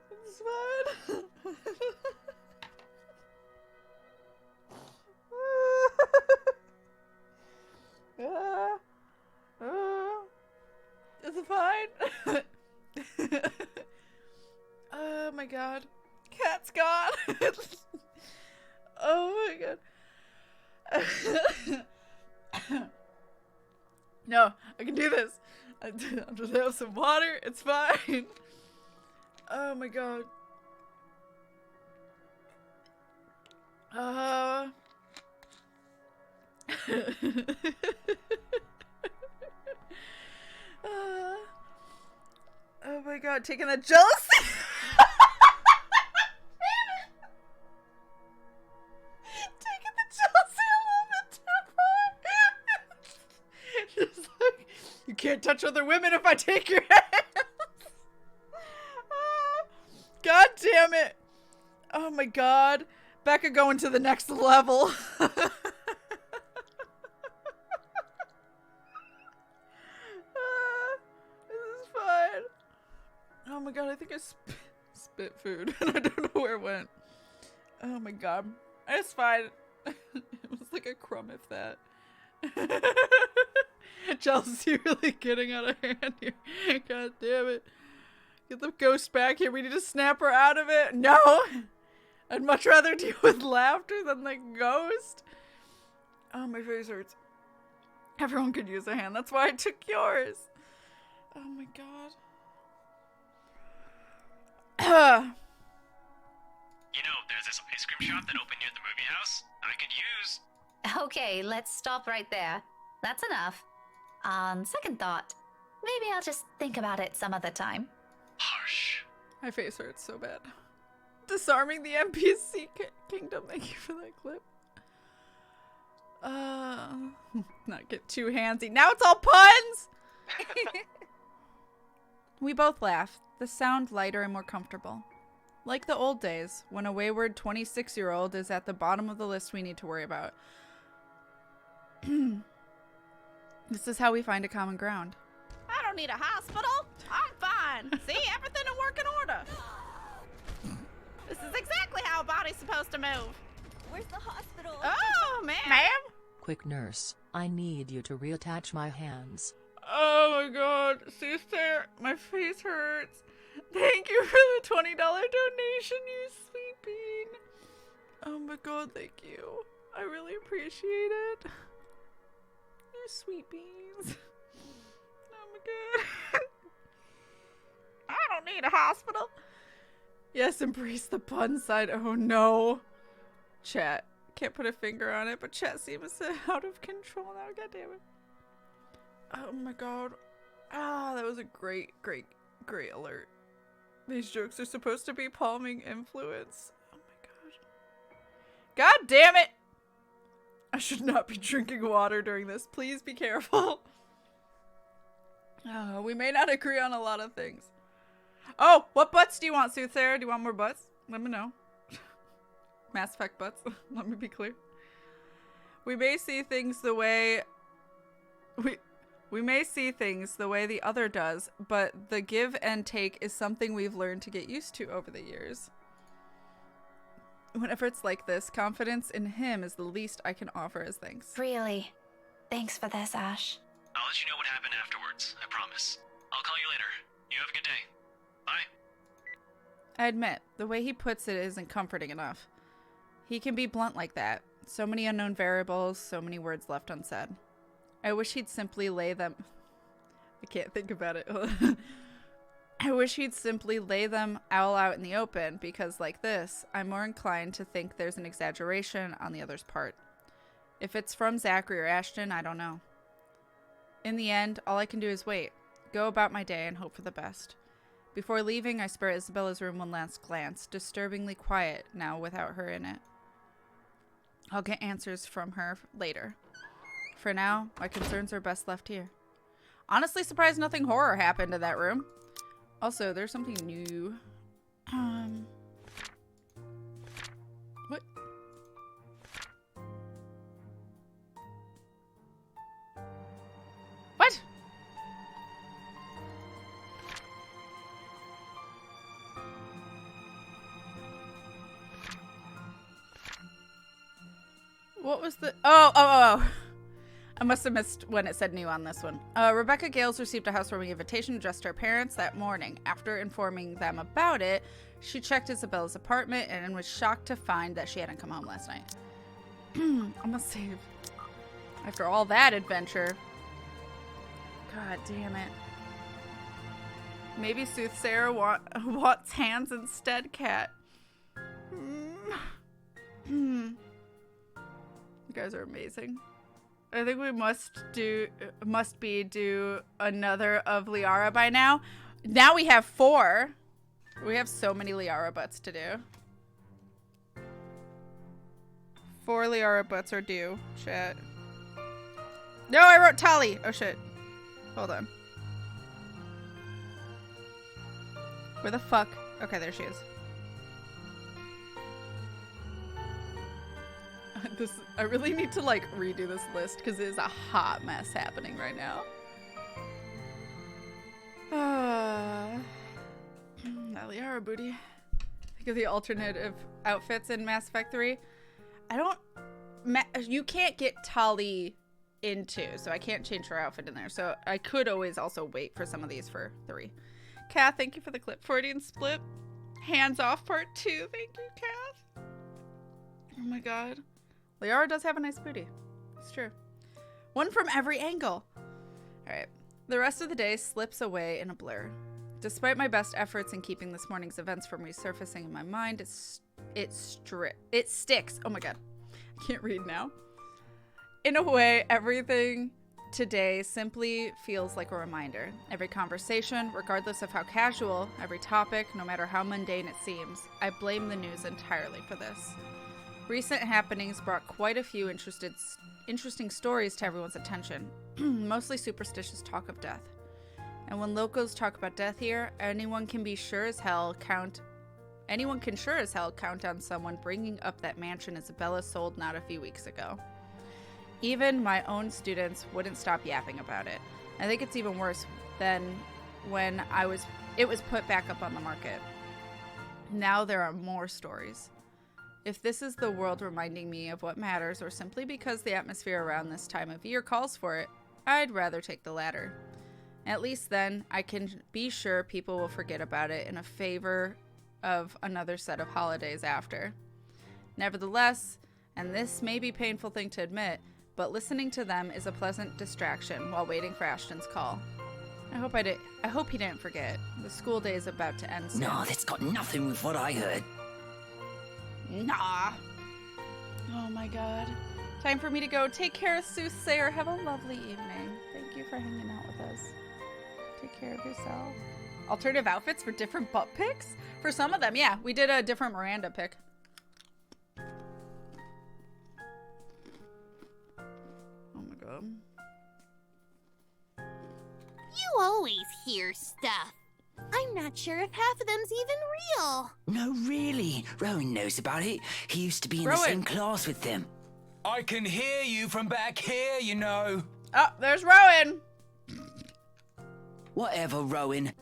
It's fine. Is it fine? Oh my god. Cat's gone. Oh my god. No, I can do this. I'll just have some water. It's fine. Oh my god. Oh my god, taking that jealousy. Taking the jealousy a little bit too far. Just like, you can't touch other women if I take your hands. God damn it. Oh my god. Becca going to the next level. This is fine. Oh my god, I think I spit food and I don't know where it went. Oh my god. It's fine. It was like a crumb if that. Jealousy really getting out of hand here. God damn it. Get the ghost back here. We need to snap her out of it. No! I'd much rather deal with laughter than the ghost. Oh, my face hurts. Everyone could use a hand. That's why I took yours. Oh my god. You know, there's this ice cream shop that opened near the movie house. I could use. Okay, let's stop right there. That's enough. On second thought, maybe I'll just think about it some other time. Harsh. My face hurts so bad. Disarming the NPC kingdom. Thank you for that clip. Not get too handsy. Now it's all puns! We both laugh. The sound lighter and more comfortable. Like the old days, when a wayward 26-year-old is at the bottom of the list we need to worry about. This is how we find a common ground. I don't need a hospital. I'm fine. See, everything will work in order. This is exactly how a body's supposed to move. Where's the hospital? Oh, ma'am. Quick nurse, I need you to reattach my hands. Oh my god, sister, my face hurts. Thank you for the $20 donation, you sweet bean. Oh my god, thank you. I really appreciate it. You sweet beans. Oh my god. I don't need a hospital. Yes, embrace the pun side. Oh no. Chat. Can't put a finger on it, but chat seems out of control now. God damn it. Oh my god. Ah, that was a great alert. These jokes are supposed to be palming influence. Oh my god. God damn it! I should not be drinking water during this. Please be careful. Oh, we may not agree on a lot of things. Oh, what butts do you want, Soothsayer? Do you want more butts? Let me know. Mass Effect butts. Let me be clear. We may see things the way... We may see things the way the other does, but the give and take is something we've learned to get used to over the years. Whenever it's like this, confidence in him is the least I can offer as thanks. Really? Thanks for this, Ash. I'll let you know what happened afterwards, I promise. I'll call you later. You have a good day. Bye. I admit, the way he puts it isn't comforting enough. He can be blunt like that. So many unknown variables, so many words left unsaid. I wish he'd simply lay them I can't think about it. I wish he'd simply lay them all out in the open, because like this, I'm more inclined to think there's an exaggeration on the other's part. If it's from Zachary or Ashton, I don't know. In the end, all I can do is wait, go about my day, and hope for the best. Before leaving, I spare Isabella's room one last glance, disturbingly quiet now without her in it. I'll get answers from her later. For now, my concerns are best left here. Honestly surprised nothing horror happened in that room. Also, there's something new. What? What? What was the... Oh. I must have missed when it said new on this one. Rebecca Gales received a housewarming invitation addressed to her parents that morning. After informing them about it, she checked Isabella's apartment and was shocked to find that she hadn't come home last night. I'm gonna save. After all that adventure. God damn it. Maybe Soothsayer wants hands instead, Kat. You guys are amazing. I think we must do another of Liara by now. Now we have 4. We have so many Liara butts to do. 4 Liara butts are due. Shit. No, I wrote Tali. Oh shit. Hold on. Where the fuck? Okay, there she is. I really need to like redo this list because it is a hot mess happening right now. That Liara booty. Think of the alternative outfits in Mass Effect 3. You can't get Tali into, so I can't change her outfit in there. So I could always also wait for some of these for 3. Kath, thank you for the clip. Freudian split. Hands off part 2. Thank you, Kath. Oh my god. Liara does have a nice booty. It's true. One from every angle. Alright. The rest of the day slips away in a blur. Despite my best efforts in keeping this morning's events from resurfacing in my mind, it sticks. Oh my god. I can't read now. In a way, everything today simply feels like a reminder. Every conversation, regardless of how casual, every topic, no matter how mundane it seems, I blame the news entirely for this. Recent happenings brought quite a few interesting stories to everyone's attention, mostly superstitious talk of death. And when locals talk about death here, anyone can sure as hell count on someone bringing up that mansion Isabella sold not a few weeks ago. Even my own students wouldn't stop yapping about it. I think it's even worse than when it was put back up on the market. Now there are more stories. If this is the world reminding me of what matters, or simply because the atmosphere around this time of year calls for it, I'd rather take the latter. At least then, I can be sure people will forget about it in a favor of another set of holidays after. Nevertheless, and this may be a painful thing to admit, but listening to them is a pleasant distraction while waiting for Ashton's call. I hope he didn't forget. The school day is about to end soon. No, that's got nothing with what I heard. Nah. Oh my god. Time for me to go. Take care, Soothsayer. Have a lovely evening. Thank you for hanging out with us. Take care of yourself. Alternative outfits for different butt picks? For some of them, yeah. We did a different Miranda pick. Oh my god. You always hear stuff. I'm not sure if half of them's even real. No, really. Rowan knows about it. He used to be in the same class with them. I can hear you from back here, you know. Oh, there's Rowan. Whatever, Rowan.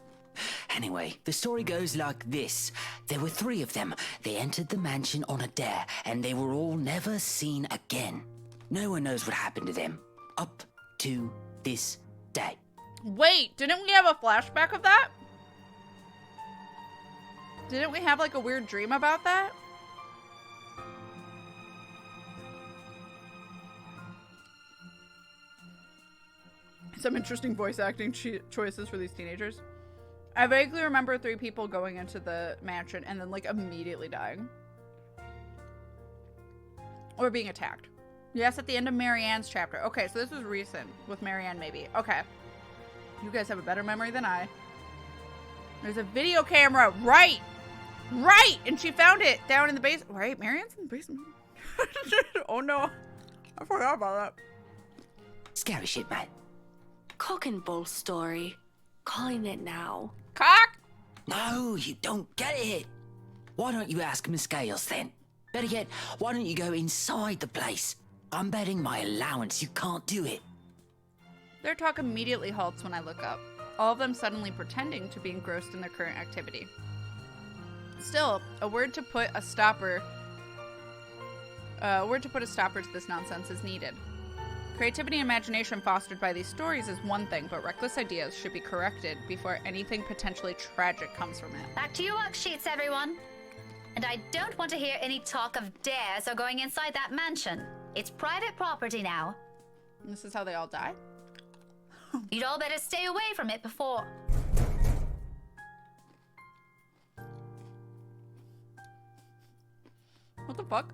Anyway, the story goes like this. There were 3 of them. They entered the mansion on a dare, and they were all never seen again. No one knows what happened to them. Up to this day. Wait, didn't we have a flashback of that? Didn't we have like a weird dream about that? Some interesting voice acting choices for these teenagers. I vaguely remember 3 people going into the mansion and then like immediately dying. Or being attacked. Yes, at the end of Marianne's chapter. Okay, so this was recent with Marianne maybe. Okay. You guys have a better memory than I. There's a video camera. Right! Right! And she found it down in the basement. Right? Marianne's in the basement. Oh no. I forgot about that. Scary shit, man. Cock and bull story. Calling it now. Cock! No, you don't get it. Why don't you ask Miss Gales then? Better yet, why don't you go inside the place? I'm betting my allowance you can't do it. Their talk immediately halts when I look up, all of them suddenly pretending to be engrossed in their current activity. Still, a word to put a stopper to this nonsense is needed. Creativity and imagination fostered by these stories is one thing, but reckless ideas should be corrected before anything potentially tragic comes from it. Back to your worksheets, everyone. And I don't want to hear any talk of dares or going inside that mansion. It's private property now. And this is how they all die? You'd all better stay away from it before... What the fuck?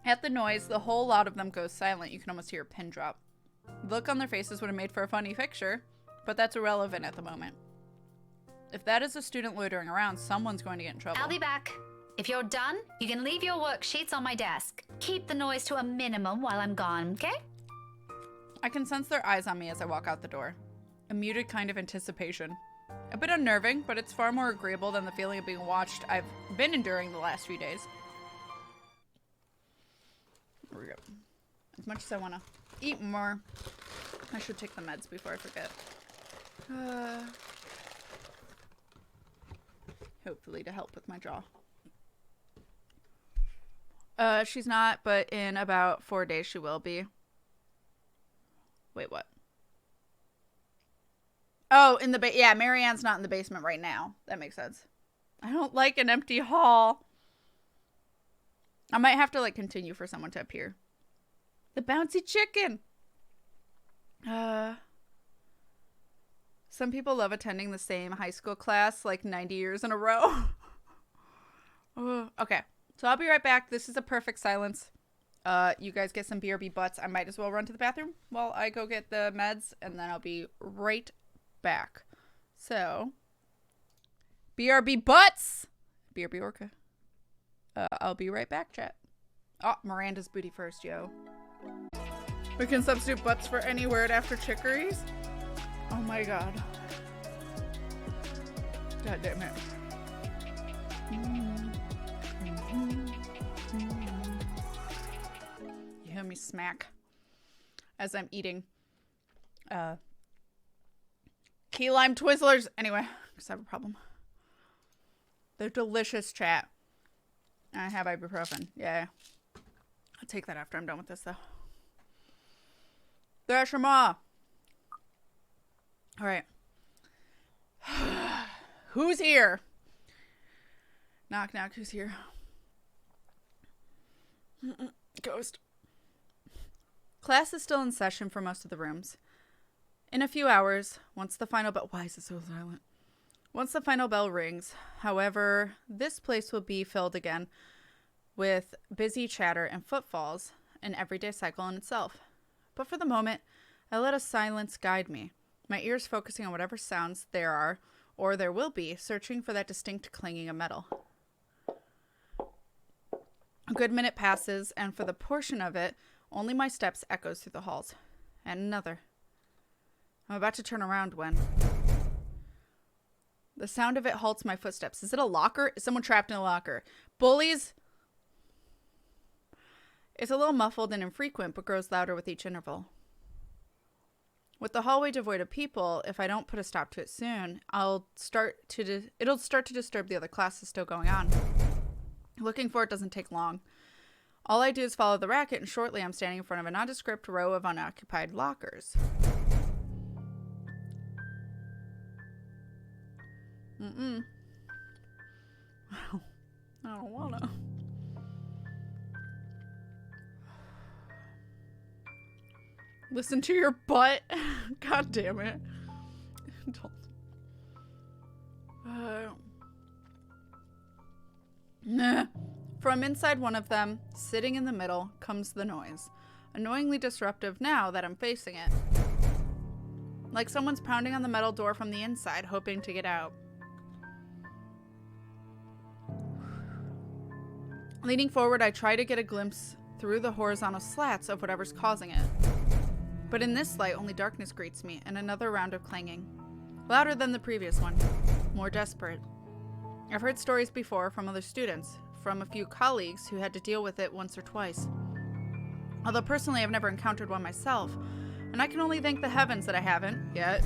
At the noise, the whole lot of them goes silent. You can almost hear a pin drop. The look on their faces would have made for a funny picture, but that's irrelevant at the moment. If that is a student loitering around, someone's going to get in trouble. I'll be back. If you're done, you can leave your worksheets on my desk. Keep the noise to a minimum while I'm gone, okay? I can sense their eyes on me as I walk out the door. A muted kind of anticipation. A bit unnerving, but it's far more agreeable than the feeling of being watched I've been enduring the last few days. There we go. As much as I want to eat more, I should take the meds before I forget. Hopefully to help with my jaw. She's not, but in about 4 days she will be. Wait, what? Oh, in the yeah, Marianne's not in the basement right now. That makes sense. I don't like an empty hall. I might have to like continue for someone to appear. The bouncy chicken. Some people love attending the same high school class like 90 years in a row. Okay, so I'll be right back. This is a perfect silence. You guys get some BRB butts. I might as well run to the bathroom while I go get the meds, and then I'll be right back. So, BRB butts! BRB orca. I'll be right back, chat. Oh, Miranda's booty first, yo. We can substitute butts for any word after chicories? Oh my god. God damn it. You hear me smack as I'm eating key lime Twizzlers. Anyway, because I have a problem. They're delicious, chat. I have ibuprofen. Yeah. I'll take that after I'm done with this, though. There's your ma. All right. Who's here? Knock, knock. Who's here? Ghost. Class is still in session for most of the rooms. In a few hours, once the final bell... Why is it so silent? Once the final bell rings, however, this place will be filled again with busy chatter and footfalls, an everyday cycle in itself. But for the moment, I let a silence guide me, my ears focusing on whatever sounds there are, or there will be, searching for that distinct clanging of metal. A good minute passes, and for the portion of it, only my steps echoes through the halls. And another. I'm about to turn around when... The sound of it halts my footsteps. Is it a locker? Is someone trapped in a locker? Bullies? It's a little muffled and infrequent, but grows louder with each interval. With the hallway devoid of people, if I don't put a stop to it soon, it'll start to disturb the other classes still going on. Looking for it doesn't take long. All I do is follow the racket, and shortly I'm standing in front of a nondescript row of unoccupied lockers. I don't wanna. Listen to your butt. God damn it. Don't. Nah. From inside one of them, sitting in the middle, comes the noise. Annoyingly disruptive now that I'm facing it. Like someone's pounding on the metal door from the inside, hoping to get out. Leaning forward, I try to get a glimpse through the horizontal slats of whatever's causing it. But in this light, only darkness greets me, and another round of clanging. Louder than the previous one. More desperate. I've heard stories before from other students, from a few colleagues who had to deal with it once or twice. Although personally I've never encountered one myself, and I can only thank the heavens that I haven't yet.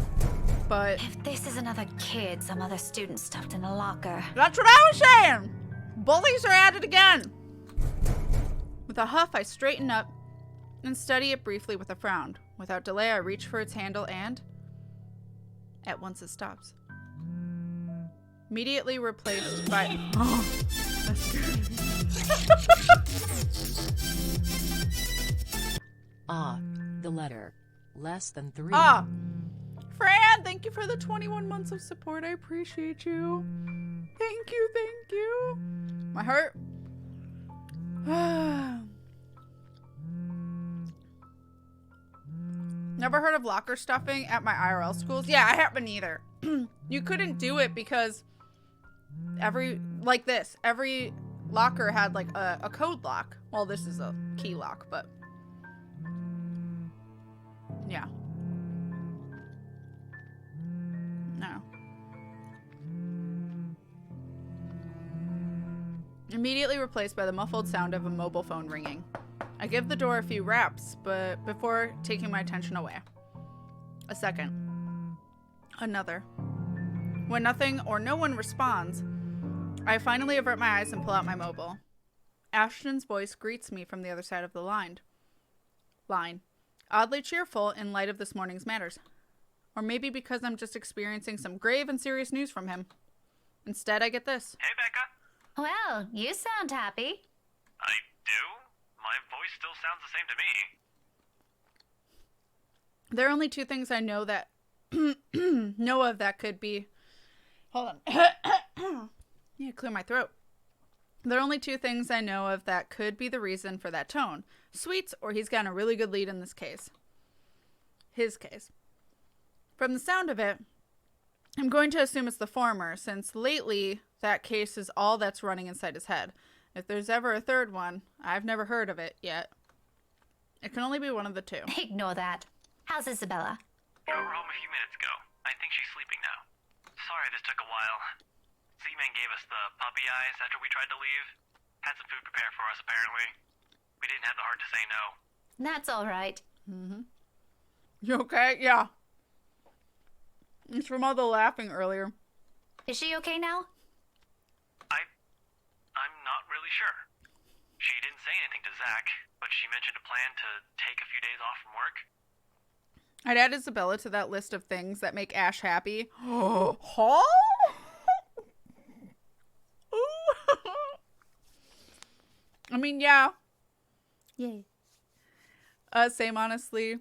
But If this is another kid some other student stuffed in a locker. that's what I was saying! Bullies are at it again! With a huff, I straighten up and study it briefly with a frown. Without delay, I reach for its handle and at once it stops. Immediately replaced by that's good. The letter. Less than 3. Fran, thank you for the 21 months of support. I appreciate you. Thank you, thank you. My heart. Never heard of locker stuffing at my IRL schools? Yeah, I haven't either. You couldn't do it because every locker had like a code lock. Well, this is a key lock, but yeah. No. Immediately replaced by the muffled sound of a mobile phone ringing. I give the door a few raps, but before taking my attention away. A second. Another. When nothing or no one responds, I finally avert my eyes and pull out my mobile. Ashton's voice greets me from the other side of the line. Oddly cheerful in light of this morning's matters. Or maybe because I'm just experiencing some grave and serious news from him. Instead, I get this. Hey, Becca. Well, you sound happy. I do? My voice still sounds the same to me. There are only two things I know that know of that could be. Hold on. Yeah, clear my throat. There are only two things I know of that could be the reason for that tone. Sweets, or he's gotten a really good lead in this case. His case. From the sound of it, I'm going to assume it's the former, since lately that case is all that's running inside his head. If there's ever a third one, I've never heard of it yet. It can only be one of the two. Ignore that. How's Isabella? Drove her home a few minutes ago. I think she's sleeping now. Sorry this took a while. Z-Man gave us the puppy eyes after we tried to leave. Had some food prepared for us, apparently. We didn't have the heart to say no. That's all right. Mm-hmm. You okay? Yeah. It's from all the laughing earlier. Is she okay now? I'm not really sure. She didn't say anything to Zach, but she mentioned a plan to take a few days off from work. I'd add Isabella to that list of things that make Ash happy. Huh? I mean, yeah. Yay. Same, honestly.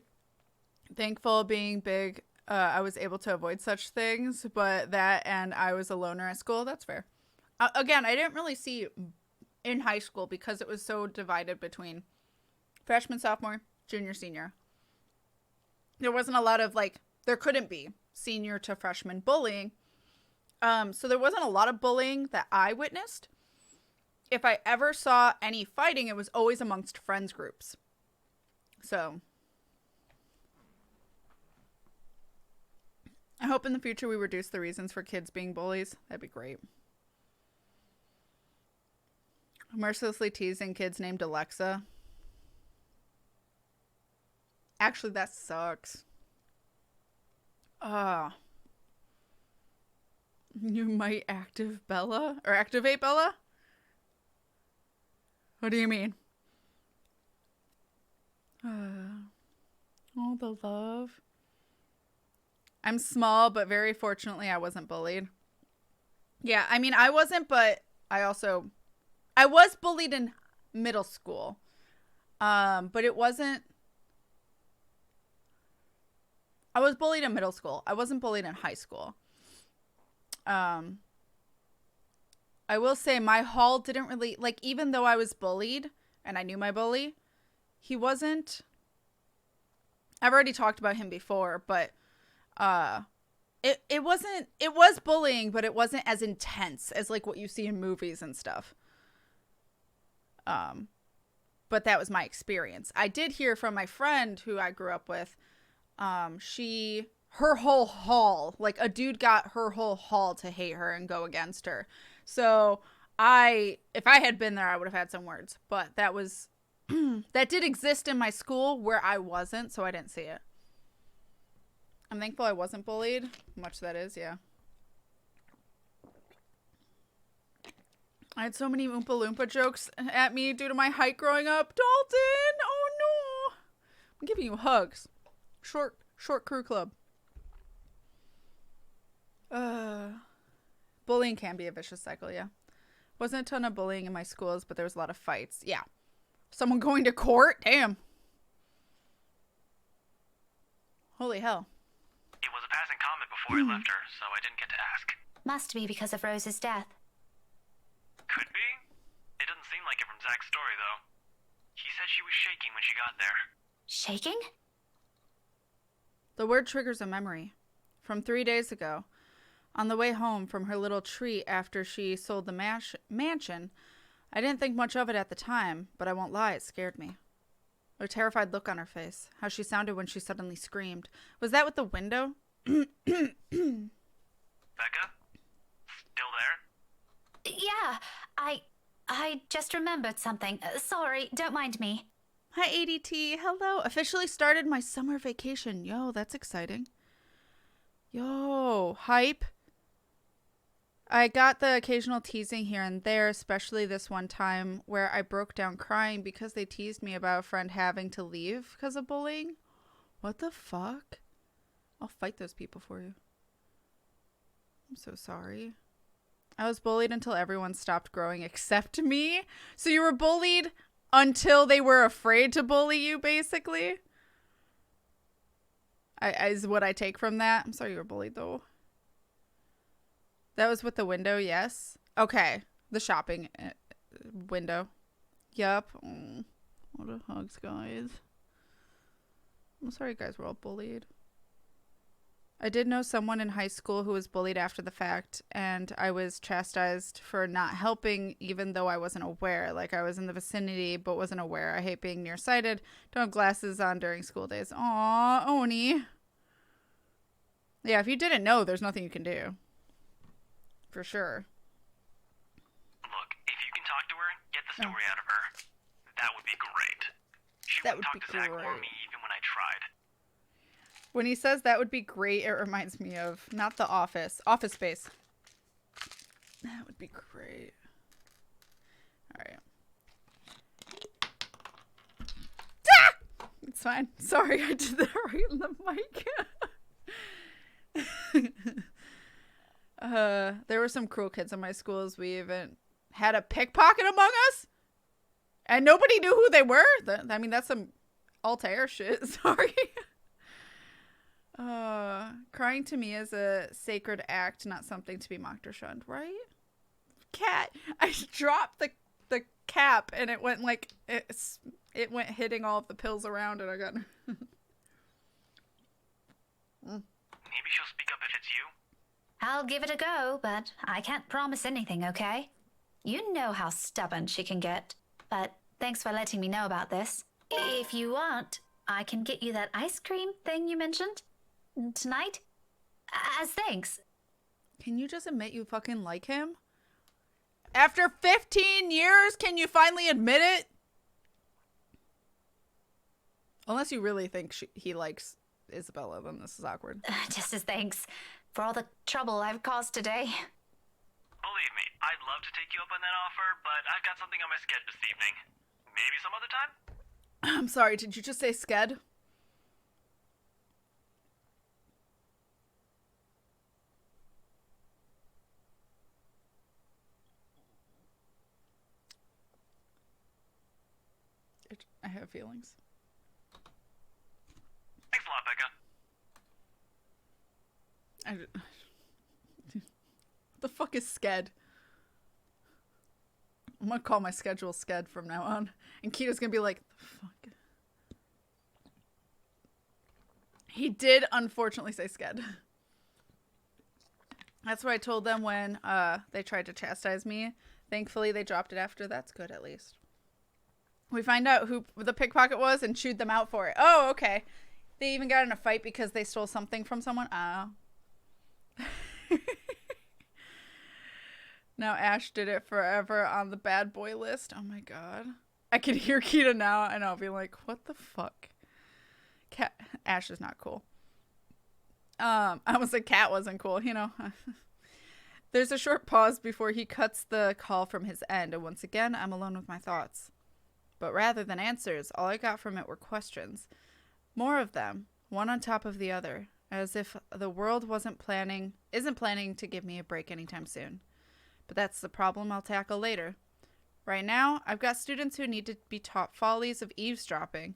Thankful being big, I was able to avoid such things, but that and I was a loner at school, that's fair. Again, I didn't really see in high school because it was so divided between freshman, sophomore, junior, senior. There wasn't a lot of, there couldn't be senior to freshman bullying. So there wasn't a lot of bullying that I witnessed. If I ever saw any fighting, it was always amongst friends groups. So I hope in the future we reduce the reasons for kids being bullies. That'd be great. Mercilessly teasing kids named Alexa. Actually, that sucks. You might activate Bella? What do you mean? All the love. I'm small, but very fortunately I wasn't bullied. Yeah, I mean, I wasn't, but I was bullied in middle school. But it wasn't I was bullied in middle school. I wasn't bullied in high school. I will say my hall didn't really, like, even though I was bullied and I knew my bully, he wasn't, I've already talked about him before, but it wasn't, it was bullying, but it wasn't as intense as like what you see in movies and stuff. But that was my experience. I did hear from my friend who I grew up with, her whole hall, like a dude got her whole hall to hate her and go against her. So if I had been there, I would have had some words, but that was, that did exist in my school where I wasn't, so I didn't see it. I'm thankful I wasn't bullied, much that is, yeah. I had so many Oompa Loompa jokes at me due to my height growing up. Dalton! Oh no! I'm giving you hugs. Short crew club. Bullying can be a vicious cycle, yeah. Wasn't a ton of bullying in my schools, but there was a lot of fights. Yeah. Someone going to court? Damn. Holy hell. It was a passing comment before I left her, so I didn't get to ask. Must be because of Rose's death. Could be. It doesn't seem like it from Zach's story, though. He said she was shaking when she got there. Shaking? The word triggers a memory. From 3 days ago. On the way home from her little treat after she sold the mansion, I didn't think much of it at the time, but I won't lie, it scared me. A terrified look on her face, how she sounded when she suddenly screamed. Was that with the window? Becca? Still there? Yeah, I just remembered something. Sorry, don't mind me. Hi, ADT. Hello. Officially started my summer vacation. Yo, that's exciting. Yo, hype. I got the occasional teasing here and there, especially this one time where I broke down crying because they teased me about a friend having to leave because of bullying. What the fuck? I'll fight those people for you. I'm so sorry. I was bullied until everyone stopped growing except me. So you were bullied until they were afraid to bully you, basically? Is what I take from that. I'm sorry you were bullied, though. That was with the window, yes. Okay. The shopping window. Yup. Oh, what a hugs, guys. I'm sorry you guys were all bullied. I did know someone in high school who was bullied after the fact, and I was chastised for not helping even though I wasn't aware. Like, I was in the vicinity but wasn't aware. I hate being nearsighted. Don't have glasses on during school days. Aw, Oni. Yeah, if you didn't know, there's nothing you can do. For sure. Look, if you can talk to her, get the story out of her. That would be great. She wouldn't talk to Zach or me even when I tried. When he says that would be great, it reminds me of, not The Office, Office Space. That would be great. Alright. Ah! It's fine. Sorry, I did that right in the mic. There were some cruel kids in my schools. We even had a pickpocket among us. And nobody knew who they were. I mean, that's some Altair shit. Sorry. Crying to me is a sacred act, not something to be mocked or shunned, right? Cat. I dropped the cap and it went like, it went hitting all of the pills around and I got... Maybe she'll speak up if it's you. I'll give it a go, but I can't promise anything, okay? You know how stubborn she can get. But thanks for letting me know about this. If you want, I can get you that ice cream thing you mentioned tonight as thanks. Can you just admit you fucking like him? After 15 years, can you finally admit it? Unless you really think he likes Isabella, then this is awkward. Just as thanks for all the trouble I've caused today. Believe me, I'd love to take you up on that offer, but I've got something on my sked this evening. Maybe some other time? I'm sorry, did you just say sked? I have feelings. Thanks a lot, Becca. What the fuck is Sked? I'm gonna call my schedule Sked from now on. And Kita's gonna be like, the fuck? He did unfortunately say Sked. That's what I told them when they tried to chastise me. Thankfully, they dropped it after. That's good, at least. We find out who the pickpocket was and chewed them out for it. Oh, okay. They even got in a fight because they stole something from someone. Oh. Now Ash did it forever on the bad boy list. Oh my god. I can hear Kita now and I'll be like, what the fuck? Ash is not cool. I almost said Cat wasn't cool, you know. There's a short pause before he cuts the call from his end, and once again, I'm alone with my thoughts. But rather than answers, all I got from it were questions. More of them, one on top of the other, as if the world isn't planning to give me a break anytime soon. But that's the problem I'll tackle later. Right now, I've got students who need to be taught follies of eavesdropping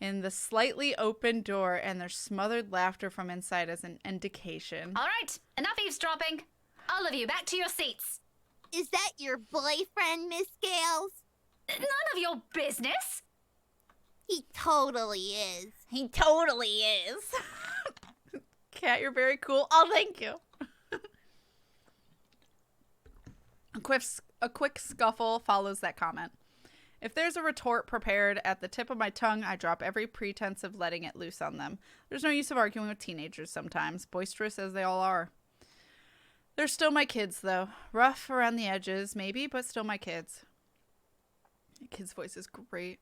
in the slightly open door, and their smothered laughter from inside as an indication. All right, enough eavesdropping. All of you, back to your seats. Is that your boyfriend, Miss Gales? None of your business. He totally is. He totally is. Cat, you're very cool. Oh, thank you. A quick scuffle follows that comment. If there's a retort prepared at the tip of my tongue, I drop every pretense of letting it loose on them. There's no use of arguing with teenagers sometimes, boisterous as they all are. They're still my kids, though. Rough around the edges, maybe, but still my kids. The kid's voice is great.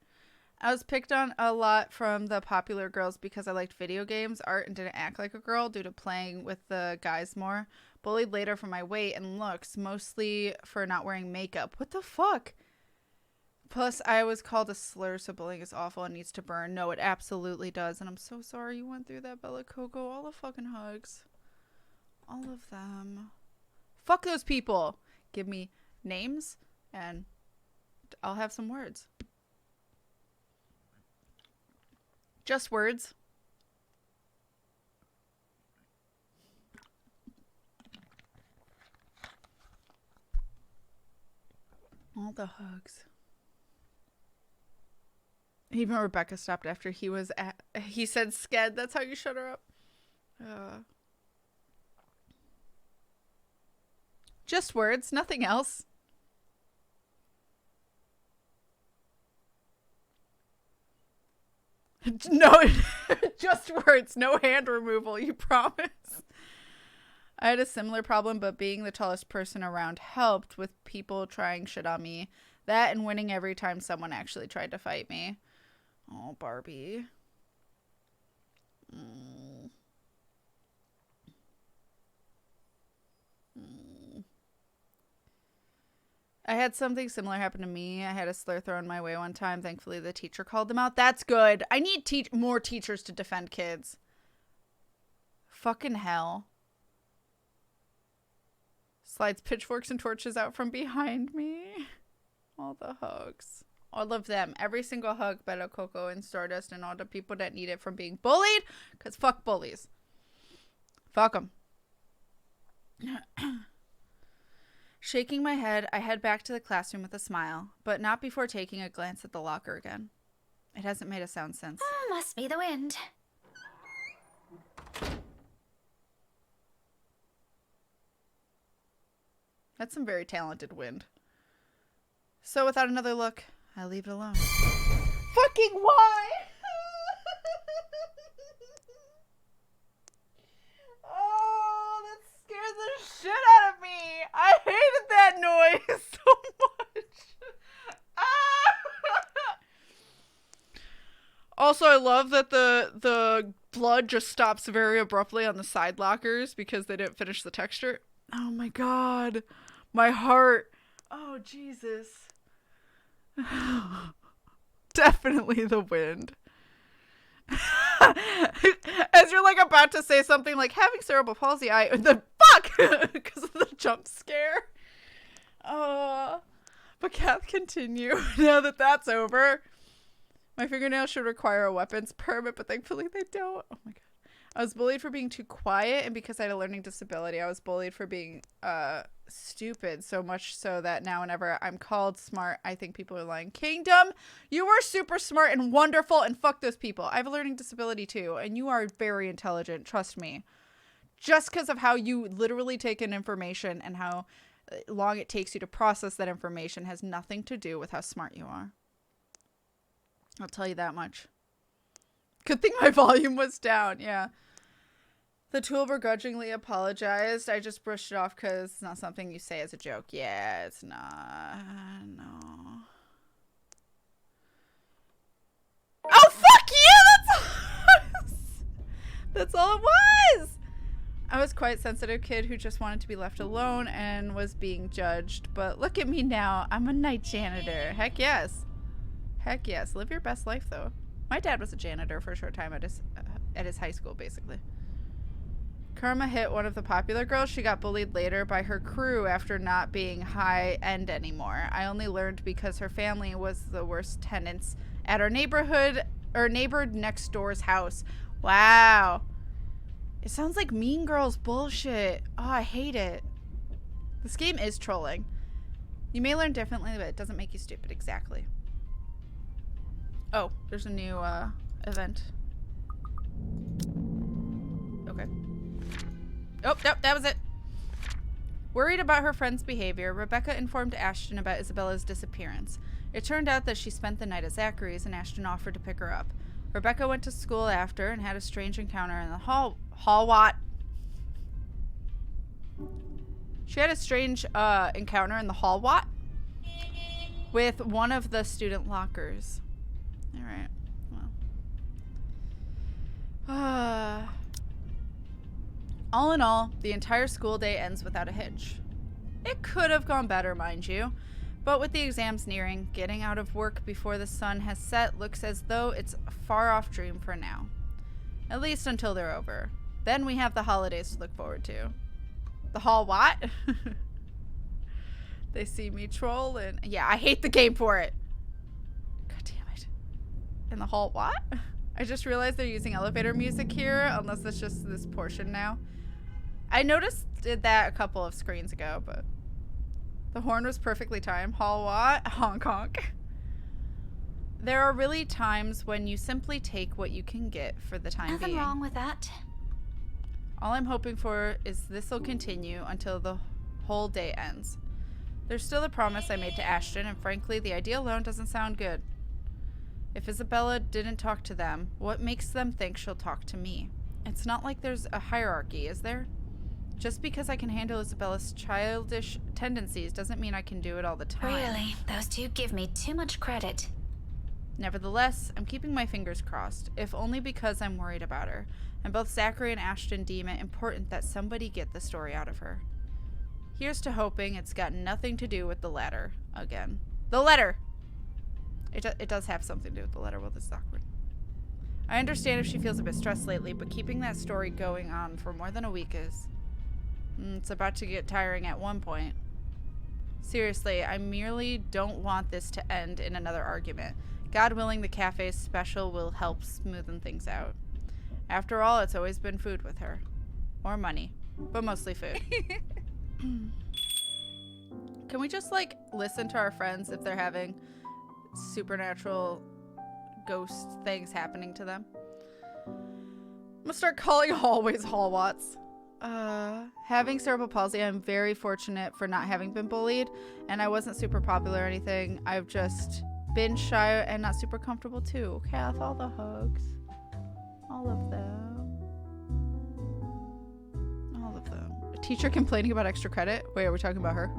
I was picked on a lot from the popular girls because I liked video games, art, and didn't act like a girl due to playing with the guys more. Bullied later for my weight and looks, mostly for not wearing makeup. What the fuck? Plus, I was called a slur, so bullying is awful and needs to burn. No, it absolutely does. And I'm so sorry you went through that, Bella Coco. All the fucking hugs. All of them. Fuck those people. Give me names and I'll have some words. Just words. All the hugs. Even Rebecca stopped after he said Sked. That's how you shut her up. Just words, nothing else. No, just words, no hand removal, you promise. I had a similar problem, but being the tallest person around helped with people trying shit on me. That and winning every time someone actually tried to fight me. Oh, Barbie. I had something similar happen to me. I had a slur thrown my way one time. Thankfully, the teacher called them out. That's good. I need more teachers to defend kids. Fucking hell. Slides pitchforks and torches out from behind me. All the hugs. All of them. Every single hug, Bella, Coco, and Stardust, and all the people that need it from being bullied. Because fuck bullies. Fuck them. Shaking my head, I head back to the classroom with a smile, but not before taking a glance at the locker again. It hasn't made a sound since. Oh, must be the wind. That's some very talented wind. So without another look, I leave it alone. Fucking why? Oh, that scared the shit out of me. I hated that noise so much. Also, I love that the blood just stops very abruptly on the side lockers because they didn't finish the texture. Oh my god. My heart. Oh, Jesus. Definitely the wind. As you're like about to say something like having cerebral palsy, the fuck because of the jump scare. But Kath, continue. Now that that's over, my fingernails should require a weapons permit, but thankfully they don't. Oh my god. I was bullied for being too quiet, and because I had a learning disability, I was bullied for being stupid, so much so that now whenever I'm called smart, I think people are lying. Kingdom, you are super smart and wonderful, and fuck those people. I have a learning disability too, and you are very intelligent, trust me. Just because of how you literally take in information and how long it takes you to process that information has nothing to do with how smart you are. I'll tell you that much. Good thing my volume was down, yeah. The tool begrudgingly apologized. I just brushed it off because it's not something you say as a joke. Yeah, it's not. No. Oh, fuck you! That's all it was! I was quite a sensitive kid who just wanted to be left alone and was being judged. But look at me now. I'm a night janitor. Heck yes. Heck yes. Live your best life, though. My dad was a janitor for a short time at his high school, basically. Karma hit one of the popular girls. She got bullied later by her crew after not being high-end anymore. I only learned because her family was the worst tenants at our neighbor next door's house. Wow. It sounds like Mean Girls bullshit. Oh, I hate it. This game is trolling. You may learn differently, but it doesn't make you stupid. Exactly. Oh, there's a new event. Okay. Oh, nope, that was it. Worried about her friend's behavior, Rebecca informed Ashton about Isabella's disappearance. It turned out that she spent the night at Zachary's and Ashton offered to pick her up. Rebecca went to school after and had a strange encounter in the hall what? She had a strange encounter in the hall what? With one of the student lockers. All right. Well. All in all, the entire school day ends without a hitch. It could have gone better, mind you. But with the exams nearing, getting out of work before the sun has set looks as though it's a far-off dream for now. At least until they're over. Then we have the holidays to look forward to. The hall what? They see me troll and... Yeah, I hate the game for it. God damn it. In the hall what? I just realized they're using elevator music here, unless it's just this portion now. I noticed that a couple of screens ago, but... The horn was perfectly timed. Hall what? Honk honk. There are really times when you simply take what you can get for the time being. Nothing wrong with that. All I'm hoping for is this will continue until the whole day ends. There's still a promise I made to Ashton, and frankly, the idea alone doesn't sound good. If Isabella didn't talk to them, what makes them think she'll talk to me? It's not like there's a hierarchy, is there? Just because I can handle Isabella's childish tendencies doesn't mean I can do it all the time. Really, those two give me too much credit. Nevertheless, I'm keeping my fingers crossed, if only because I'm worried about her, and both Zachary and Ashton deem it important that somebody get the story out of her. Here's to hoping it's got nothing to do with the letter again. The letter! It does have something to do with the letter. Well, this is awkward. I understand if she feels a bit stressed lately, but keeping that story going on for more than a week is... it's about to get tiring at one point. Seriously, I merely don't want this to end in another argument. God willing, the cafe's special will help smoothen things out. After all, it's always been food with her. Or money. But mostly food. Can we just, like, listen to our friends if they're having supernatural ghost things happening to them? I'm gonna start calling hallways hallwats. Having cerebral palsy, I'm very fortunate for not having been bullied, and I wasn't super popular or anything. I've just been shy and not super comfortable too. Kath, all the hugs. All of them. All of them. A teacher complaining about extra credit? Wait, are we talking about her?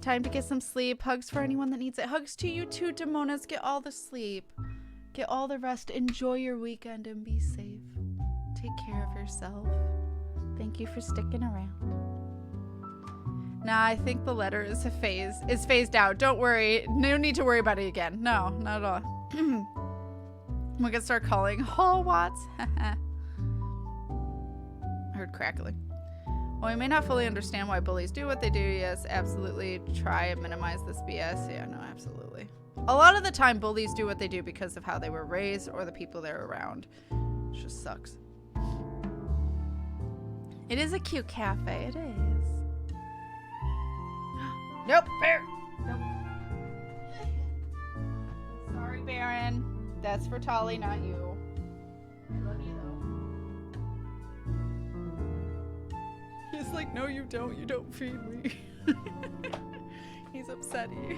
Time to get some sleep. Hugs for anyone that needs it. Hugs to you too, Demonas. Get all the sleep. Get all the rest. Enjoy your weekend and be safe. Take care of yourself. Thank you for sticking around. Nah, I think the letter is phased out. Don't worry. No need to worry about it again. No, not at all. We can start calling Hall Watts. I heard crackling. While we may not fully understand why bullies do what they do, yes, absolutely try and minimize this BS. Yeah, no, absolutely. A lot of the time, bullies do what they do because of how they were raised or the people they're around. It just sucks. It is a cute cafe. It is. Nope, Bear. Nope. Sorry, Baron. That's for Tolly, not you. I love you, though. He's like, no, you don't. You don't feed me. He's upsetty.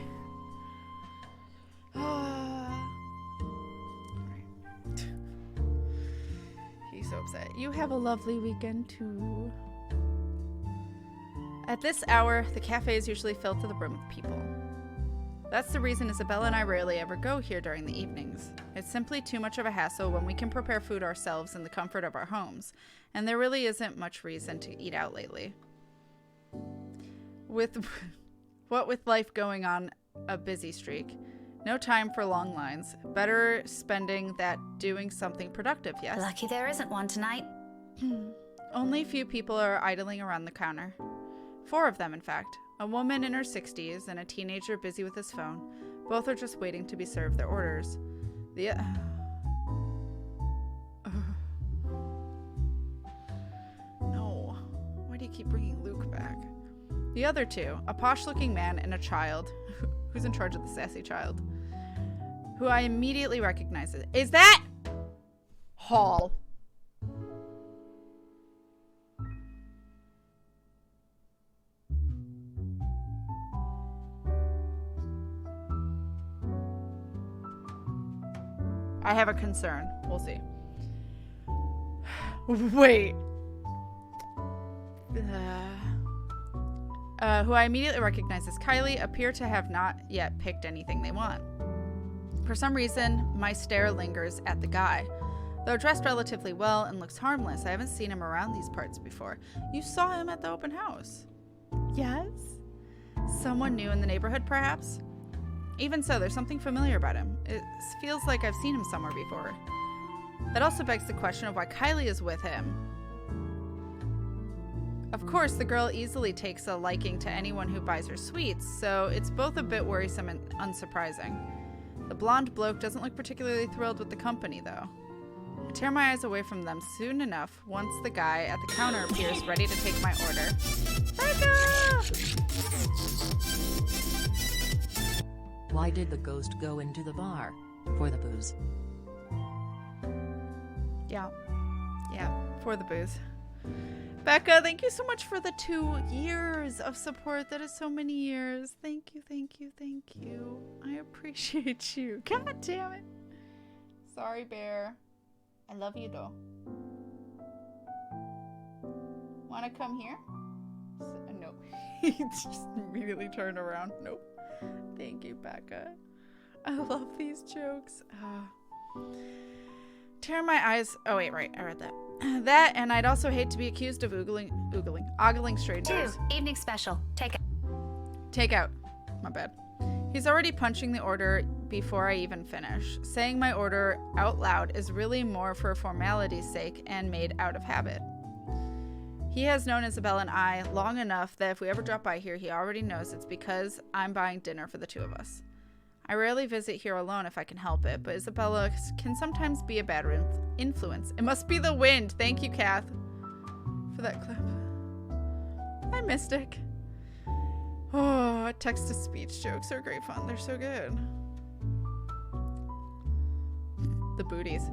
He's so upset. You have a lovely weekend too. At this hour, the cafe is usually filled to the brim with people. That's the reason Isabella and I rarely ever go here during the evenings. It's simply too much of a hassle when we can prepare food ourselves in the comfort of our homes, and there really isn't much reason to eat out lately. With life going on a busy streak, no time for long lines. Better spending that doing something productive, yes? Lucky there isn't one tonight. Only a few people are idling around the counter. 4 of them, in fact. A woman in her 60s and a teenager busy with his phone. Both are just waiting to be served their orders. No. Why do you keep bringing Luke back? The other 2, a posh-looking man and a child. Who's in charge of the sassy child? Who I immediately recognize. Is that Hall? I have a concern. We'll see. Wait. Who I immediately recognize as Kylie appear to have not yet picked anything they want. For some reason, my stare lingers at the guy. Though dressed relatively well and looks harmless, I haven't seen him around these parts before. You saw him at the open house. Yes? Someone new in the neighborhood, perhaps? Even so, there's something familiar about him. It feels like I've seen him somewhere before. That also begs the question of why Kylie is with him. Of course, the girl easily takes a liking to anyone who buys her sweets, so it's both a bit worrisome and unsurprising. The blonde bloke doesn't look particularly thrilled with the company, though. I tear my eyes away from them soon enough once the guy at the counter appears ready to take my order. Becca! Why did the ghost go into the bar? For the booze. Yeah, for the booze. Becca, thank you so much for the 2 years of support. That is so many years. Thank you, thank you, thank you. I appreciate you. God damn it. Sorry, Bear. I love you, though. Want to come here? No. He just immediately turned around. Nope. Thank you, Becca. I love these jokes. Tear my eyes. Oh, wait, right. I read that. That, and I'd also hate to be accused of ogling strangers. 2, evening special. Take out. My bad. He's already punching the order before I even finish. Saying my order out loud is really more for formality's sake and made out of habit. He has known Isabella and I long enough that if we ever drop by here, he already knows it's because I'm buying dinner for the 2 of us. I rarely visit here alone if I can help it, but Isabella can sometimes be a bad influence. It must be the wind. Thank you, Kath, for that clip. Hi, Mystic. Oh, text-to-speech jokes are great fun. They're so good. The booties.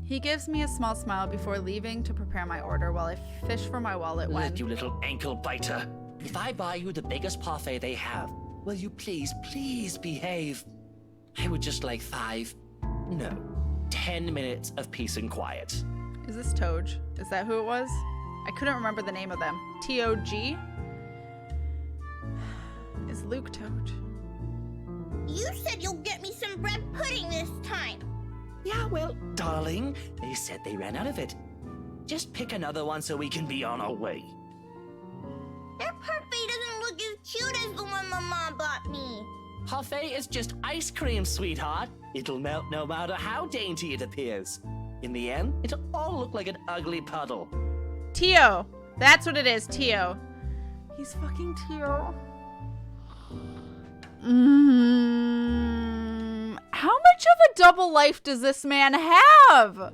He gives me a small smile before leaving to prepare my order while I fish for my wallet when... You little ankle biter. If I buy you the biggest parfait they have, will you please behave? I would just like 10 minutes of peace and quiet. Is this Toj? Is that who it was? I couldn't remember the name of them. T-O-G? Is Luke Toj? You said you'll get me some bread pudding this time. Yeah, well, darling, they said they ran out of it. Just pick another one so we can be on our way. That parfait doesn't look as cute as the one my mom bought me. Parfait is just ice cream, sweetheart. It'll melt no matter how dainty it appears. In the end, it'll all look like an ugly puddle. Tio. That's what it is, Tio. He's fucking Tio. How much of a double life does this man have?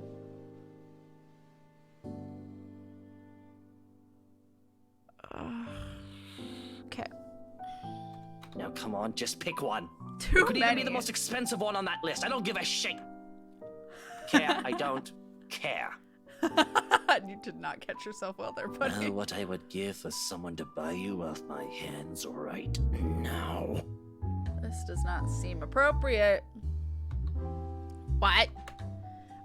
Okay. Now, come on, just pick one. Too It could even be many. the most expensive one on that list. I don't give a shit. Care, I don't care. You did not catch yourself well there, buddy. Know what I would give for someone to buy you off my hands right now. This does not seem appropriate. What?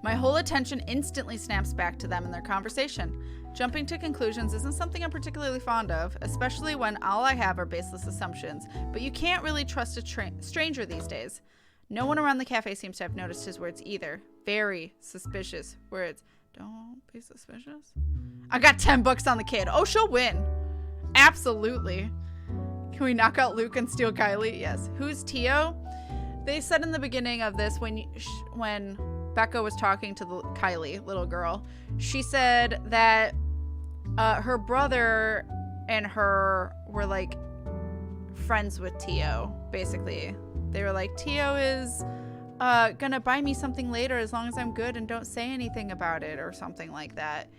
My whole attention instantly snaps back to them and their conversation. Jumping to conclusions isn't something I'm particularly fond of, especially when all I have are baseless assumptions. But you can't really trust a stranger these days. No one around the cafe seems to have noticed his words either. Very suspicious words. Don't be suspicious. I got 10 bucks on the kid. Oh, she'll win. Absolutely. Can we knock out Luke and steal Kylie? Yes. Who's Tio? They said in the beginning of this when Becca was talking to the Kylie, little girl, she said that her brother and her were like friends with Tio, basically. They were like, Tio is gonna buy me something later as long as I'm good and don't say anything about it or something like that.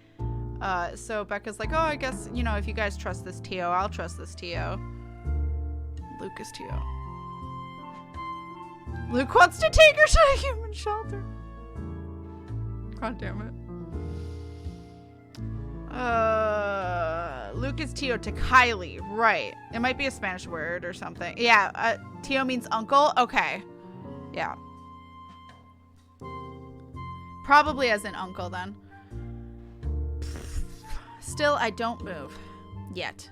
So Becca's like, oh, I guess, you know, if you guys trust this Tio, I'll trust this Tio. Luke is Tio. Luke wants to take her to a human shelter. God damn it. Luke is Tio to Kylie. Right. It might be a Spanish word or something. Yeah. Tio means uncle. Okay. Yeah. Probably as in uncle then. Still, I don't move. Yet.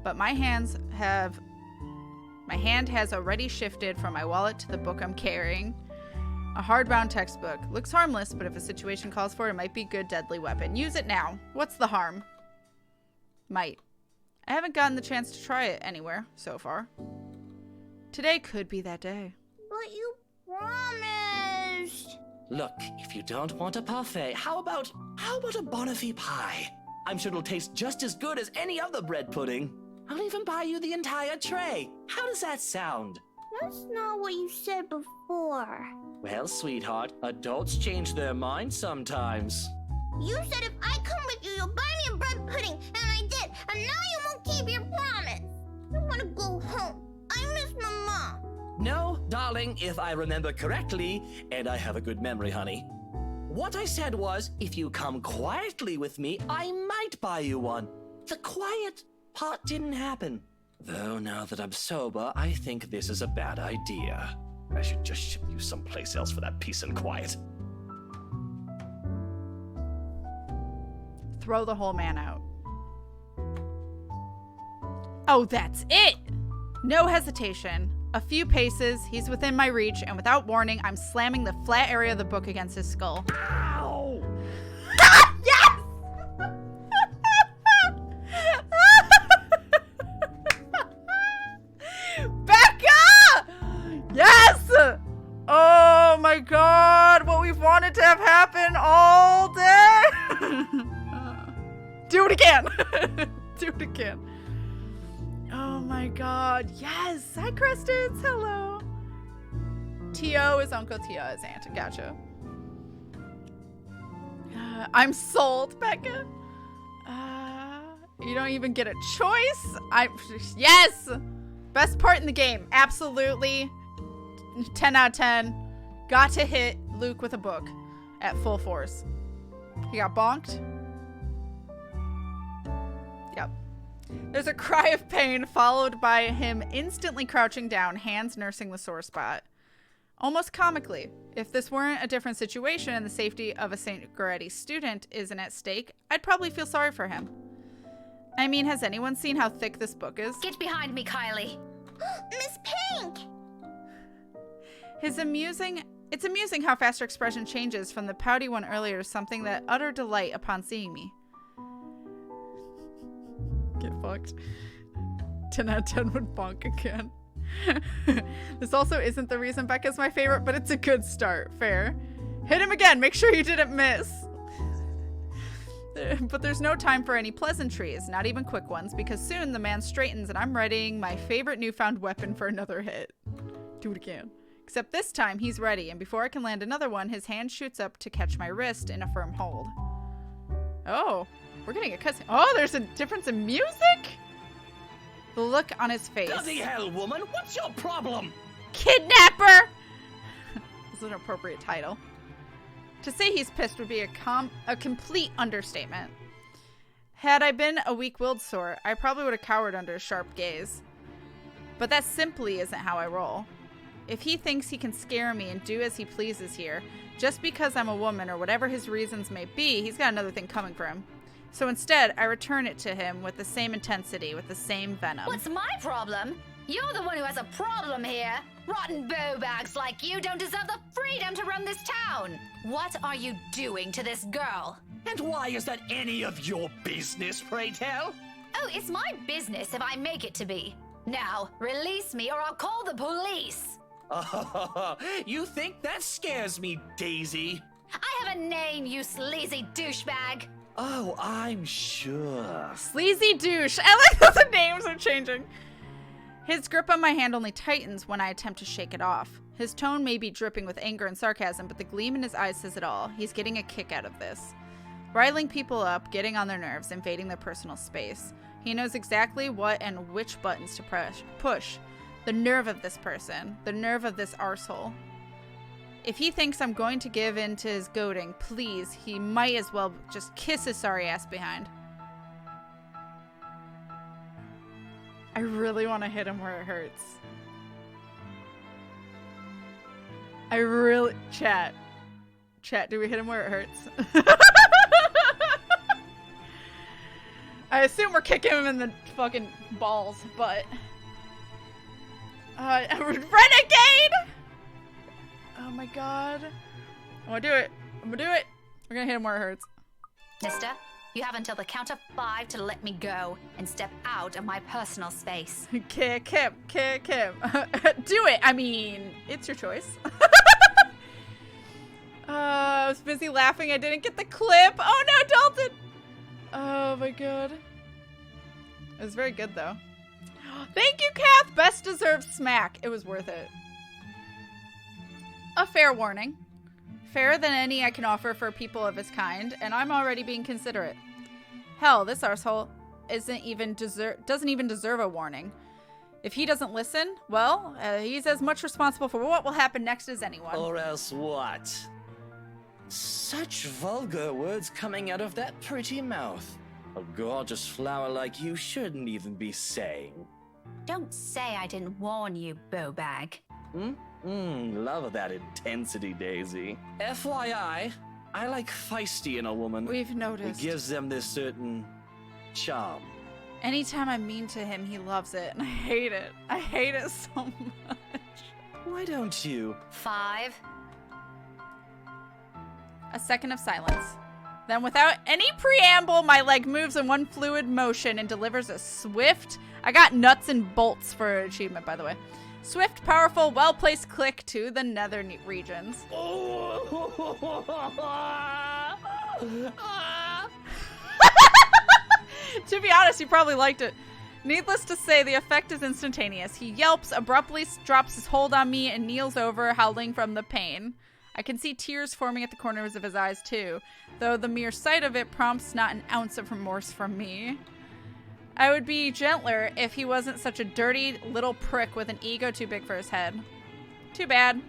But my hand has already shifted from my wallet to the book I'm carrying. A hardbound textbook. Looks harmless, but if a situation calls for it, it might be a good deadly weapon. Use it now. What's the harm? Might. I haven't gotten the chance to try it anywhere so far. Today could be that day. But you promised. Look, if you don't want a parfait, how about a Bonifay pie? I'm sure it'll taste just as good as any other bread pudding. I'll even buy you the entire tray. How does that sound? That's not what you said before. Well, sweetheart, adults change their minds sometimes. You said if I come with you, you'll buy me a bread pudding, and I did, and now you won't keep your promise. I want to go home. I miss Mama. No, darling, if I remember correctly, and I have a good memory, honey. What I said was, if you come quietly with me, I might buy you one. The quiet part didn't happen. Though now that I'm sober, I think this is a bad idea. I should just ship you someplace else for that peace and quiet. Throw the whole man out. Oh, that's it! No hesitation. A few paces, he's within my reach, and without warning, I'm slamming the flat area of the book against his skull. Ow! Yes! Becca! Yes! Oh my god, what we've wanted to have happen all day! Do it again! Do it again. Oh my god, yes! Hi, Cresteds, hello! Tio is Uncle, Tio is Aunt, gotcha. I'm sold, Becca. You don't even get a choice. Yes! Best part in the game, absolutely. 10 out of 10. Got to hit Luke with a book at full force. He got bonked. Yep. There's a cry of pain followed by him instantly crouching down, hands nursing the sore spot. Almost comically, if this weren't a different situation and the safety of a St. Goretti student isn't at stake, I'd probably feel sorry for him. I mean, has anyone seen how thick this book is? Get behind me, Kylie. Miss Pink! It's amusing how fast her expression changes from the pouty one earlier to something that utter delight upon seeing me. Get fucked. 10 out of 10 would bonk again. This also isn't the reason Becca's my favorite, but it's a good start. Fair. Hit him again. Make sure you didn't miss. But there's no time for any pleasantries, not even quick ones, because soon the man straightens and I'm readying my favorite newfound weapon for another hit. Do it again. Except this time, he's ready, and before I can land another one, his hand shoots up to catch my wrist in a firm hold. Oh, we're getting a cutscene. Oh, there's a difference in music? The look on his face. Bloody hell, woman! What's your problem? Kidnapper! This is an appropriate title. To say he's pissed would be a complete understatement. Had I been a weak-willed sort, I probably would have cowered under his sharp gaze. But that simply isn't how I roll. If he thinks he can scare me and do as he pleases here, just because I'm a woman or whatever his reasons may be, he's got another thing coming for him. So instead, I return it to him with the same intensity, with the same venom. What's my problem? You're the one who has a problem here. Rotten bowbags like you don't deserve the freedom to run this town. What are you doing to this girl? And why is that any of your business, pray tell? Oh, it's my business if I make it to be. Now, release me or I'll call the police. Oh, you think that scares me, Daisy? I have a name, you sleazy douchebag. Oh, I'm sure. Sleazy douche. I like how the names are changing. His grip on my hand only tightens when I attempt to shake it off. His tone may be dripping with anger and sarcasm, but the gleam in his eyes says it all. He's getting a kick out of this. Riling people up, getting on their nerves, invading their personal space. He knows exactly what and which buttons to push. The nerve of this person. The nerve of this arsehole. If he thinks I'm going to give in to his goading, please, he might as well just kiss his sorry ass behind. I really want to hit him where it hurts. I really... Chat, do we hit him where it hurts? I assume we're kicking him in the fucking balls, but... Renegade! Oh my god. I'm gonna do it. We're gonna hit him where it hurts. Mister, you have until the count of 5 to let me go and step out of my personal space. Kick him. Do it. I mean, it's your choice. I was busy laughing. I didn't get the clip. Oh no, Dalton! Oh my god. It was very good though. Thank you, Kath! Best deserved smack. It was worth it. A fair warning. Fairer than any I can offer for people of his kind, and I'm already being considerate. Hell, this arsehole doesn't even deserve a warning. If he doesn't listen, well, he's as much responsible for what will happen next as anyone. Or else what? Such vulgar words coming out of that pretty mouth. A gorgeous flower like you shouldn't even be saying. Don't say I didn't warn you, bowbag. Love that intensity, Daisy. FYI, I like feisty in a woman. We've noticed. It gives them this certain charm. Anytime I'm mean to him, he loves it, and I hate it. I hate it so much. Why don't you? 5. A second of silence. Then without any preamble, my leg moves in one fluid motion and delivers a swift... I got nuts and bolts for an achievement, by the way. Swift, powerful, well-placed click to the nether regions. To be honest, he probably liked it. Needless to say, the effect is instantaneous. He yelps, abruptly drops his hold on me, and kneels over, howling from the pain. I can see tears forming at the corners of his eyes, too, though the mere sight of it prompts not an ounce of remorse from me. I would be gentler if he wasn't such a dirty little prick with an ego too big for his head. Too bad.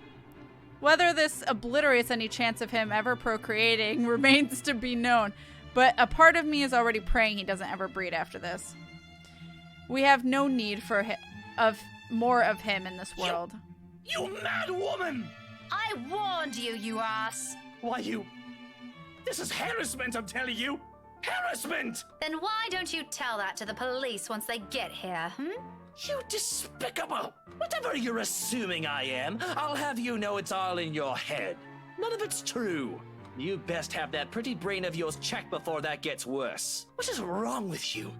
Whether this obliterates any chance of him ever procreating remains to be known, but a part of me is already praying he doesn't ever breed after this. We have no need for more of him in this world. You mad woman! I warned you, you ass! Why, this is harassment, I'm telling you! Harassment! Then why don't you tell that to the police once they get here, You despicable! Whatever you're assuming I am, I'll have you know it's all in your head. None of it's true. You best have that pretty brain of yours checked before that gets worse. What is wrong with you?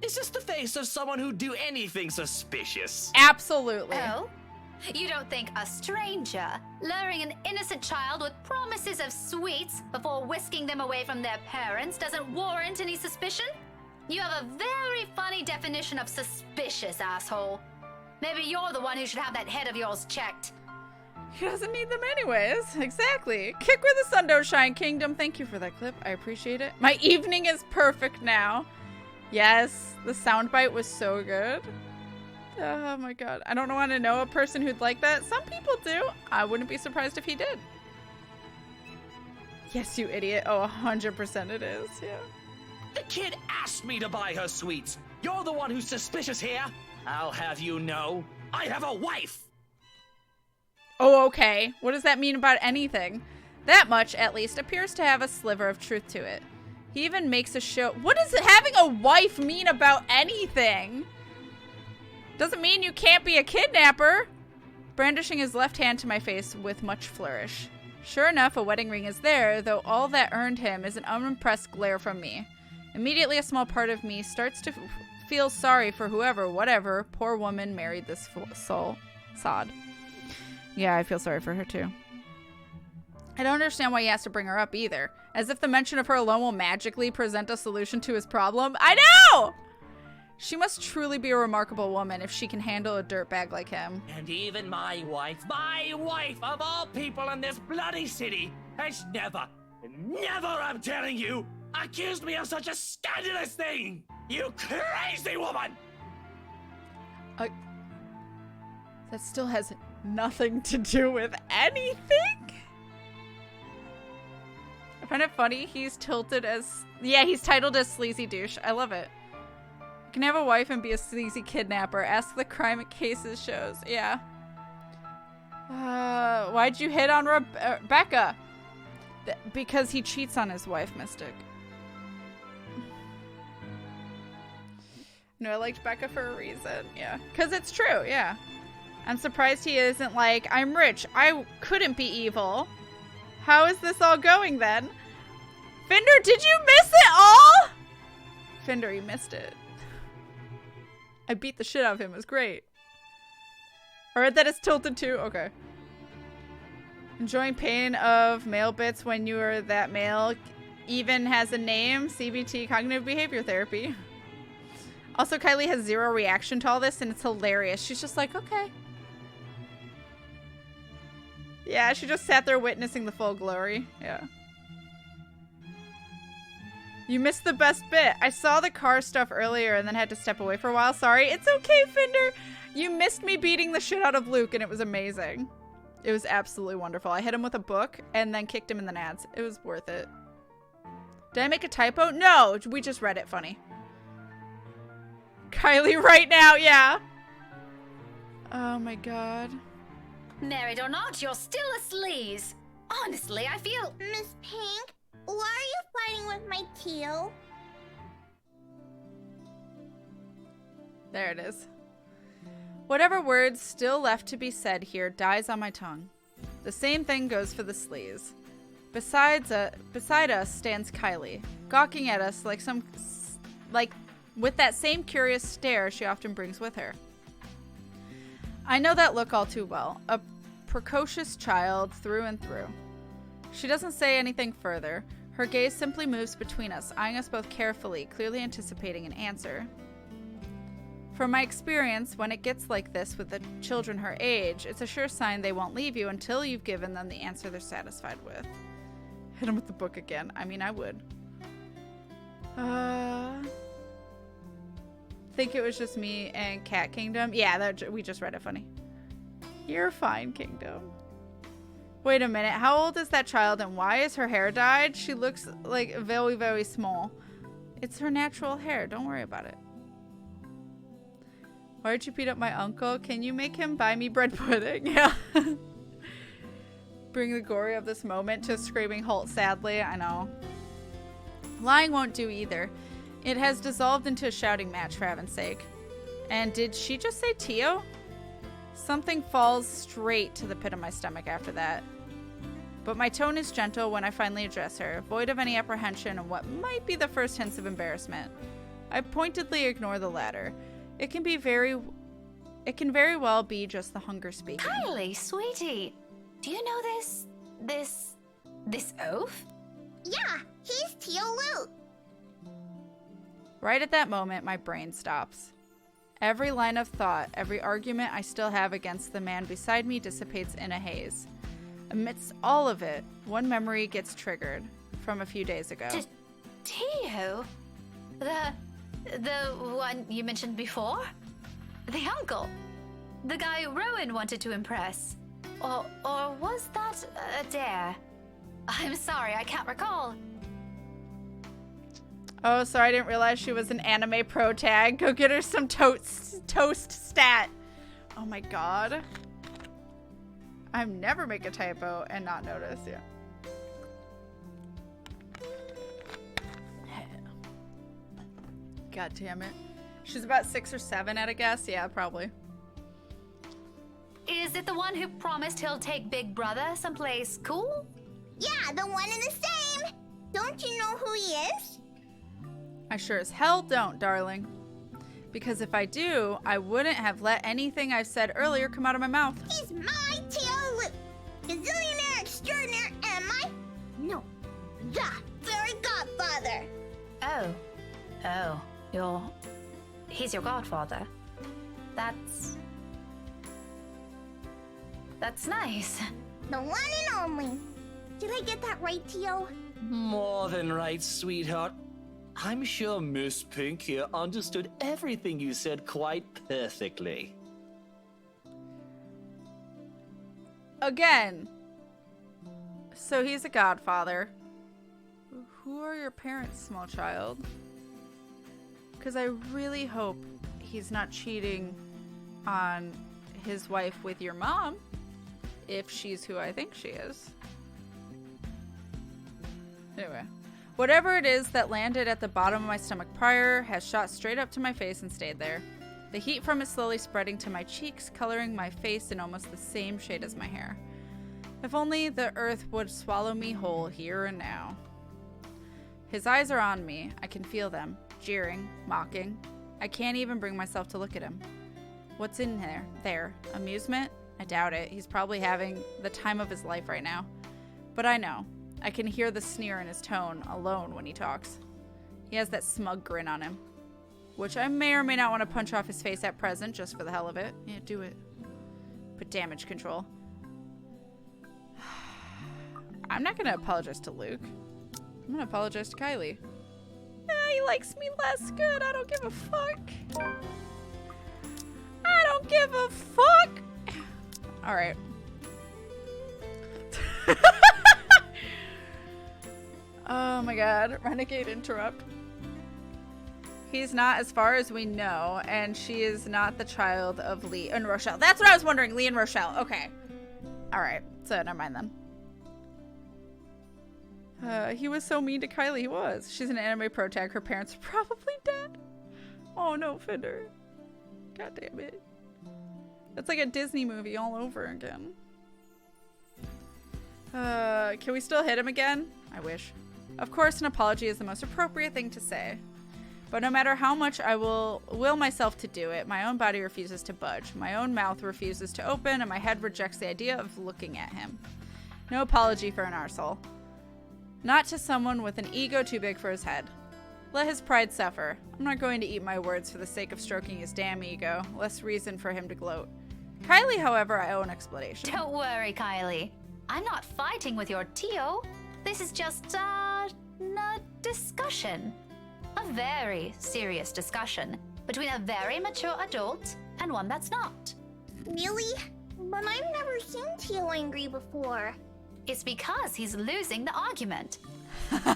Is this the face of someone who'd do anything suspicious? Absolutely. Oh? You don't think a stranger luring an innocent child with promises of sweets before whisking them away from their parents doesn't warrant any suspicion? You have a very funny definition of suspicious, asshole. Maybe you're the one who should have that head of yours checked. He doesn't need them anyways. Exactly. Kick where the sun don't shine, Kingdom. Thank you for that clip. I appreciate it. My evening is perfect now. Yes, the soundbite was so good. Oh my god. I don't want to know a person who'd like that. Some people do. I wouldn't be surprised if he did. Yes, you idiot. Oh, 100% it is. Yeah. The kid asked me to buy her sweets. You're the one who's suspicious here. I'll have you know, I have a wife. Oh, okay. What does that mean about anything? That much, at least, appears to have a sliver of truth to it. He even makes a show. What does having a wife mean about anything? Doesn't mean you can't be a kidnapper. Brandishing his left hand to my face with much flourish. Sure enough, a wedding ring is there, though all that earned him is an unimpressed glare from me. Immediately, a small part of me starts to feel sorry for whoever, whatever, poor woman married this soul. Sod. Yeah, I feel sorry for her too. I don't understand why he has to bring her up either. As if the mention of her alone will magically present a solution to his problem. I know! She must truly be a remarkable woman if she can handle a dirtbag like him. And even my wife of all people in this bloody city, has never, I'm telling you, accused me of such a scandalous thing! You crazy woman! That still has nothing to do with anything? I find it funny he's tilted as... Yeah, he's titled as sleazy douche. I love it. You can have a wife and be a sleazy kidnapper. Ask the crime cases shows. Yeah. Why'd you hit on Becca? Because he cheats on his wife, Mystic. No, I liked Becca for a reason. Yeah. Because it's true, yeah. I'm surprised he isn't like, I'm rich. I couldn't be evil. How is this all going then? Finder, did you miss it all? Finder, you missed it. I beat the shit out of him. It was great. I read that it's tilted too. Okay. Enjoying pain of male bits when you are that male even has a name. CBT, cognitive behavior therapy. Also, Kylie has zero reaction to all this, and it's hilarious. She's just like, okay. Yeah, she just sat there witnessing the full glory. Yeah. You missed the best bit. I saw the car stuff earlier and then had to step away for a while. Sorry. It's okay, Finder. You missed me beating the shit out of Luke, and it was amazing. It was absolutely wonderful. I hit him with a book and then kicked him in the nads. It was worth it. Did I make a typo? No, we just read it funny. Kylie right now, yeah. Oh my god. Married or not, you're still a sleaze. Honestly, I feel... Miss Pink, why are you fighting with my teal? There it is. Whatever words still left to be said here dies on my tongue. The same thing goes for the sleaze. Beside us stands Kylie, gawking at us like with that same curious stare she often brings with her. I know that look all too well. A precocious child through and through. She doesn't say anything further. Her gaze simply moves between us, eyeing us both carefully, clearly anticipating an answer. From my experience, when it gets like this with the children her age, it's a sure sign they won't leave you until you've given them the answer they're satisfied with. Hit him with the book again. I mean, I would. Think it was just me and Cat Kingdom. Yeah, we just read it funny. You're fine, Kingdom. Wait a minute. How old is that child and why is her hair dyed? She looks like very, very small. It's her natural hair. Don't worry about it. Why'd you beat up my uncle? Can you make him buy me bread pudding? Yeah. Bring the glory of this moment to a screaming halt sadly. I know. Lying won't do either. It has dissolved into a shouting match for heaven's sake. And did she just say Tio? Something falls straight to the pit of my stomach after that. But my tone is gentle when I finally address her, void of any apprehension and what might be the first hints of embarrassment. I pointedly ignore the latter. It can very well be just the hunger speaking. Kylie, sweetie, do you know this oaf? Yeah, he's Tio Luke. Right at that moment, my brain stops. Every line of thought, every argument I still have against the man beside me dissipates in a haze. Amidst all of it, one memory gets triggered from a few days ago. Tio? The one you mentioned before? The uncle? The guy Rowan wanted to impress? Or was that a dare? I'm sorry, I can't recall. Oh, sorry, I didn't realize she was an anime pro tag. Go get her some toast stat. Oh my god. I never make a typo and not notice, yeah. God damn it. She's about 6 or 7 at a guess. Yeah, probably. Is it the one who promised he'll take Big Brother someplace cool? Yeah, the one and the same. Don't you know who he is? I sure as hell don't, darling. Because if I do, I wouldn't have let anything I said earlier come out of my mouth. He's my Tio Luke, gazillionaire extraordinaire, and the fairy godfather. Oh, he's your godfather. That's nice. The one and only. Did I get that right, Tio? More than right, sweetheart. I'm sure Miss Pink here understood everything you said quite perfectly. Again. So he's a godfather. Who are your parents, small child? Because I really hope he's not cheating on his wife with your mom, if she's who I think she is. Anyway. Whatever it is that landed at the bottom of my stomach prior has shot straight up to my face and stayed there. The heat from it slowly spreading to my cheeks, coloring my face in almost the same shade as my hair. If only the earth would swallow me whole here and now. His eyes are on me. I can feel them, jeering, mocking. I can't even bring myself to look at him. What's in there? Amusement? I doubt it. He's probably having the time of his life right now. But I know. I can hear the sneer in his tone alone when he talks. He has that smug grin on him, which I may or may not want to punch off his face at present just for the hell of it. Yeah, do it. Put damage control. I'm not going to apologize to Luke. I'm going to apologize to Kylie. He likes me less. Good. I don't give a fuck. I don't give a fuck. All right. Oh my god. Renegade interrupt. He's not, as far as we know, and she is not the child of Lee and Rochelle. That's what I was wondering. Lee and Rochelle. Okay. Alright. So, never mind then. He was so mean to Kylie. He was. She's an anime pro tag. Her parents are probably dead. Oh no, Fender. God damn it. That's like a Disney movie all over again. Can we still hit him again? I wish. Of course, an apology is the most appropriate thing to say. But no matter how much I will myself to do it, my own body refuses to budge. My own mouth refuses to open, and my head rejects the idea of looking at him. No apology for an arsehole. Not to someone with an ego too big for his head. Let his pride suffer. I'm not going to eat my words for the sake of stroking his damn ego. Less reason for him to gloat. Kylie, however, I owe an explanation. Don't worry, Kylie. I'm not fighting with your Tio. This is just, a discussion. A very serious discussion between a very mature adult and one that's not. Really? But I've never seen Tio angry before. It's because he's losing the argument. Don't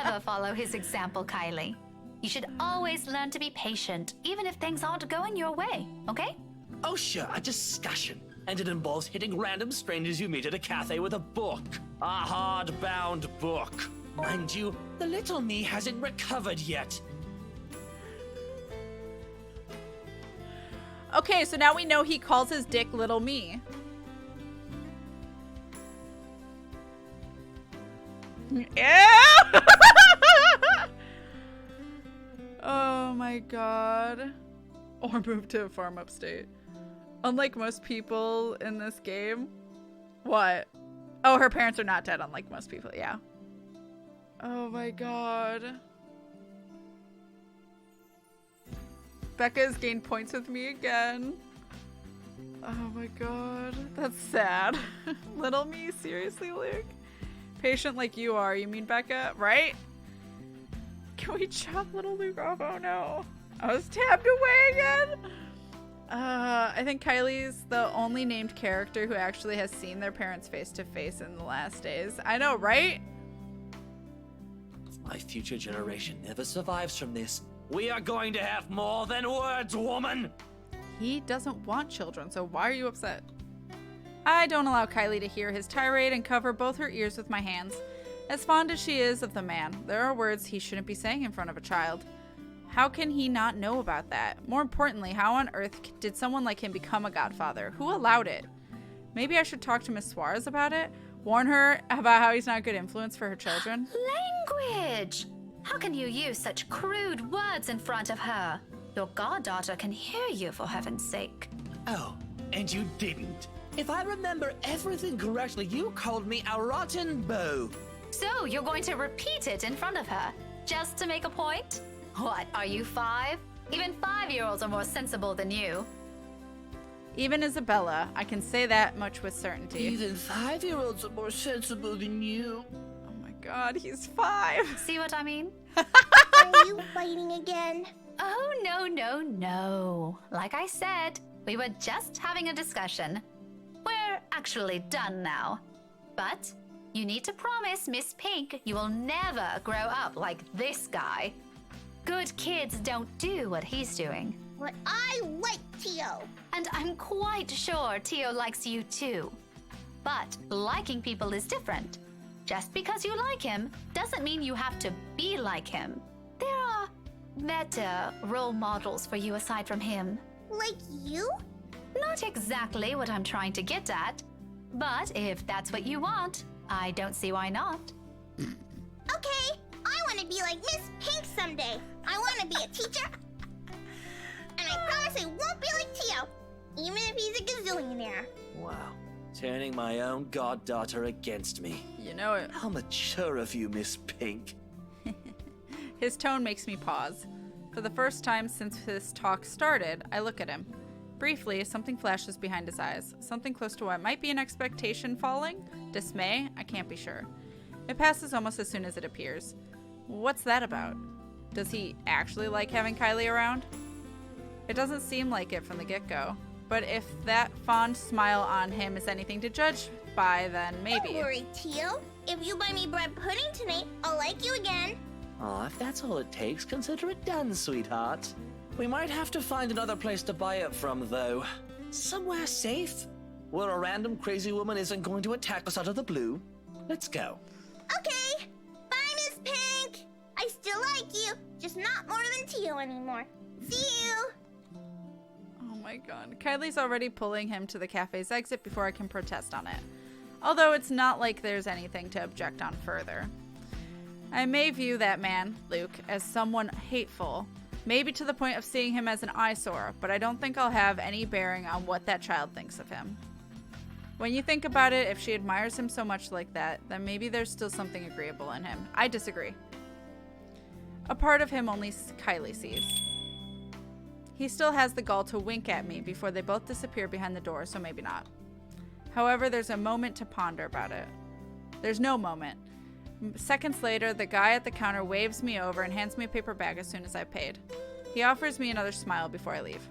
ever follow his example, Kylie. You should always learn to be patient, even if things aren't going your way, okay? Oh sure, a discussion. And it involves hitting random strangers you meet at a cafe with a book. A hard-bound book. Mind you, the little me hasn't recovered yet. Okay, so now we know he calls his dick little me. Yeah! Oh my god. Or move to a farm upstate. Unlike most people in this game. What? Oh, her parents are not dead, unlike most people, yeah. Oh my god. Becca has gained points with me again. Oh my god. That's sad. Little me? Seriously, Luke? Patient like you are, you mean Becca? Right? Can we chop little Luke off? Oh no. I was tabbed away again. I think Kylie's the only named character who actually has seen their parents face to face in the last days. I know, right? If my future generation never survives from this, we are going to have more than words, woman! He doesn't want children, so why are you upset? I don't allow Kylie to hear his tirade and cover both her ears with my hands. As fond as she is of the man, there are words he shouldn't be saying in front of a child. How can he not know about that? More importantly, how on earth did someone like him become a godfather? Who allowed it? Maybe I should talk to Miss Suarez about it? Warn her about how he's not a good influence for her children? Language! How can you use such crude words in front of her? Your goddaughter can hear you, for heaven's sake. Oh, and you didn't. If I remember everything correctly, you called me a rotten beau. So you're going to repeat it in front of her, just to make a point? What, are you 5? Even 5-year-olds are more sensible than you. Even Isabella, I can say that much with certainty. Even 5-year-olds are more sensible than you. Oh my god, he's 5. See what I mean? Are you fighting again? Oh, no. Like I said, we were just having a discussion. We're actually done now. But you need to promise Miss Pink you will never grow up like this guy. Good kids don't do what he's doing. But I like Tio. And I'm quite sure Tio likes you too. But liking people is different. Just because you like him doesn't mean you have to be like him. There are better role models for you aside from him. Like you? Not exactly what I'm trying to get at. But if that's what you want, I don't see why not. Okay, I want to be like Miss Pink someday. I want to be a teacher. And I promise I won't be like Tio, even if he's a gazillionaire. Wow. Turning my own goddaughter against me. You know it. How mature of you, Miss Pink. His tone makes me pause. For the first time since this talk started, I look at him. Briefly, something flashes behind his eyes. Something close to what might be an expectation falling? Dismay? I can't be sure. It passes almost as soon as it appears. What's that about? Does he actually like having Kylie around? It doesn't seem like it from the get-go. But if that fond smile on him is anything to judge by, then maybe. Don't worry, Tio. If you buy me bread pudding tonight, I'll like you again. Aw, if that's all it takes, consider it done, sweetheart. We might have to find another place to buy it from, though. Somewhere safe, where a random crazy woman isn't going to attack us out of the blue. Let's go. Okay. Bye, Miss Pink. I still like you, just not more than Tio anymore. See you. Oh my god. Kylie's already pulling him to the cafe's exit before I can protest on it. Although it's not like there's anything to object on further. I may view that man, Luke, as someone hateful, maybe to the point of seeing him as an eyesore, but I don't think I'll have any bearing on what that child thinks of him. When you think about it, if she admires him so much like that, then maybe there's still something agreeable in him. I disagree. A part of him only Kylie sees. He still has the gall to wink at me before they both disappear behind the door, so maybe not. However, there's a moment to ponder about it. There's no moment. Seconds later, the guy at the counter waves me over and hands me a paper bag as soon as I've paid. He offers me another smile before I leave.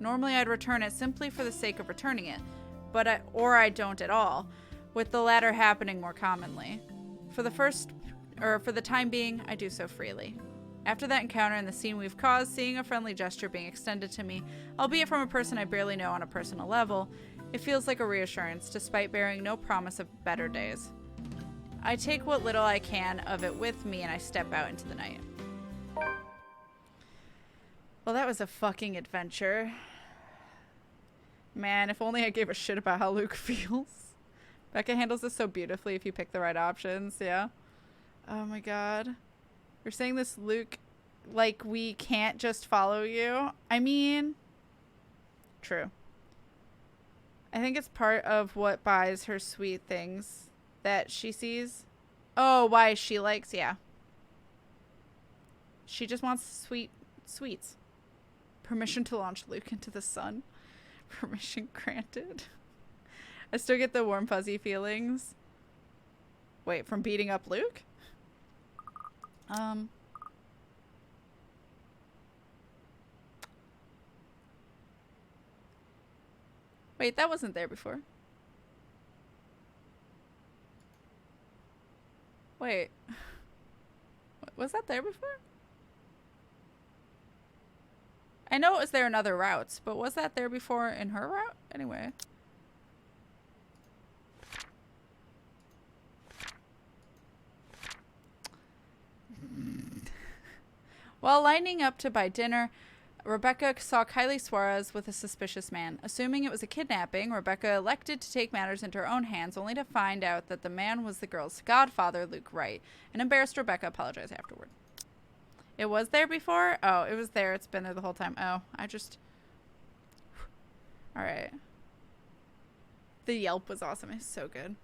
Normally, I'd return it simply for the sake of returning it, but I don't at all, with the latter happening more commonly. For the time being, I do so freely. After that encounter and the scene we've caused, seeing a friendly gesture being extended to me, albeit from a person I barely know on a personal level, it feels like a reassurance, despite bearing no promise of better days. I take what little I can of it with me and I step out into the night. Well, that was a fucking adventure. Man, if only I gave a shit about how Luke feels. Becca handles this so beautifully if you pick the right options, yeah? Oh my god. You're saying this, Luke, like we can't just follow you? I mean, true. I think it's part of what buys her sweet things that she sees. Oh, why she likes, yeah. She just wants sweets. Permission to launch Luke into the sun. Permission granted. I still get the warm fuzzy feelings. Wait, from beating up Luke? Wait, that wasn't there before. Wait. Was that there before? I know it was there in other routes, but was that there before in her route? Anyway. While lining up to buy dinner, Rebecca saw Kylie Suarez with a suspicious man. Assuming it was a kidnapping, Rebecca elected to take matters into her own hands, only to find out that the man was the girl's godfather, Luke Wright. An embarrassed Rebecca apologized afterward. It was there before? Oh, it was there. It's been there the whole time. Oh, I just... Alright. The Yelp was awesome. It's so good.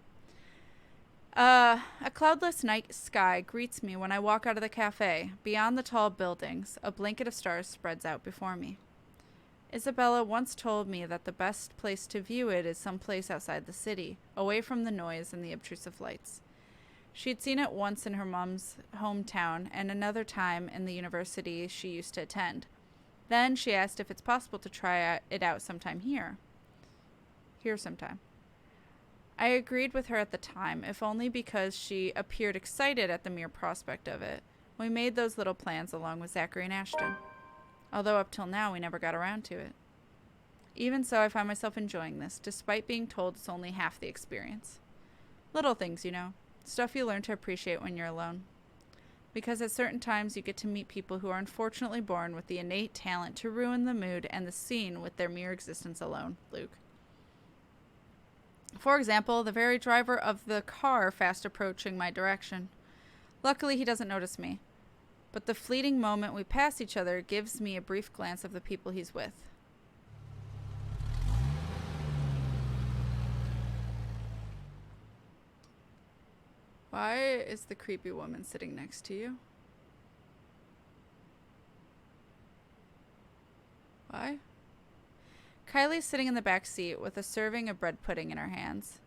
A cloudless night sky greets me when I walk out of the cafe. Beyond the tall buildings, a blanket of stars spreads out before me. Isabella once told me that the best place to view it is someplace outside the city, away from the noise and the obtrusive lights. She'd seen it once in her mom's hometown and another time in the university she used to attend. Then she asked if it's possible to try it out sometime here. Here sometime. I agreed with her at the time, if only because she appeared excited at the mere prospect of it. We made those little plans along with Zachary and Ashton. Although up till now we never got around to it. Even so, I find myself enjoying this, despite being told it's only half the experience. Little things, you know. Stuff you learn to appreciate when you're alone. Because at certain times you get to meet people who are unfortunately born with the innate talent to ruin the mood and the scene with their mere existence alone. Luke. For example, the very driver of the car fast approaching my direction. Luckily, he doesn't notice me. But the fleeting moment we pass each other gives me a brief glance of the people he's with. Why is the creepy woman sitting next to you? Why? Kylie's sitting in the back seat with a serving of bread pudding in her hands.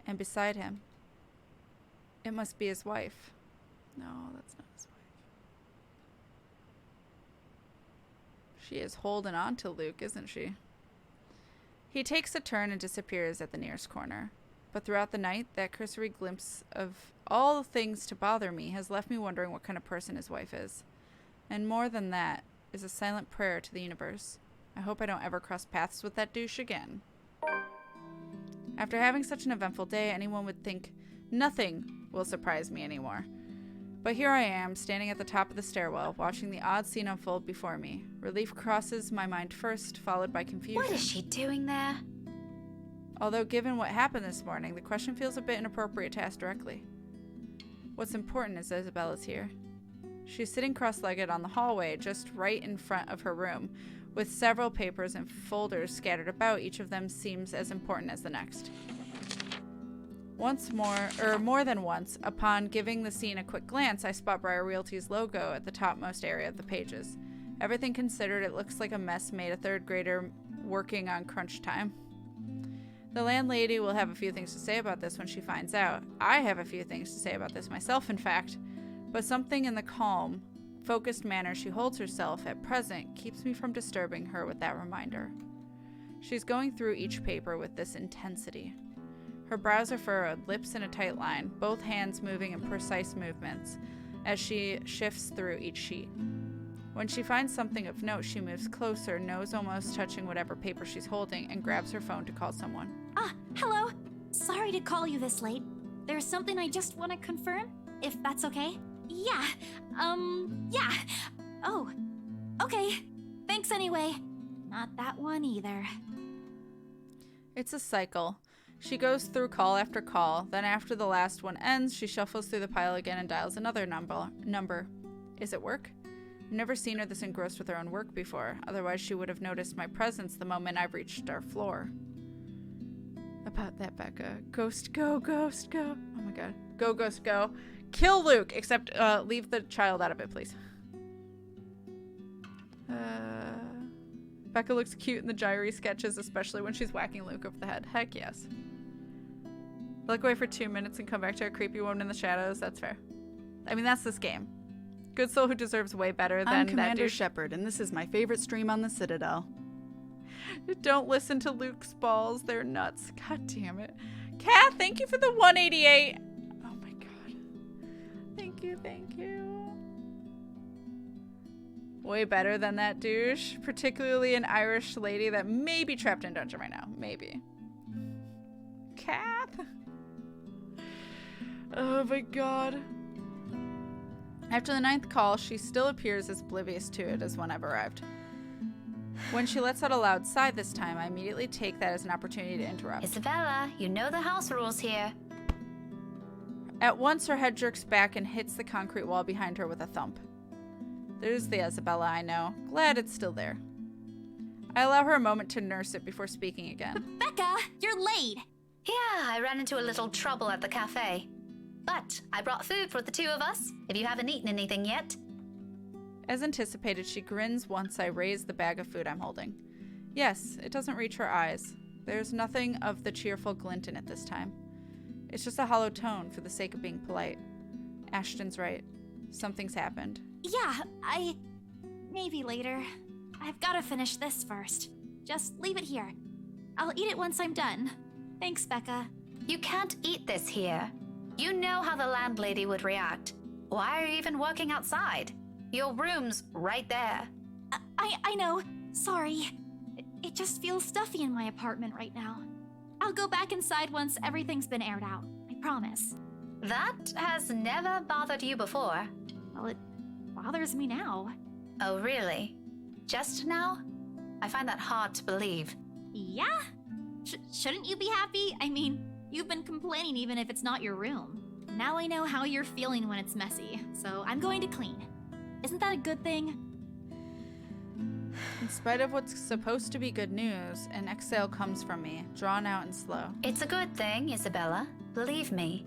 And beside him, it must be his wife. No, that's not his wife. She is holding on to Luke, isn't she? He takes a turn and disappears at the nearest corner. But throughout the night, that cursory glimpse of all things to bother me has left me wondering what kind of person his wife is. And more than that, is a silent prayer to the universe. I hope I don't ever cross paths with that douche again. After having such an eventful day, anyone would think nothing will surprise me anymore. But here I am, standing at the top of the stairwell, watching the odd scene unfold before me. Relief crosses my mind first, followed by confusion. What is she doing there? Although given what happened this morning, the question feels a bit inappropriate to ask directly. What's important is Isabella's here. She's sitting cross-legged on the hallway, just right in front of her room, with several papers and folders scattered about. Each of them seems as important as the next. More than once, upon giving the scene a quick glance, I spot Briar Realty's logo at the topmost area of the pages. Everything considered, it looks like a mess made a third grader working on crunch time. The landlady will have a few things to say about this when she finds out. I have a few things to say about this myself, in fact. But something in the calm, focused manner she holds herself at present keeps me from disturbing her with that reminder. She's going through each paper with this intensity. Her brows are furrowed, lips in a tight line, both hands moving in precise movements as she shifts through each sheet. When she finds something of note, she moves closer, nose almost touching whatever paper she's holding, and grabs her phone to call someone. Hello. Sorry to call you this late. There's something I just want to confirm, if that's okay. Yeah. Oh, okay. Thanks anyway. Not that one either. It's a cycle. She goes through call after call, then after the last one ends, she shuffles through the pile again and dials another number. Is it work? I've never seen her this engrossed with her own work before, otherwise she would have noticed my presence the moment I've reached our floor. About that, Becca. Ghost, go, ghost, go. Oh my god. Go, ghost, go. Kill Luke, except leave the child out of it, please. Becca looks cute in the gyry sketches, especially when she's whacking Luke over the head. Heck yes. Look away for 2 minutes and come back to a creepy woman in the shadows. That's fair. I mean, that's this game. Good soul who deserves way better than I'm that Commander douche. Shepard, and this is my favorite stream on the Citadel. Don't listen to Luke's balls. They're nuts. God damn it. Kat, thank you for the 188. Oh my god. Thank you, thank you. Way better than that douche. Particularly an Irish lady that may be trapped in dungeon right now. Maybe. Kat. Oh my god. After the 9th call, she still appears as oblivious to it as when I've arrived. When she lets out a loud sigh this time, I immediately take that as an opportunity to interrupt. Isabella, you know the house rules here. At once, her head jerks back and hits the concrete wall behind her with a thump. There's the Isabella I know. Glad it's still there. I allow her a moment to nurse it before speaking again. Becca, you're late. Yeah, I ran into a little trouble at the cafe. But I brought food for the two of us, if you haven't eaten anything yet. As anticipated, she grins once I raise the bag of food I'm holding. Yes, it doesn't reach her eyes. There's nothing of the cheerful glint in it this time. It's just a hollow tone for the sake of being polite. Ashton's right. Something's happened. Yeah, maybe later. I've got to finish this first. Just leave it here. I'll eat it once I'm done. Thanks, Becca. You can't eat this here. You know how the landlady would react. Why are you even working outside? Your room's right there. I know. Sorry. It just feels stuffy in my apartment right now. I'll go back inside once everything's been aired out. I promise. That has never bothered you before. Well, it bothers me now. Oh, really? Just now? I find that hard to believe. Yeah? Shouldn't you be happy? I mean, you've been complaining even if it's not your room. Now I know how you're feeling when it's messy, so I'm going to clean. Isn't that a good thing? In spite of what's supposed to be good news, an exhale comes from me, drawn out and slow. It's a good thing, Isabella. Believe me.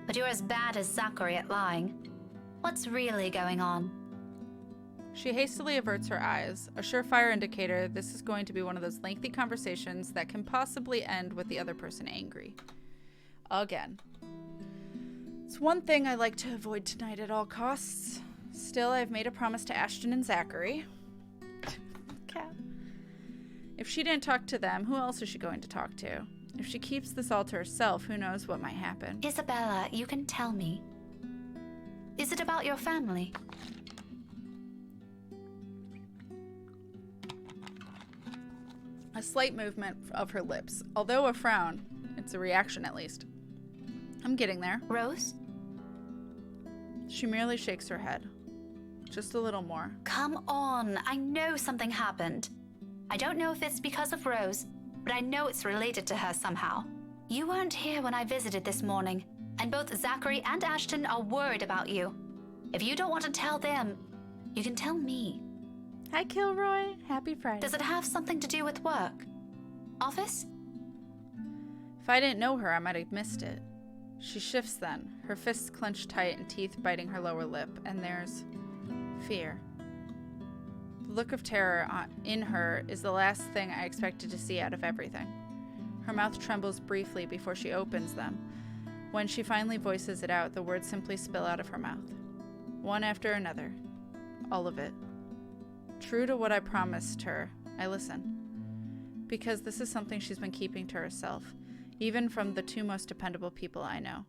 But you're as bad as Zachary at lying. What's really going on? She hastily averts her eyes, a surefire indicator this is going to be one of those lengthy conversations that can possibly end with the other person angry. Again. It's one thing I like to avoid tonight at all costs. Still, I've made a promise to Ashton and Zachary. Cat. If she didn't talk to them, who else is she going to talk to? If she keeps this all to herself, who knows what might happen. Isabella, you can tell me. Is it about your family? A slight movement of her lips. Although a frown, it's a reaction at least. I'm getting there. Rose? She merely shakes her head. Just a little more. Come on, I know something happened. I don't know if it's because of Rose, but I know it's related to her somehow. You weren't here when I visited this morning, and both Zachary and Ashton are worried about you. If you don't want to tell them, you can tell me. Hi, Kilroy. Happy Friday. Does it have something to do with work? Office? If I didn't know her, I might have missed it. She shifts then, her fists clenched tight and teeth biting her lower lip, and there's fear. The look of terror in her is the last thing I expected to see out of everything. Her mouth trembles briefly before she opens them. When she finally voices it out, the words simply spill out of her mouth. One after another. All of it. True to what I promised her, I listen. Because this is something she's been keeping to herself, even from the two most dependable people I know.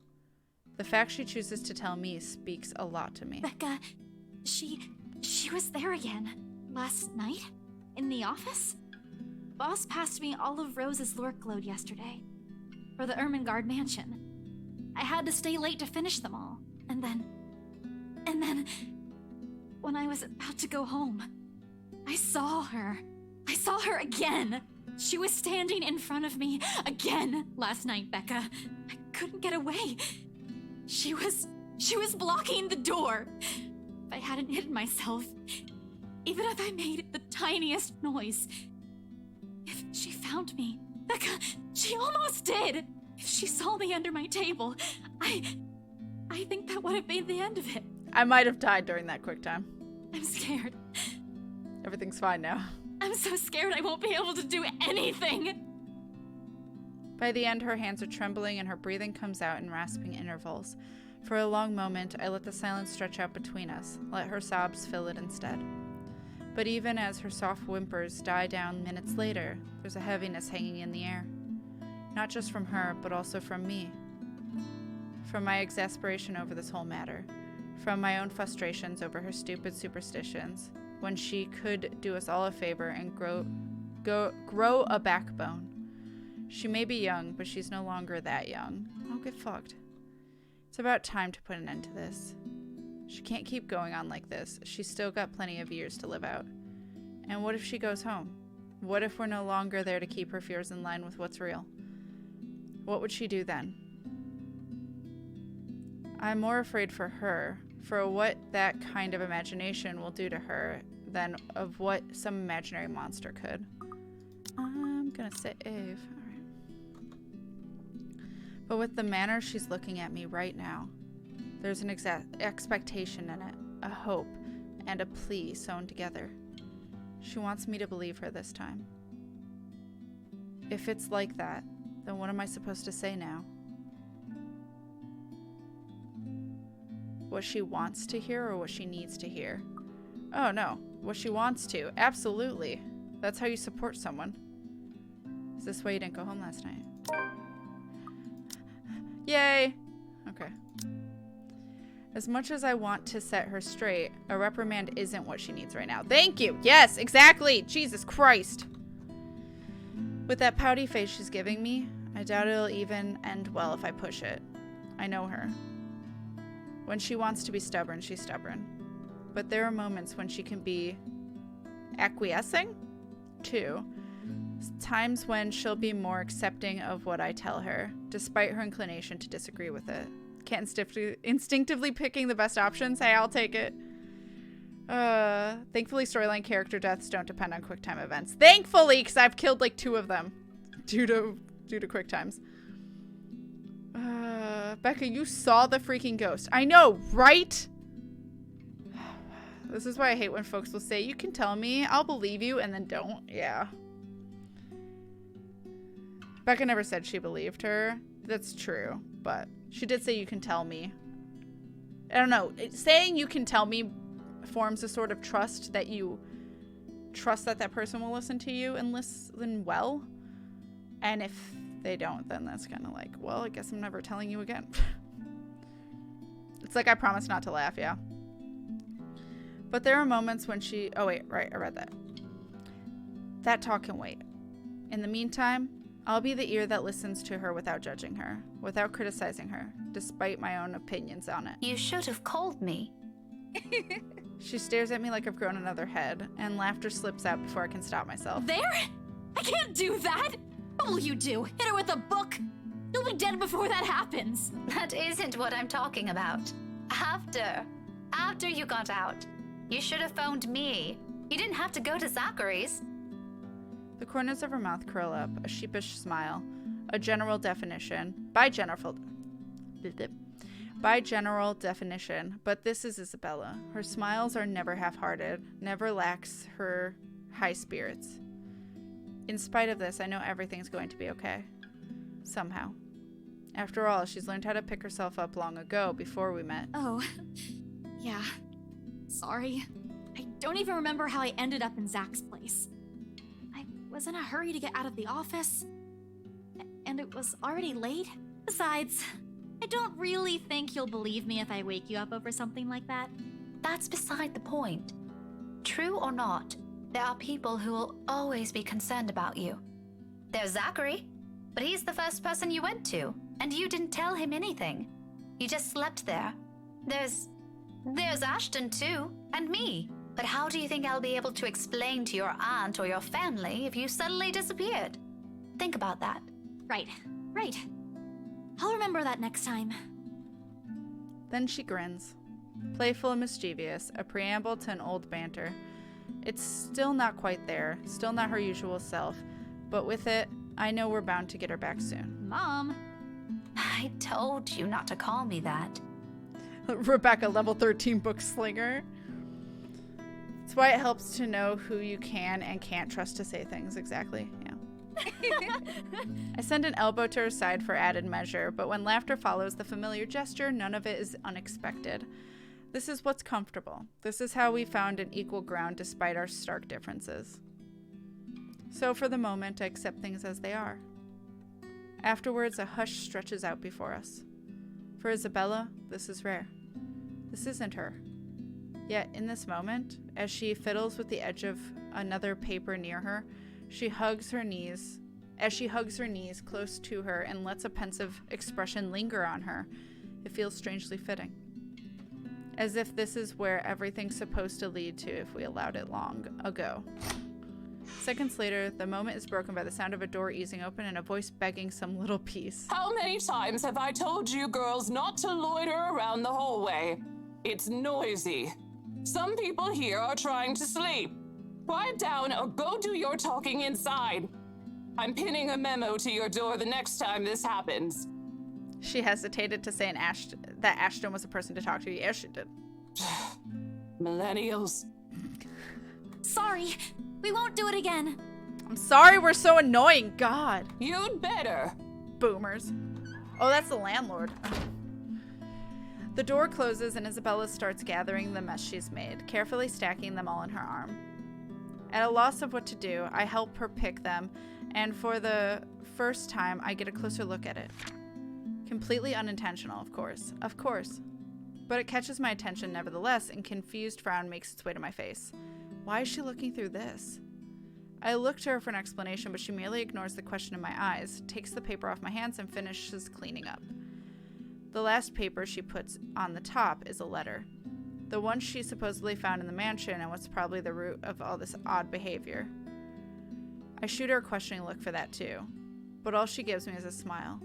The fact she chooses to tell me speaks a lot to me. Becca, she was there again. Last night? In the office? Boss passed me all of Rose's lurk load yesterday. For the Ermengarde mansion. I had to stay late to finish them all. And then... when I was about to go home, I saw her. I saw her again. She was standing in front of me again last night, Becca. I couldn't get away. She was blocking the door. If I hadn't hidden myself, even if I made the tiniest noise, if she found me, Becca, she almost did. If she saw me under my table, I think that would have been the end of it. I might have died during that quick time. I'm scared. Everything's fine now. I'm so scared I won't be able to do anything. By the end, her hands are trembling and her breathing comes out in rasping intervals. For a long moment, I let the silence stretch out between us, let her sobs fill it instead. But even as her soft whimpers die down minutes later, there's a heaviness hanging in the air. Not just from her, but also from me. From my exasperation over this whole matter. From my own frustrations over her stupid superstitions, when she could do us all a favor and grow a backbone. She may be young, but she's no longer that young. I'll get fucked. It's about time to put an end to this. She can't keep going on like this. She's still got plenty of years to live out. And what if she goes home? What if we're no longer there to keep her fears in line with what's real? What would she do then? I'm more afraid for her, for what that kind of imagination will do to her, than of what some imaginary monster could. I'm gonna save. Alright. But with the manner she's looking at me right now, there's an expectation in it, a hope, and a plea sewn together. She wants me to believe her this time. If it's like that, then what am I supposed to say now? What she wants to hear or what she needs to hear? Oh no, what she wants to. Absolutely. That's how you support someone. Is this why you didn't go home last night? Yay! Okay. As much as I want to set her straight, a reprimand isn't what she needs right now. Thank you! Yes, exactly! Jesus Christ! With that pouty face she's giving me, I doubt it'll even end well if I push it. I know her. When she wants to be stubborn, she's stubborn. But there are moments when she can be acquiescing, too. Times when she'll be more accepting of what I tell her, despite her inclination to disagree with it. Can't instinctively picking the best options? Hey, I'll take it. Thankfully, storyline character deaths don't depend on quick time events. Thankfully, because I've killed like 2 of them due to quick times. Becca, you saw the freaking ghost. I know, right? This is why I hate when folks will say, you can tell me, I'll believe you, and then don't. Yeah. Becca never said she believed her. That's true, but she did say you can tell me. I don't know. Saying you can tell me forms a sort of trust that you trust that that person will listen to you and listen well. And if they don't, then that's kind of like, well, I guess I'm never telling you again. It's like I promise not to laugh, yeah. But there are moments when she... Oh, wait, right, I read that. That talk can wait. In the meantime, I'll be the ear that listens to her without judging her, without criticizing her, despite my own opinions on it. You should have called me. She stares at me like I've grown another head, and laughter slips out before I can stop myself. There? I can't do that! What will you do? Hit her with a book? You'll be dead before that happens. That isn't what I'm talking about. After you got out, you should have phoned me. You didn't have to go to Zachary's. The corners of her mouth curl up, a sheepish smile, a general definition. By general definition, but this is Isabella. Her smiles are never half-hearted, never lacks her high spirits. In spite of this, I know everything's going to be okay. Somehow. After all, she's learned how to pick herself up long ago, before we met. Oh, yeah. Sorry. I don't even remember how I ended up in Zach's place. I was in a hurry to get out of the office, and it was already late. Besides, I don't really think you'll believe me if I wake you up over something like that. That's beside the point. True or not, there are people who will always be concerned about you. There's Zachary, but he's the first person you went to, and you didn't tell him anything. You just slept there. There's Ashton too, and me. But how do you think I'll be able to explain to your aunt or your family if you suddenly disappeared? Think about that. Right. I'll remember that next time. Then she grins. Playful and mischievous, a preamble to an old banter. It's still not quite there, still not her usual self, but with it, I know we're bound to get her back soon. Mom! I told you not to call me that. Rebecca, level 13 book slinger. It's why it helps to know who you can and can't trust to say things. Exactly. Yeah. I send an elbow to her side for added measure, but when laughter follows the familiar gesture, none of it is unexpected. This is what's comfortable. This is how we found an equal ground despite our stark differences. So for the moment, I accept things as they are. Afterwards, a hush stretches out before us. For Isabella, this is rare. This isn't her. Yet in this moment, as she fiddles with the edge of another paper near her, she hugs her knees close to her and lets a pensive expression linger on her. It feels strangely fitting. As if this is where everything's supposed to lead to if we allowed it long ago. Seconds later, the moment is broken by the sound of a door easing open and a voice begging some little piece. How many times have I told you girls not to loiter around the hallway? It's noisy. Some people here are trying to sleep. Quiet down or go do your talking inside. I'm pinning a memo to your door the next time this happens. She hesitated to say that Ashton was a person to talk to. Yes, she did. Millennials. Sorry, we won't do it again. I'm sorry we're so annoying. God. You'd better. Boomers. Oh, that's the landlord. The door closes and Isabella starts gathering the mess she's made, carefully stacking them all in her arm. At a loss of what to do, I help her pick them, and for the first time, I get a closer look at it. Completely unintentional, of course. Of course. But it catches my attention nevertheless, and confused frown makes its way to my face. Why is she looking through this? I look to her for an explanation, but she merely ignores the question in my eyes, takes the paper off my hands, and finishes cleaning up. The last paper she puts on the top is a letter. The one she supposedly found in the mansion and was probably the root of all this odd behavior. I shoot her a questioning look for that too, but all she gives me is a smile.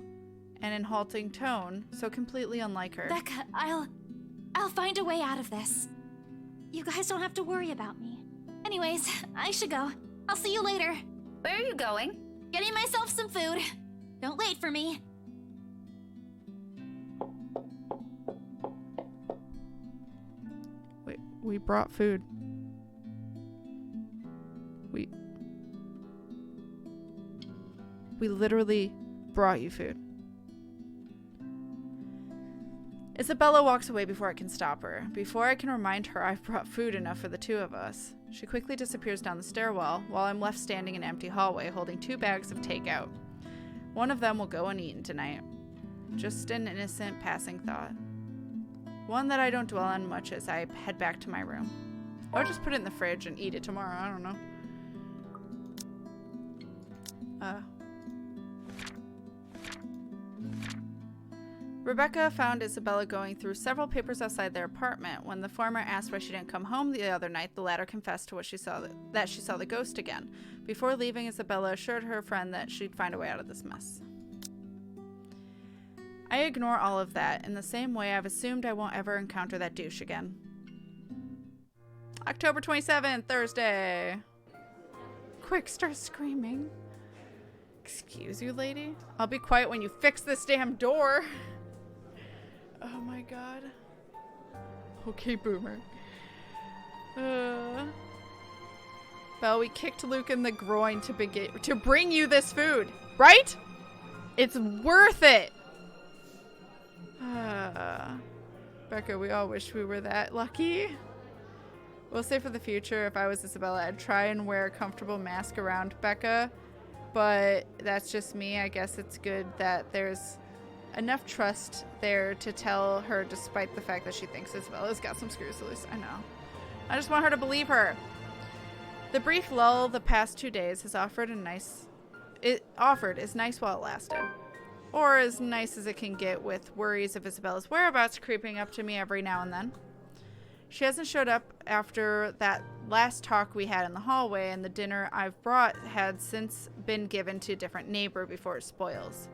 And in halting tone, so completely unlike her. Becca, I'll find a way out of this. You guys don't have to worry about me. Anyways, I should go. I'll see you later. Where are you going? Getting myself some food. Don't wait for me. Wait, we brought food. We literally brought you food. Isabella walks away before I can stop her. Before I can remind her I've brought food enough for the two of us. She quickly disappears down the stairwell while I'm left standing in an empty hallway holding 2 bags of takeout. One of them will go uneaten tonight. Just an innocent passing thought. One that I don't dwell on much as I head back to my room. Or just put it in the fridge and eat it tomorrow, I don't know. Rebecca found Isabella going through several papers outside their apartment. When the former asked why she didn't come home the other night, the latter confessed to what she saw that she saw the ghost again. Before leaving, Isabella assured her friend that she'd find a way out of this mess. I ignore all of that in the same way I've assumed I won't ever encounter that douche again. October 27th, Thursday. Quick, start screaming. Excuse you, lady? I'll be quiet when you fix this damn door. Oh my god. Okay, boomer. Well, we kicked Luke in the groin to bring you this food, right? It's worth it. Becca, we all wish we were that lucky. We'll say for the future, if I was Isabella, I'd try and wear a comfortable mask around Becca. But that's just me. I guess it's good that there's enough trust there to tell her, despite the fact that she thinks Isabella's got some screws loose. I know. I just want her to believe her. The brief lull the past 2 days has offered is nice while it lasted. Or as nice as it can get with worries of Isabella's whereabouts creeping up to me every now and then. She hasn't showed up after that last talk we had in the hallway, and the dinner I've brought had since been given to a different neighbor before it spoils.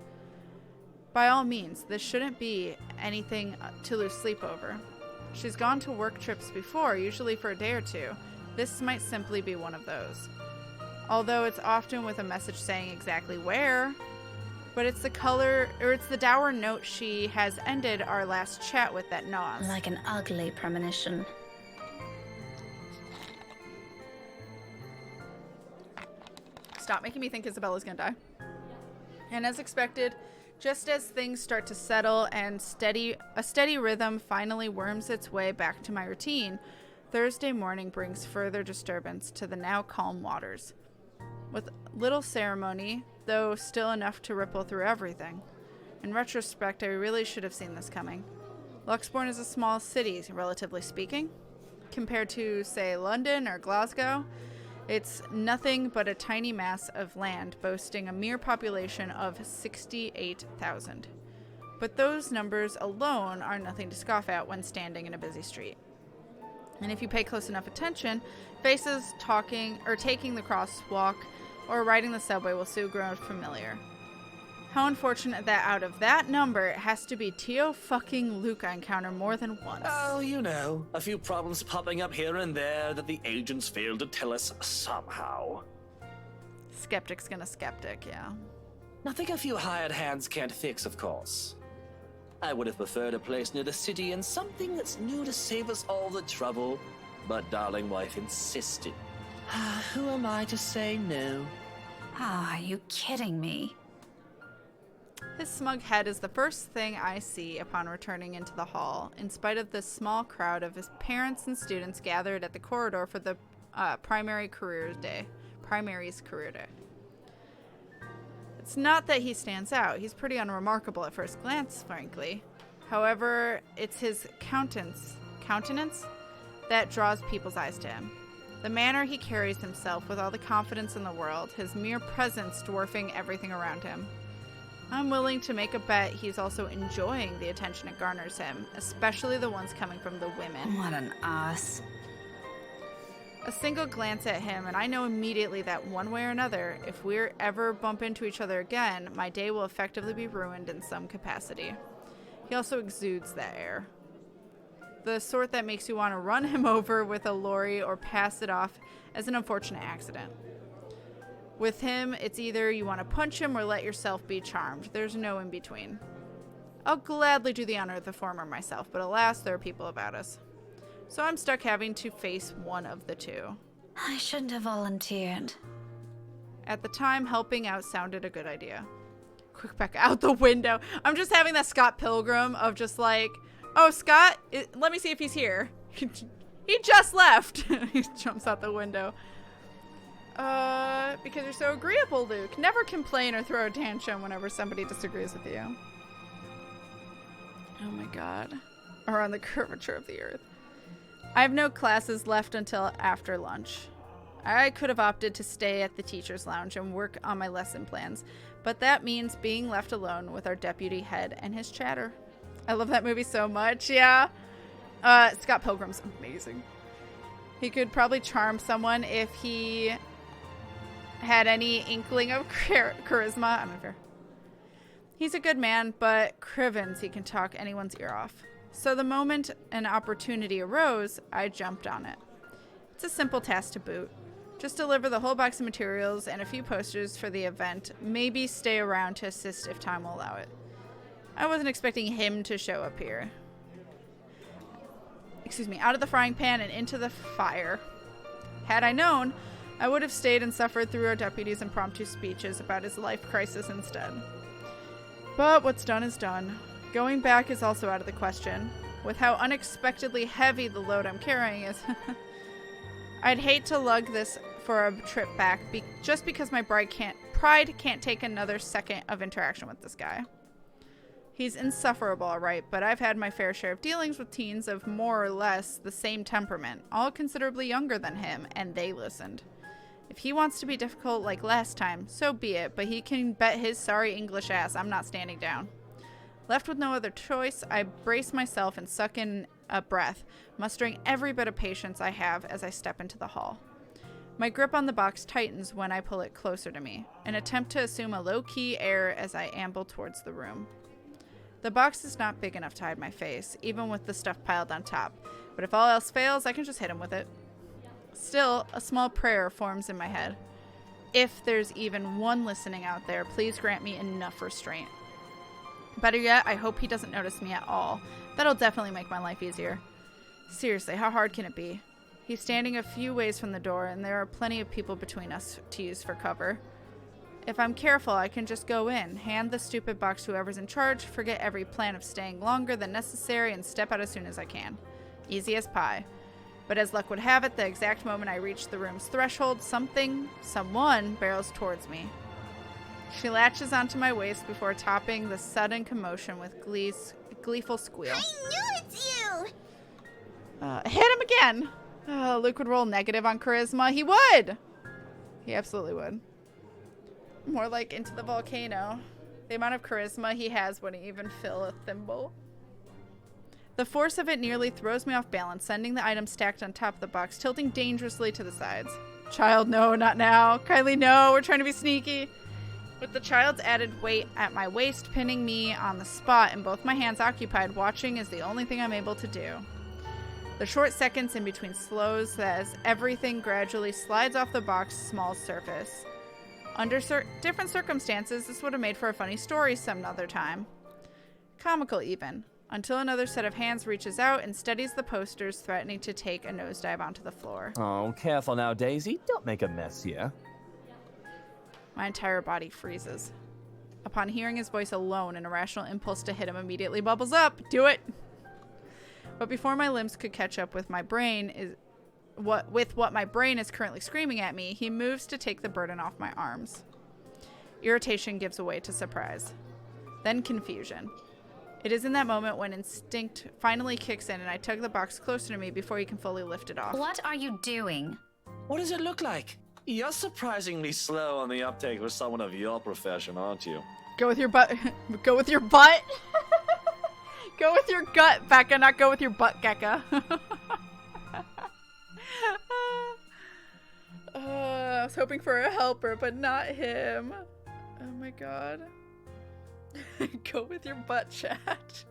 By all means, this shouldn't be anything to lose sleep over. She's gone to work trips before, usually for a day or two. This might simply be one of those. Although it's often with a message saying exactly where, but it's the dour note she has ended our last chat with that gnaws. Like an ugly premonition. Stop making me think Isabella's gonna die. And as expected, just as things start to settle and a steady rhythm finally worms its way back to my routine, Thursday morning brings further disturbance to the now calm waters. With little ceremony, though still enough to ripple through everything. In retrospect, I really should have seen this coming. Luxbourne is a small city, relatively speaking. Compared to, say, London or Glasgow, it's nothing but a tiny mass of land boasting a mere population of 68,000. But those numbers alone are nothing to scoff at when standing in a busy street. And if you pay close enough attention, faces talking or taking the crosswalk or riding the subway will soon grow familiar. How unfortunate that out of that number, it has to be Tio fucking Luke I encounter more than once. Oh, you know, a few problems popping up here and there that the agents failed to tell us somehow. Skeptic's gonna skeptic, yeah. Nothing a few hired hands can't fix, of course. I would have preferred a place near the city and something that's new to save us all the trouble, but darling wife insisted. Who am I to say no? Are you kidding me? His smug head is the first thing I see upon returning into the hall, in spite of the small crowd of his parents and students gathered at the corridor for the primary's career day. It's not that he stands out. He's pretty unremarkable at first glance, frankly. However, it's his countenance that draws people's eyes to him. The manner he carries himself with all the confidence in the world, his mere presence dwarfing everything around him. I'm willing to make a bet he's also enjoying the attention it garners him, especially the ones coming from the women. What an ass. A single glance at him, and I know immediately that one way or another, if we ever bump into each other again, my day will effectively be ruined in some capacity. He also exudes that air. The sort that makes you want to run him over with a lorry or pass it off as an unfortunate accident. With him, it's either you want to punch him or let yourself be charmed. There's no in between. I'll gladly do the honor of the former myself, but alas, there are people about us. So I'm stuck having to face one of the two. I shouldn't have volunteered. At the time, helping out sounded a good idea. Quick, Becca, out the window. I'm just having that Scott Pilgrim of just like, oh, Scott, let me see if he's here. He just left. He jumps out the window. Because you're so agreeable, Luke. Never complain or throw a tantrum whenever somebody disagrees with you. Oh my god. Or on the curvature of the earth. I have no classes left until after lunch. I could have opted to stay at the teacher's lounge and work on my lesson plans, but that means being left alone with our deputy head and his chatter. I love that movie so much, yeah. Scott Pilgrim's amazing. He could probably charm someone if he had any inkling of charisma. I'm unfair. He's a good man, but crivens he can talk anyone's ear off. So the moment an opportunity arose, I jumped on it. It's a simple task to boot. Just deliver the whole box of materials and a few posters for the event, maybe stay around to assist if time will allow it. I wasn't expecting him to show up here. Out of the frying pan and into the fire. Had I known, I would have stayed and suffered through our deputy's impromptu speeches about his life crisis instead. But what's done is done. Going back is also out of the question. With how unexpectedly heavy the load I'm carrying is, I'd hate to lug this for a trip back just because my pride can't take another second of interaction with this guy. He's insufferable, all right, but I've had my fair share of dealings with teens of more or less the same temperament, all considerably younger than him, and they listened. If he wants to be difficult like last time, so be it, but he can bet his sorry English ass I'm not standing down. Left with no other choice, I brace myself and suck in a breath, mustering every bit of patience I have as I step into the hall. My grip on the box tightens when I pull it closer to me, an attempt to assume a low-key air as I amble towards the room. The box is not big enough to hide my face, even with the stuff piled on top, but if all else fails, I can just hit him with it. Still, a small prayer forms in my head. If there's even one listening out there, please grant me enough restraint. Better yet, I hope he doesn't notice me at all. That'll definitely make my life easier. Seriously, how hard can it be? He's standing a few ways from the door, and there are plenty of people between us to use for cover. If I'm careful, I can just go in, hand the stupid box to whoever's in charge, forget every plan of staying longer than necessary, and step out as soon as I can. Easy as pie. But as luck would have it, the exact moment I reach the room's threshold, someone barrels towards me. She latches onto my waist before topping the sudden commotion with gleeful squeal. I knew it's you! Hit him again! Luke would roll negative on charisma. He would! He absolutely would. More like into the volcano. The amount of charisma he has wouldn't even fill a thimble. The force of it nearly throws me off balance, sending the item stacked on top of the box, tilting dangerously to the sides. Child, no, not now. Kylie, no, we're trying to be sneaky. With the child's added weight at my waist, pinning me on the spot and both my hands occupied, watching is the only thing I'm able to do. The short seconds in between slows as everything gradually slides off the box's small surface. Under different circumstances, this would have made for a funny story some other time. Comical even. Until another set of hands reaches out and steadies the posters, threatening to take a nosedive onto the floor. Oh, careful now, Daisy. Don't make a mess here. My entire body freezes. Upon hearing his voice alone, an irrational impulse to hit him immediately bubbles up. Do it! But before my limbs could catch up with my brain what my brain is currently screaming at me, he moves to take the burden off my arms. Irritation gives way to surprise. Then confusion. It is in that moment when instinct finally kicks in and I tug the box closer to me before he can fully lift it off. What are you doing? What does it look like? You're surprisingly slow on the uptake for someone of your profession, aren't you? Go with your butt. Go with your butt. Go with your gut, Becca, not go with your butt, Gekka. I was hoping for a helper, but not him. Oh my god. Go with your butt, chat.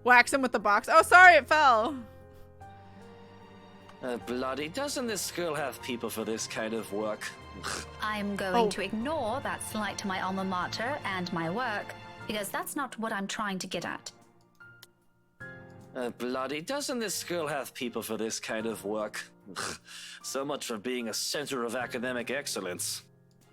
Wax him with the box. Oh, sorry, it fell. Bloody, doesn't this school have people for this kind of work? I'm going to ignore that slight to my alma mater and my work, because that's not what I'm trying to get at. Bloody, doesn't this school have people for this kind of work? So much for being a center of academic excellence.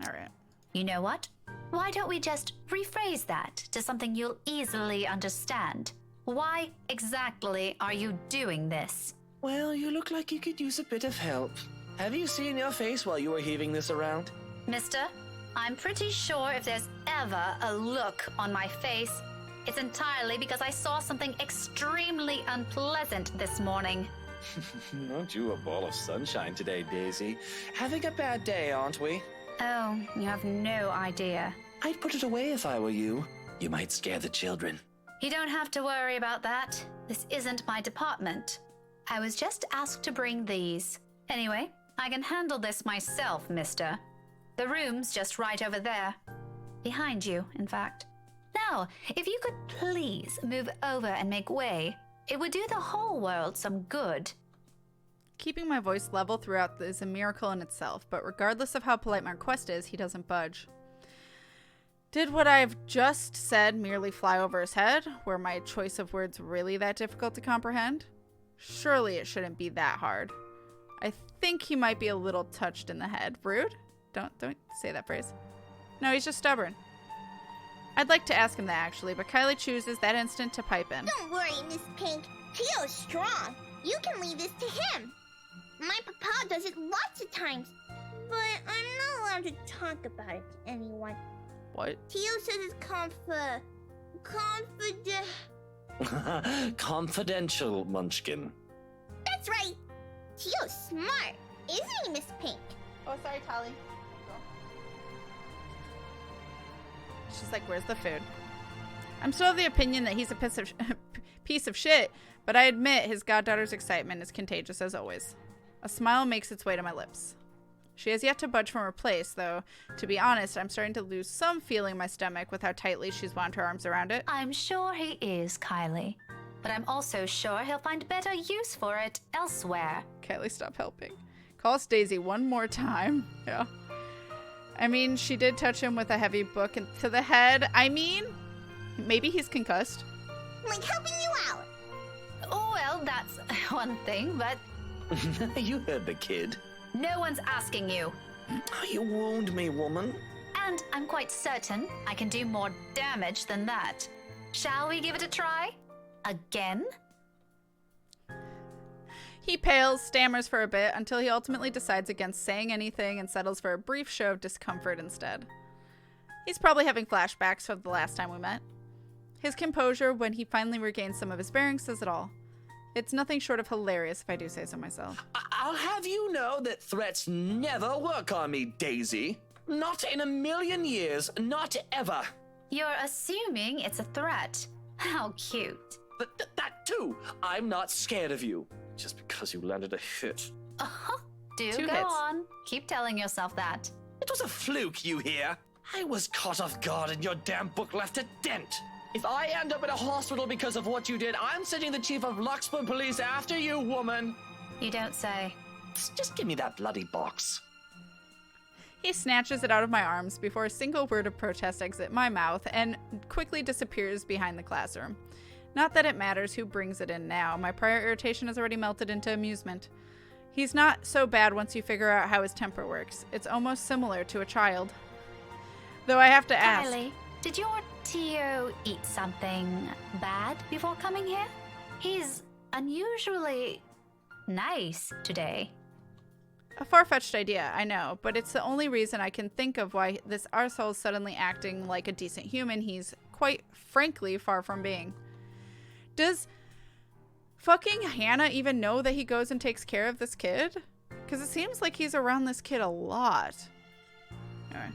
All right. You know what? Why don't we just rephrase that to something you'll easily understand? Why exactly are you doing this? Well, you look like you could use a bit of help. Have you seen your face while you were heaving this around? Mister, I'm pretty sure if there's ever a look on my face, it's entirely because I saw something extremely unpleasant this morning. Aren't you a ball of sunshine today, Daisy? Having a bad day, aren't we? Oh, you have no idea. I'd put it away if I were you. You might scare the children. You don't have to worry about that. This isn't my department. I was just asked to bring these. Anyway, I can handle this myself, mister. The room's just right over there. Behind you, in fact. Now, if you could please move over and make way, it would do the whole world some good. Keeping my voice level throughout is a miracle in itself, but regardless of how polite my request is, he doesn't budge. Did what I've just said merely fly over his head? Were my choice of words really that difficult to comprehend? Surely it shouldn't be that hard. I think he might be a little touched in the head. Rude? Don't say that phrase. No, he's just stubborn. I'd like to ask him that actually, but Kylie chooses that instant to pipe in. Don't worry, Miss Pink. Tio's strong. You can leave this to him. My papa does it lots of times, but I'm not allowed to talk about it to anyone. What? Tio says it's Confidential, Munchkin. That's right. Tio's smart, isn't he, Miss Pink? Oh, sorry, Tali. She's like, where's the food? I'm still of the opinion that he's a piece of shit, but I admit his goddaughter's excitement is contagious as always. A smile makes its way to my lips. She has yet to budge from her place, though, to be honest, I'm starting to lose some feeling in my stomach with how tightly she's wound her arms around it. I'm sure he is, Kylie. But I'm also sure he'll find better use for it elsewhere. Kylie, stop helping. Call us Daisy one more time. Yeah. I mean, she did touch him with a heavy book to the head. I mean, maybe he's concussed. Like helping you out. Oh, well, that's one thing, but... You heard the kid. No one's asking you. You wound me, woman. And I'm quite certain I can do more damage than that. Shall we give it a try? Again? He pales, stammers for a bit, until he ultimately decides against saying anything and settles for a brief show of discomfort instead. He's probably having flashbacks from the last time we met. His composure when he finally regains some of his bearings says it all. It's nothing short of hilarious if I do say so myself. I'll have you know that threats never work on me, Daisy. Not in a million years, not ever. You're assuming it's a threat. How cute. That too. I'm not scared of you. Just because you landed a hit. Do 2 go hits. on. Keep telling yourself that. It was a fluke, you hear? I was caught off guard and your damn book left a dent. If I end up in a hospital because of what you did, I'm sending the chief of Luxburg Police after you, woman. You don't say. Just give me that bloody box. He snatches it out of my arms before a single word of protest exits my mouth and quickly disappears behind the classroom. Not that it matters who brings it in now. My prior irritation has already melted into amusement. He's not so bad once you figure out how his temper works. It's almost similar to a child. Though I have to ask... Kylie, did your Tio eat something bad before coming here? He's unusually nice today. A far-fetched idea, I know, but it's the only reason I can think of why this arsehole's suddenly acting like a decent human he's, quite frankly, far from being. Does fucking Hannah even know that he goes and takes care of this kid? Because it seems like he's around this kid a lot. Anyway.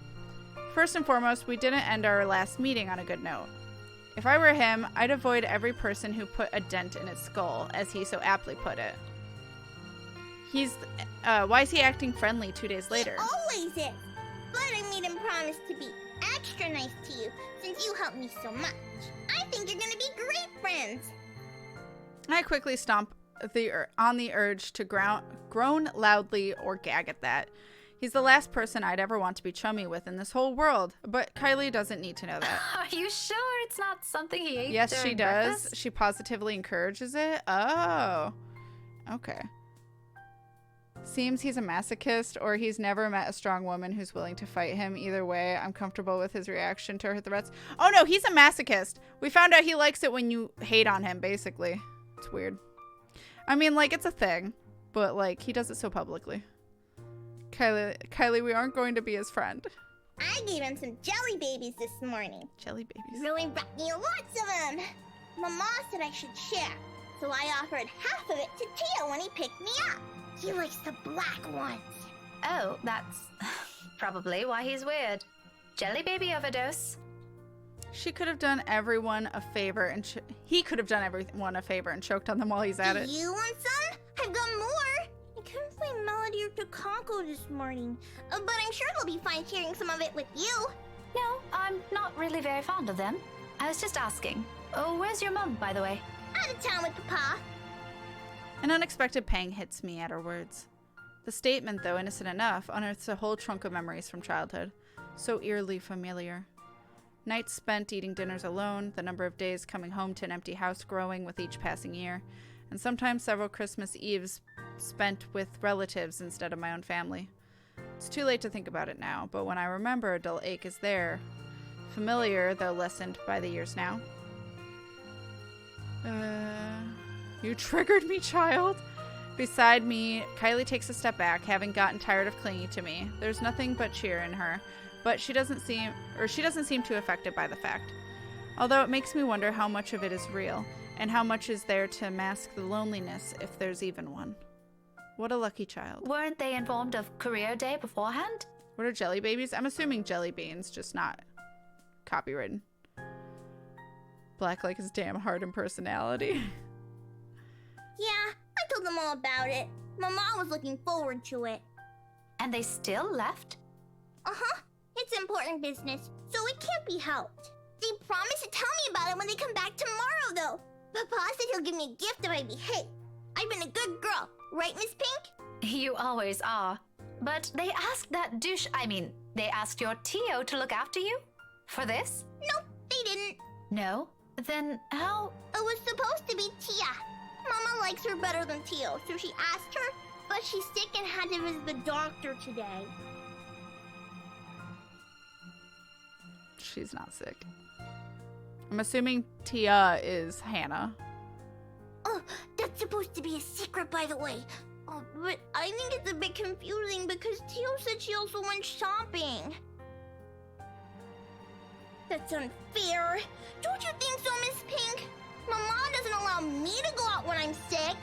First and foremost, we didn't end our last meeting on a good note. If I were him, I'd avoid every person who put a dent in its skull, as he so aptly put it. Why is he acting friendly 2 days later? He always is. But I made him promise to be extra nice to you since you helped me so much. I think you're gonna be great friends. I quickly stomp on the urge to groan loudly or gag at that. He's the last person I'd ever want to be chummy with in this whole world, but Kylie doesn't need to know that. Are you sure it's not something he ate Yes, during she does. breakfast? She positively encourages it. Oh. Okay. Seems he's a masochist, or he's never met a strong woman who's willing to fight him. Either way, I'm comfortable with his reaction to her threats. Oh no, he's a masochist. We found out he likes it when you hate on him, basically. It's weird. I mean, like, it's a thing, but, like, he does it so publicly. Kylie, we aren't going to be his friend. I gave him some jelly babies this morning. Jelly babies? Really brought me lots of them. Mama said I should share, so I offered half of it to Tio when he picked me up. He likes the black ones. Oh, that's probably why he's weird. Jelly baby overdose. She could have done everyone a favor, and he could have done everyone a favor and choked on them while he's at it. Do you want some? I've got more. I couldn't find Melody or Takako this morning, but I'm sure they'll be fine sharing some of it with you. No, I'm not really very fond of them. I was just asking. Oh, where's your mum, by the way? Out of town with Papa. An unexpected pang hits me at her words. The statement, though innocent enough, unearths a whole trunk of memories from childhood, so eerily familiar. Nights spent eating dinners alone, the number of days coming home to an empty house growing with each passing year, and sometimes several Christmas Eves spent with relatives instead of my own family. It's too late to think about it now, but when I remember, a dull ache is there. Familiar, though lessened by the years now. You triggered me, child. Beside me, Kylie takes a step back, having gotten tired of clinging to me. There's nothing but cheer in her, but she doesn't seem too affected by the fact. Although it makes me wonder how much of it is real, and how much is there to mask the loneliness, if there's even one. What a lucky child. Weren't they informed of career day beforehand? What are jelly babies? I'm assuming jelly beans, just not copywritten. Black like his damn heart and personality. Yeah, I told them all about it. Mama was looking forward to it. And they still left? Uh-huh. It's important business, so it can't be helped. They promised to tell me about it when they come back tomorrow, though. Papa said he'll give me a gift if I behave. I've been a good girl, right, Miss Pink? You always are. But they asked they asked your Tio to look after you? For this? Nope, they didn't. No? Then how? It was supposed to be Tia. Mama likes her better than Tio, so she asked her, but she's sick and had to visit the doctor today. She's not sick. I'm assuming Tia is Hannah. Oh, that's supposed to be a secret, by the way. Oh, but I think it's a bit confusing because Tia said she also went shopping. That's unfair. Don't you think so, Miss Pink? My mom doesn't allow me to go out when I'm sick.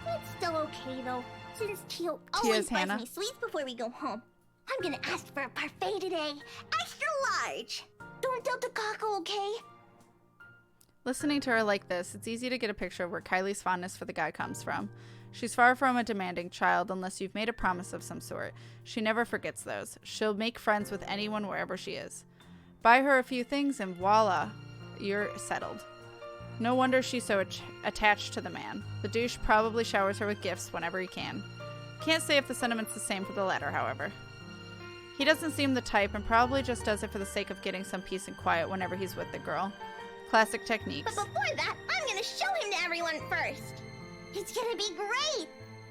It's still okay, though, since Tia always buys me sweets before we go home. I'm gonna ask for a parfait today. Extra large. Don't doubt the Kako, okay? Listening to her like this, it's easy to get a picture of where Kylie's fondness for the guy comes from. She's far from a demanding child unless you've made a promise of some sort. She never forgets those. She'll make friends with anyone wherever she is. Buy her a few things and voila, you're settled. No wonder she's so attached to the man. The douche probably showers her with gifts whenever he can. Can't say if the sentiment's the same for the latter, however. He doesn't seem the type and probably just does it for the sake of getting some peace and quiet whenever he's with the girl. Classic techniques. But before that, I'm gonna show him to everyone first. It's gonna be great.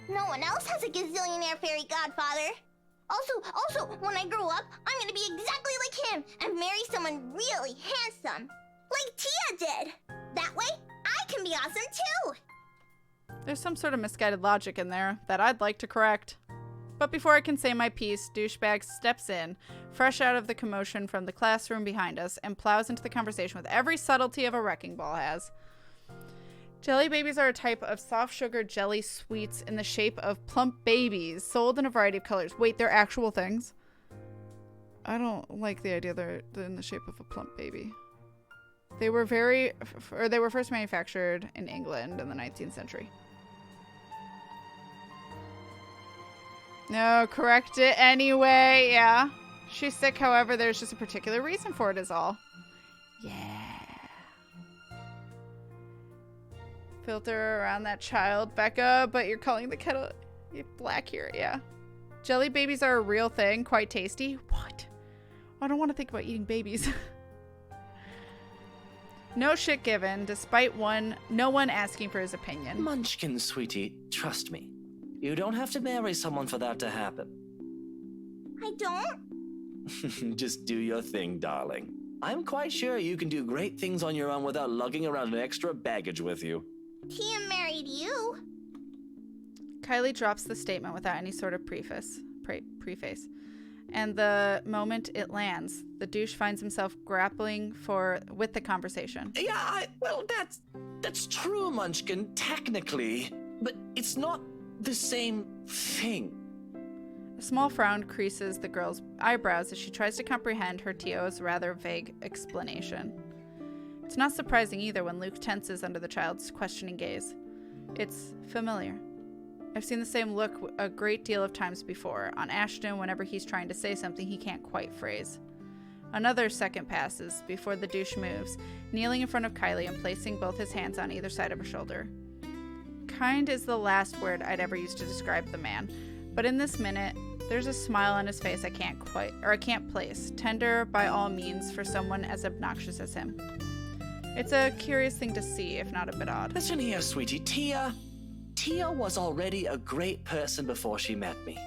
No one else has a gazillionaire fairy godfather. Also, when I grow up, I'm gonna be exactly like him and marry someone really handsome. Like Tia did. That way, I can be awesome too. There's some sort of misguided logic in there that I'd like to correct. But before I can say my piece, douchebag steps in, fresh out of the commotion from the classroom behind us, and plows into the conversation with every subtlety of a wrecking ball has. Jelly babies are a type of soft sugar jelly sweets in the shape of plump babies, sold in a variety of colors. Wait, they're actual things? I don't like the idea they're in the shape of a plump baby. They were first manufactured in England in the 19th century. No, correct it anyway. Yeah. She's sick, however, there's just a particular reason for it is all. Yeah. Filter around that child, Becca, but you're calling the kettle black here. Yeah. Jelly babies are a real thing, quite tasty. What? I don't want to think about eating babies. No shit given, despite no one asking for his opinion. Munchkin, sweetie, trust me. You don't have to marry someone for that to happen. I don't? Just do your thing, darling. I'm quite sure you can do great things on your own without lugging around an extra baggage with you. Tia married you. Kylie drops the statement without any sort of preface. And the moment it lands, the douche finds himself grappling with the conversation. Yeah, well, that's true, Munchkin, technically. But it's not the same thing. A small frown creases the girl's eyebrows as she tries to comprehend her Tio's rather vague explanation. It's not surprising either when Luke tenses under the child's questioning gaze. It's familiar. I've seen the same look a great deal of times before, on Ashton whenever he's trying to say something he can't quite phrase. Another second passes before the douche moves, kneeling in front of Kylie and placing both his hands on either side of her shoulder. Kind is the last word I'd ever use to describe the man, but in this minute, there's a smile on his face I can't place, tender by all means for someone as obnoxious as him. It's a curious thing to see, if not a bit odd. Listen here, sweetie, Tia was already a great person before she met me.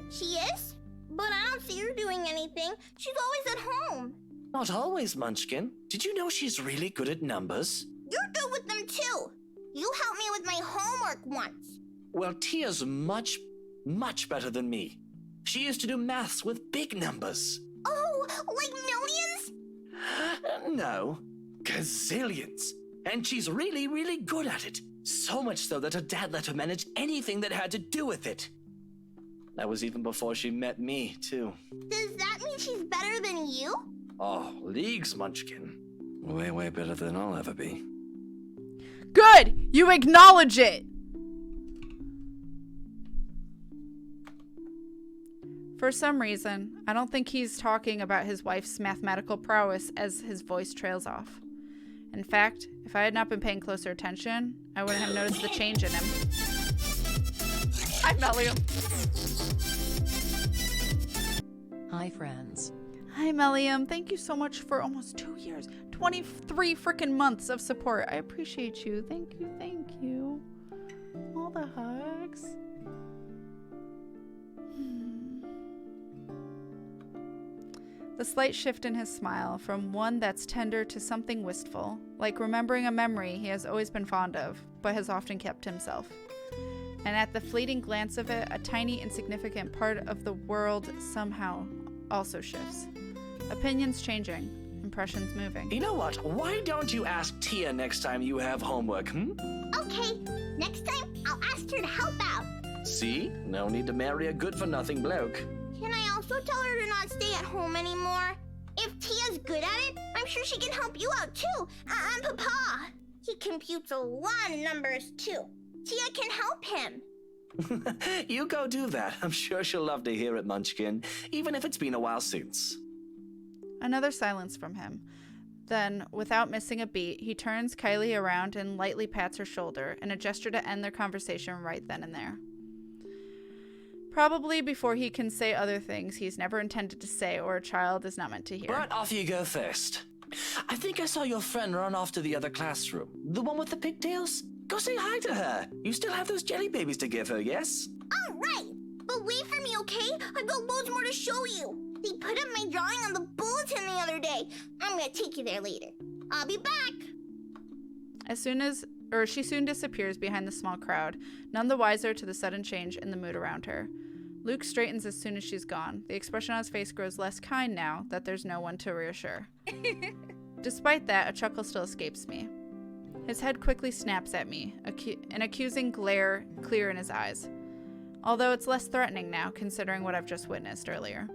She is? But I don't see her doing anything. She's always at home. Not always, Munchkin. Did you know she's really good at numbers? You're good with them too. You helped me with my homework once. Well, Tia's much, much better than me. She used to do maths with big numbers. Oh, like millions? No, gazillions. And she's really, really good at it. So much so that her dad let her manage anything that had to do with it. That was even before she met me, too. Does that mean she's better than you? Oh, leagues, Munchkin. Way, way better than I'll ever be. Good! You acknowledge it! For some reason, I don't think he's talking about his wife's mathematical prowess as his voice trails off. In fact, if I had not been paying closer attention, I wouldn't have noticed the change in him. Hi, Melium. Hi, friends. Hi, Melium. Thank you so much for almost 2 years, 23 freaking months of support. I appreciate you. Thank you, thank you. All the hugs. The slight shift in his smile, from one that's tender to something wistful, like remembering a memory he has always been fond of, but has often kept himself. And at the fleeting glance of it, a tiny, insignificant part of the world somehow also shifts. Opinions changing, impressions moving. You know what? Why don't you ask Tia next time you have homework, Okay, next time I'll ask her to help out. See? No need to marry a good-for-nothing bloke. Can I also tell her to not stay at home anymore? If Tia's good at it, I'm sure she can help you out too. And Papa. He computes a lot of numbers too. Tia can help him. You go do that. I'm sure she'll love to hear it, Munchkin, even if it's been a while since. Another silence from him. Then, without missing a beat, he turns Kylie around and lightly pats her shoulder in a gesture to end their conversation right then and there. Probably before he can say other things he's never intended to say or a child is not meant to hear. Right, off you go first. I think I saw your friend run off to the other classroom. The one with the pigtails? Go say hi to her. You still have those jelly babies to give her, yes? All right, but wait for me, okay? I've got loads more to show you. They put up my drawing on the bulletin the other day. I'm gonna take you there later. I'll be back. She soon disappears behind the small crowd, none the wiser to the sudden change in the mood around her. Luke straightens as soon as she's gone. The expression on his face grows less kind now that there's no one to reassure. Despite that, a chuckle still escapes me. His head quickly snaps at me, an accusing glare clear in his eyes. Although it's less threatening now, considering what I've just witnessed earlier.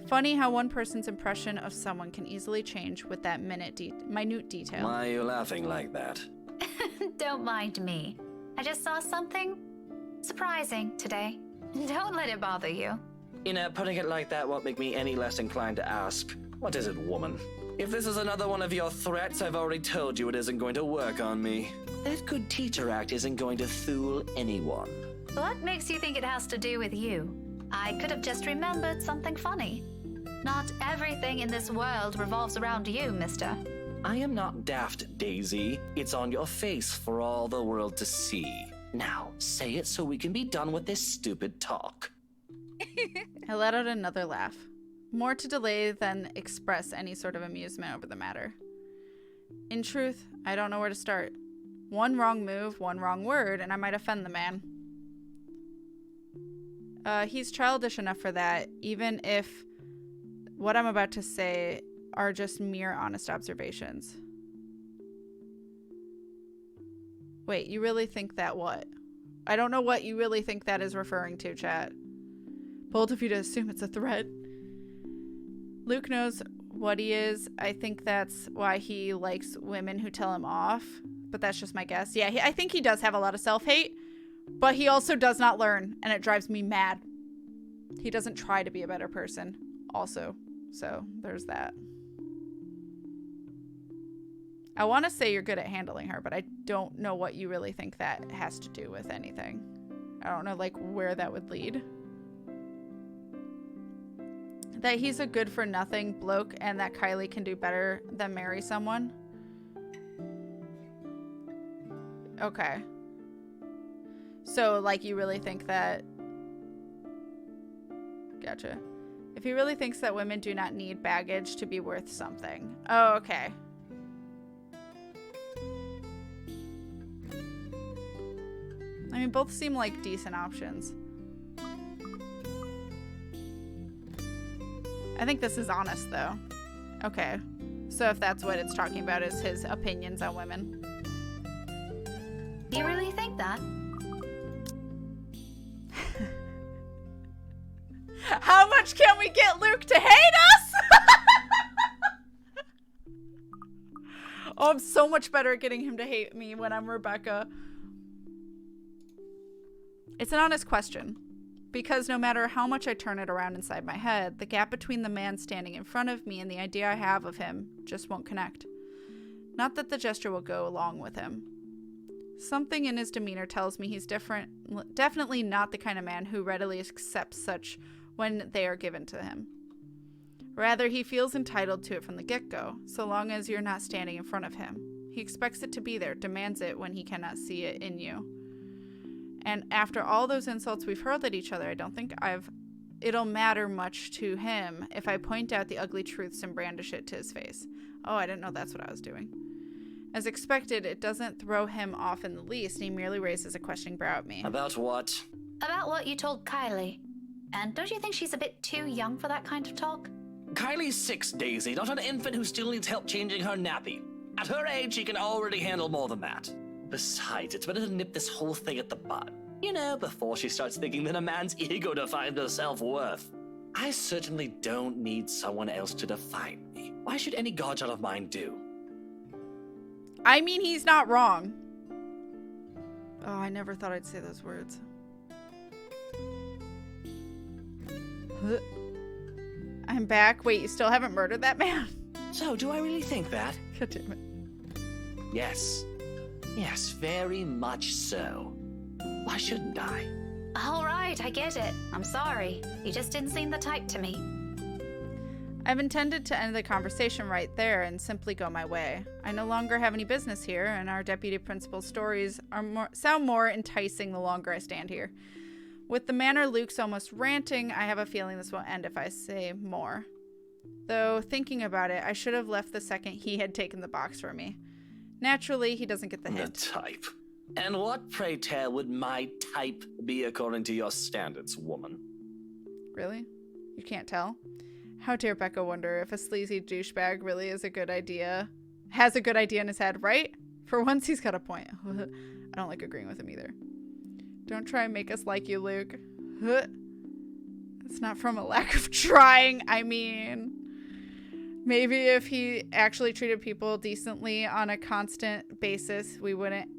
Funny how one person's impression of someone can easily change with that minute detail. Why are you laughing like that? Don't mind me. I just saw something surprising today. Don't let it bother you. You know, putting it like that won't make me any less inclined to ask. What is it, woman? If this is another one of your threats, I've already told you it isn't going to work on me. That good teacher act isn't going to fool anyone. What makes you think it has to do with you? I could have just remembered something funny. Not everything in this world revolves around you, mister. I am not daft, Daisy. It's on your face for all the world to see. Now, say it so we can be done with this stupid talk. I let out another laugh. More to delay than express any sort of amusement over the matter. In truth, I don't know where to start. One wrong move, one wrong word, and I might offend the man. He's childish enough for that, even if what I'm about to say are just mere honest observations. Wait, you really think that what? I don't know what you really think that is referring to, chat. Bold of you to assume it's a threat. Luke knows what he is. I think that's why he likes women who tell him off, but that's just my guess. Yeah, I think he does have a lot of self-hate, but he also does not learn, and it drives me mad. He doesn't try to be a better person, also. So, there's that. I want to say you're good at handling her, but I don't know what you really think that has to do with anything. I don't know, like, where that would lead. That he's a good-for-nothing bloke and that Kylie can do better than marry someone. Okay. So, like, you really think that... Gotcha. If he really thinks that women do not need baggage to be worth something. Oh, okay. I mean, both seem like decent options. I think this is honest, though. Okay. So if that's what it's talking about is his opinions on women. You really think that? How much can we get Luke to hate us? Oh, I'm so much better at getting him to hate me when I'm Rebecca. It's an honest question. Because no matter how much I turn it around inside my head, the gap between the man standing in front of me and the idea I have of him just won't connect. Not that the gesture will go along with him. Something in his demeanor tells me he's definitely not the kind of man who readily accepts such when they are given to him. Rather, he feels entitled to it from the get-go, so long as you're not standing in front of him. He expects it to be there, demands it when he cannot see it in you. And after all those insults we've hurled at each other, I don't think I've it'll matter much to him if I point out the ugly truths and brandish it to his face. Oh, I didn't know that's what I was doing. As expected, it doesn't throw him off in the least, and he merely raises a questioning brow at me. About what? About what you told Kylie. And don't you think she's a bit too young for that kind of talk? Kylie's 6, Daisy, not an infant who still needs help changing her nappy. At her age, she can already handle more than that. Besides, it's better to nip this whole thing at the bud. You know, before she starts thinking that a man's ego defines her self-worth. I certainly don't need someone else to define me. Why should any godchild of mine do? I mean, he's not wrong. Oh, I never thought I'd say those words. I'm back. Wait, you still haven't murdered that man? So, do I really think that? God damn it. Yes. Yes, very much so. Why shouldn't I? All right, I get it. I'm sorry. You just didn't seem the type to me. I've intended to end the conversation right there and simply go my way. I no longer have any business here, and our deputy principal's stories sound more enticing the longer I stand here. With the manner Luke's almost ranting, I have a feeling this won't end if I say more. Though, thinking about it, I should have left the second he had taken the box from me. Naturally, he doesn't get the hint. The type. And what, pray tell, would my type be according to your standards, woman? Really? You can't tell? How dare Becca wonder if a sleazy douchebag really is a good idea? Has a good idea in his head, right? For once, he's got a point. I don't like agreeing with him either. Don't try and make us like you, Luke. It's not from a lack of trying. I mean, maybe if he actually treated people decently on a constant basis, we wouldn't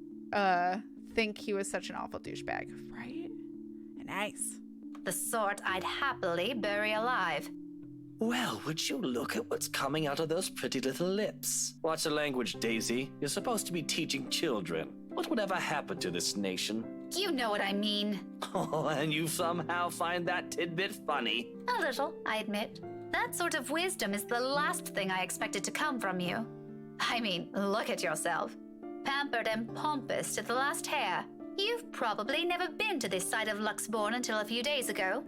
think he was such an awful douchebag, right? Nice. The sort I'd happily bury alive. Well, would you look at what's coming out of those pretty little lips? Watch the language, Daisy. You're supposed to be teaching children. What would ever happen to this nation? You know what I mean. Oh, and you somehow find that tidbit funny. A little, I admit. That sort of wisdom is the last thing I expected to come from you. I mean, look at yourself. Pampered and pompous to the last hair. You've probably never been to this side of Luxbourne until a few days ago.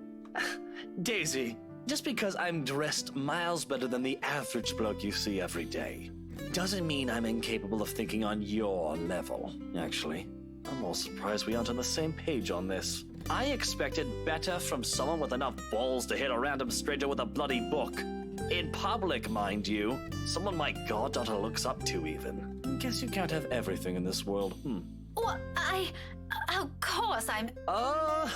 Daisy, just because I'm dressed miles better than the average bloke you see every day, doesn't mean I'm incapable of thinking on your level. Actually, I'm more surprised we aren't on the same page on this. I expected better from someone with enough balls to hit a random stranger with a bloody book. In public, mind you. Someone my goddaughter looks up to, even. Guess you can't have everything in this world, Well, of course I'm... Oh,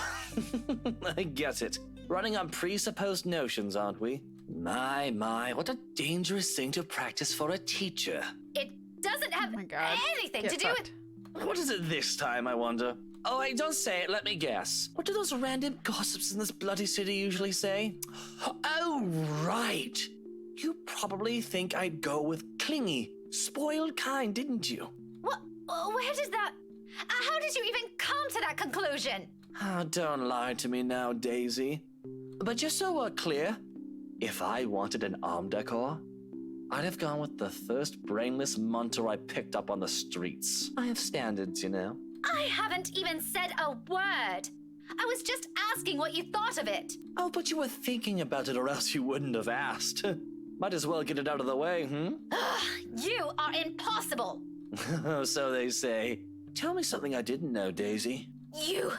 I get it. Running on presupposed notions, aren't we? My, what a dangerous thing to practice for a teacher. It doesn't have anything to do with... What is it this time, I wonder? Oh, wait, don't say it, let me guess. What do those random gossips in this bloody city usually say? Oh, right. You probably think I'd go with clingy, spoiled kind, didn't you? What? Where did that... how did you even come to that conclusion? Oh, don't lie to me now, Daisy. But just so we're clear, if I wanted an arm decor, I'd have gone with the first brainless munter I picked up on the streets. I have standards, you know. I haven't even said a word. I was just asking what you thought of it. Oh, but you were thinking about it or else you wouldn't have asked. Might as well get it out of the way, You are impossible. So they say. Tell me something I didn't know, Daisy. You...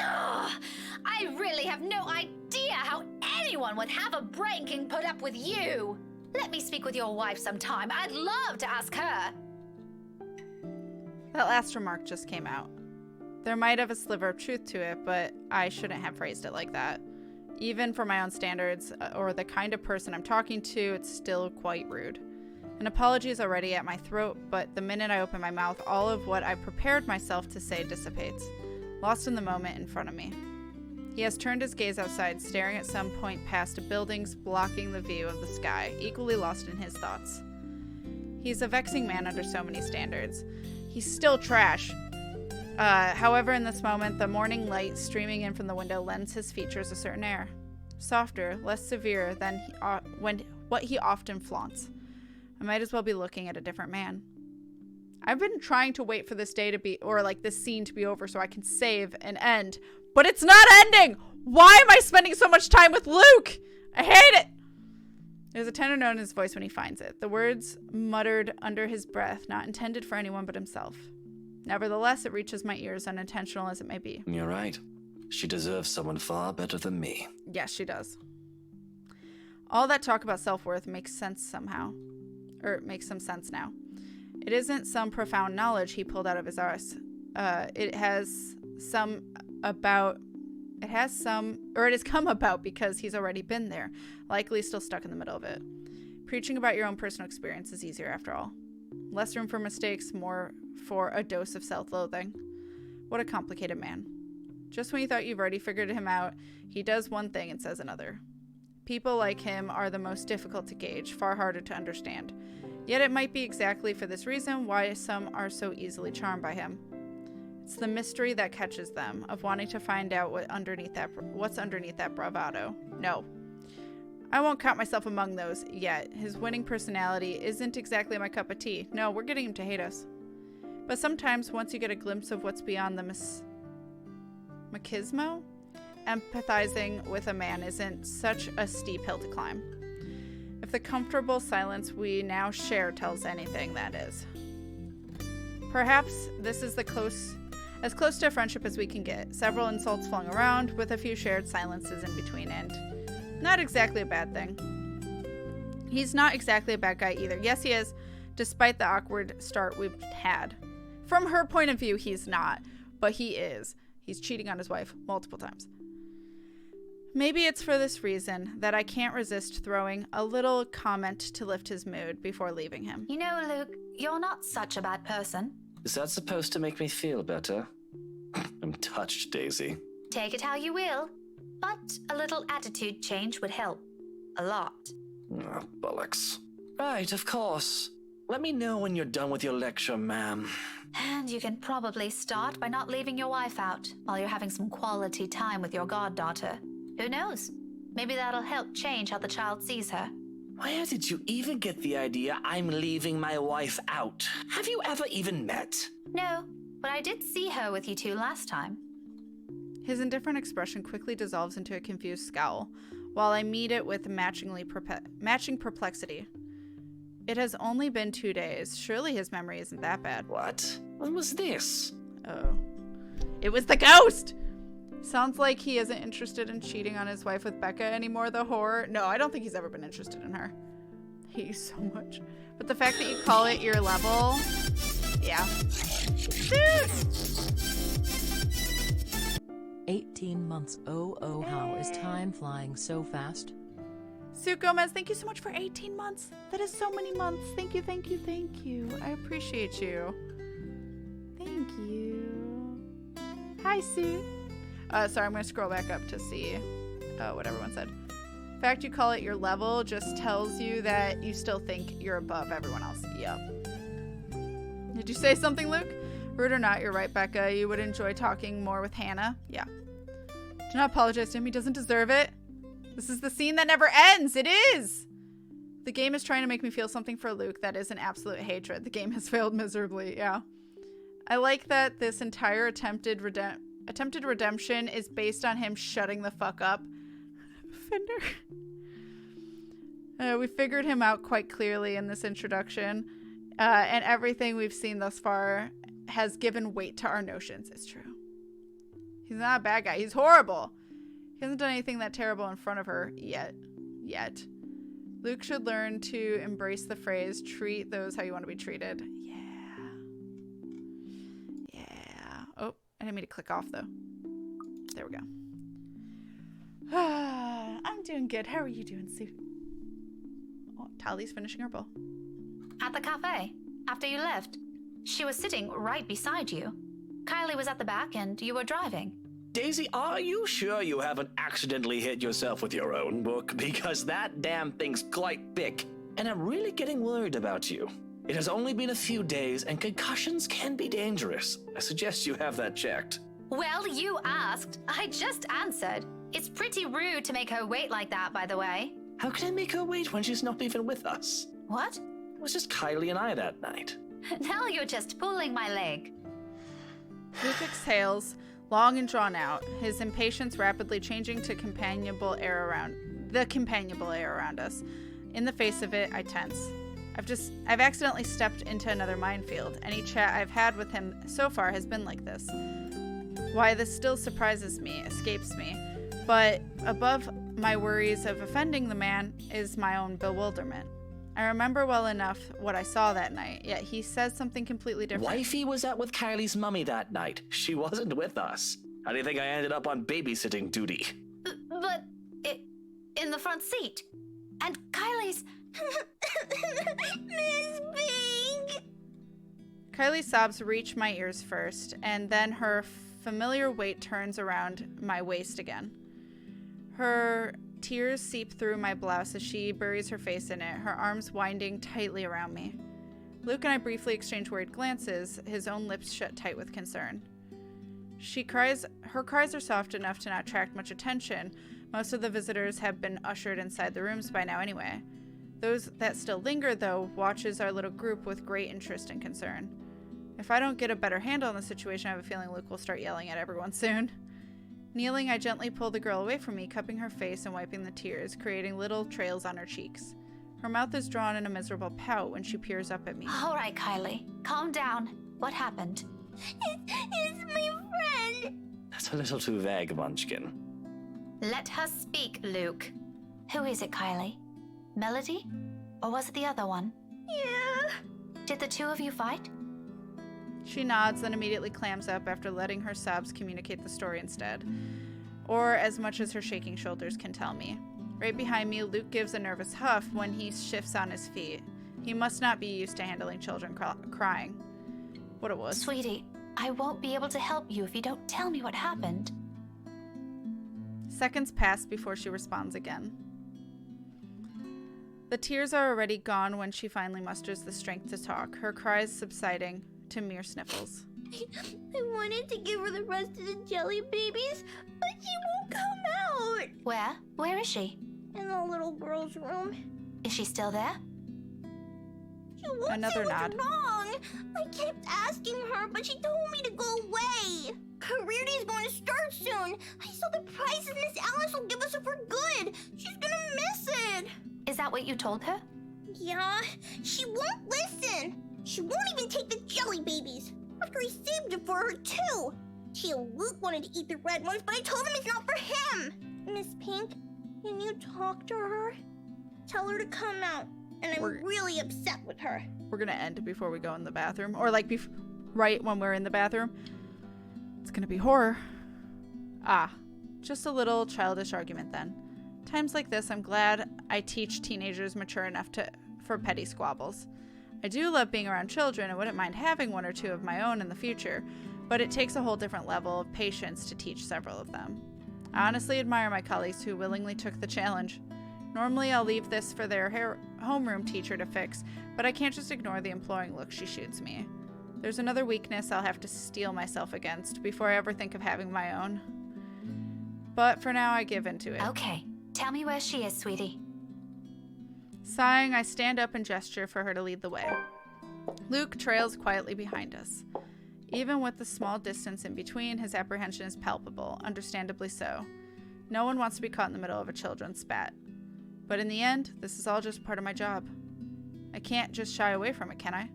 I really have no idea how anyone with half a brain can put up with you. Let me speak with your wife sometime. I'd love to ask her. That last remark just came out. There might have a sliver of truth to it, but I shouldn't have phrased it like that. Even for my own standards, or the kind of person I'm talking to, it's still quite rude. An apology is already at my throat, but the minute I open my mouth, all of what I prepared myself to say dissipates, lost in the moment in front of me. He has turned his gaze outside, staring at some point past buildings blocking the view of the sky, equally lost in his thoughts. He's a vexing man under so many standards. He's still trash. However, in this moment, the morning light streaming in from the window lends his features a certain air. Softer, less severe than what he often flaunts. I might as well be looking at a different man. I've been trying to wait for this day to be, or like this scene to be over so I can save and end, but it's not ending! Why am I spending so much time with Luke? I hate it. There's a tender note in his voice when he finds it. The words muttered under his breath, not intended for anyone but himself. Nevertheless, it reaches my ears, unintentional as it may be. You're right. She deserves someone far better than me. Yes, she does. All that talk about self-worth makes sense somehow. Or it makes some sense now. It isn't some profound knowledge he pulled out of his arse. It has come about because he's already been there, likely still stuck in the middle of it. Preaching about your own personal experience is easier after all. Less room for mistakes, more for a dose of self-loathing. What a complicated man. Just when you thought you've already figured him out, he does one thing and says another. People like him are the most difficult to gauge, far harder to understand. Yet it might be exactly for this reason why some are so easily charmed by him. It's the mystery that catches them, of wanting to find out what's underneath that bravado. No. I won't count myself among those yet. His winning personality isn't exactly my cup of tea. No, we're getting him to hate us. But sometimes, once you get a glimpse of what's beyond the machismo, empathizing with a man isn't such a steep hill to climb. If the comfortable silence we now share tells anything, that is. Perhaps this is as close to a friendship as we can get. Several insults flung around, with a few shared silences in between, and not exactly a bad thing. He's not exactly a bad guy either. Yes, he is, despite the awkward start we've had. From her point of view, he's not, but he is. He's cheating on his wife multiple times. Maybe it's for this reason that I can't resist throwing a little comment to lift his mood before leaving him. You know, Luke, you're not such a bad person. Is that supposed to make me feel better? I'm touched, Daisy. Take it how you will, but a little attitude change would help. A lot. Oh, bollocks. Right, of course. Let me know when you're done with your lecture, ma'am. And you can probably start by not leaving your wife out while you're having some quality time with your goddaughter. Who knows? Maybe that'll help change how the child sees her. Where did you even get the idea I'm leaving my wife out? Have you ever even met? No, but I did see her with you two last time. His indifferent expression quickly dissolves into a confused scowl, while I meet it with matching perplexity. It has only been 2 days. Surely his memory isn't that bad. What? When was this? Oh. It was the ghost! Sounds like he isn't interested in cheating on his wife with Becca anymore, the whore. No, I don't think he's ever been interested in her. I hate you so much. But the fact that you call it your level... Yeah. Dude! 18 months. Oh, how is time flying so fast? Sue Gomez, thank you so much for 18 months. That is so many months. Thank you, thank you, thank you. I appreciate you. Thank you. Hi, Sue. Sorry, I'm going to scroll back up to see what everyone said. The fact you call it your level just tells you that you still think you're above everyone else. Yep. Did you say something, Luke? Rude or not, you're right, Becca. You would enjoy talking more with Hannah. Yeah. Do not apologize to him. He doesn't deserve it. This is the scene that never ends. It is. The game is trying to make me feel something for Luke that is an absolute hatred. The game has failed miserably. Yeah. I like that this entire attempted redemption is based on him shutting the fuck up. Fender. We figured him out quite clearly in this introduction, and everything we've seen thus far has given weight to our notions. It's true. He's not a bad guy. He's horrible. He hasn't done anything that terrible in front of her yet. Luke should learn to embrace the phrase, treat those how you want to be treated. Yeah. Oh, I didn't mean to click off, though. There we go. I'm doing good. How are you doing, Sue? Oh, Tally's finishing her bowl. At the cafe, after you left. She was sitting right beside you. Kylie was at the back and you were driving. Daisy, are you sure you haven't accidentally hit yourself with your own book? Because that damn thing's quite big, and I'm really getting worried about you. It has only been a few days, and concussions can be dangerous. I suggest you have that checked. Well, you asked. I just answered. It's pretty rude to make her wait like that, by the way. How can I make her wait when she's not even with us? What? It was just Kylie and I that night. Now you're just pulling my leg. Luke exhales, long and drawn out, his impatience rapidly changing to companionable air around us. In the face of it, I tense. I've accidentally stepped into another minefield. Any chat I've had with him so far has been like this. Why this still surprises me, escapes me. But above my worries of offending the man is my own bewilderment. I remember well enough what I saw that night, yet he says something completely different. Wifey was out with Kylie's mummy that night. She wasn't with us. How do you think I ended up on babysitting duty? But in the front seat. And Kylie's... Miss Pink! Kylie's sobs reach my ears first, and then her familiar weight turns around my waist again. Her tears seep through my blouse as she buries her face in it, her arms winding tightly around me. Luke and I briefly exchange worried glances, his own lips shut tight with concern. Her cries are soft enough to not attract much attention. Most of the visitors have been ushered inside the rooms by now anyway. Those that still linger, though, watches our little group with great interest and concern. If I don't get a better handle on the situation, I have a feeling Luke will start yelling at everyone soon. Kneeling, I gently pull the girl away from me, cupping her face and wiping the tears, creating little trails on her cheeks. Her mouth is drawn in a miserable pout when she peers up at me. All right, Kylie. Calm down. What happened? It's my friend! That's a little too vague, Munchkin. Let her speak, Luke. Who is it, Kylie? Melody? Or was it the other one? Yeah. Did the two of you fight? She nods, then immediately clams up after letting her sobs communicate the story instead. Or as much as her shaking shoulders can tell me. Right behind me, Luke gives a nervous huff when he shifts on his feet. He must not be used to handling children crying. What it was. Sweetie, I won't be able to help you if you don't tell me what happened. Seconds pass before she responds again. The tears are already gone when she finally musters the strength to talk, her cries subsiding to mere sniffles. I wanted to give her the rest of the jelly babies, but she won't come out. Where? Where is she? In the little girl's room. Is she still there? She won't Another say nod. what's wrong. I kept asking her, but she told me to go away. Career day's going to start soon. I saw the prizes Miss Alice will give us if we're good. She's gonna miss it. Is that what you told her? Yeah, she won't listen. She won't even take the jelly babies. After I saved it for her, too. She and Luke wanted to eat the red ones, but I told him it's not for him. Miss Pink, can you talk to her? Tell her to come out. And I'm really upset with her. We're gonna end before we go in the bathroom. Or like right when we're in the bathroom. It's gonna be horror. Ah, just a little childish argument then. Times like this, I'm glad I teach teenagers mature enough for petty squabbles. I do love being around children and wouldn't mind having one or two of my own in the future, but it takes a whole different level of patience to teach several of them. I honestly admire my colleagues who willingly took the challenge. Normally I'll leave this for their homeroom teacher to fix, but I can't just ignore the imploring look she shoots me. There's another weakness I'll have to steel myself against before I ever think of having my own. But for now I give in to it. Okay, tell me where she is, sweetie. Sighing, I stand up and gesture for her to lead the way. Luke trails quietly behind us. Even with the small distance in between, his apprehension is palpable, understandably so. No one wants to be caught in the middle of a children's spat. But in the end, this is all just part of my job. I can't just shy away from it, can I?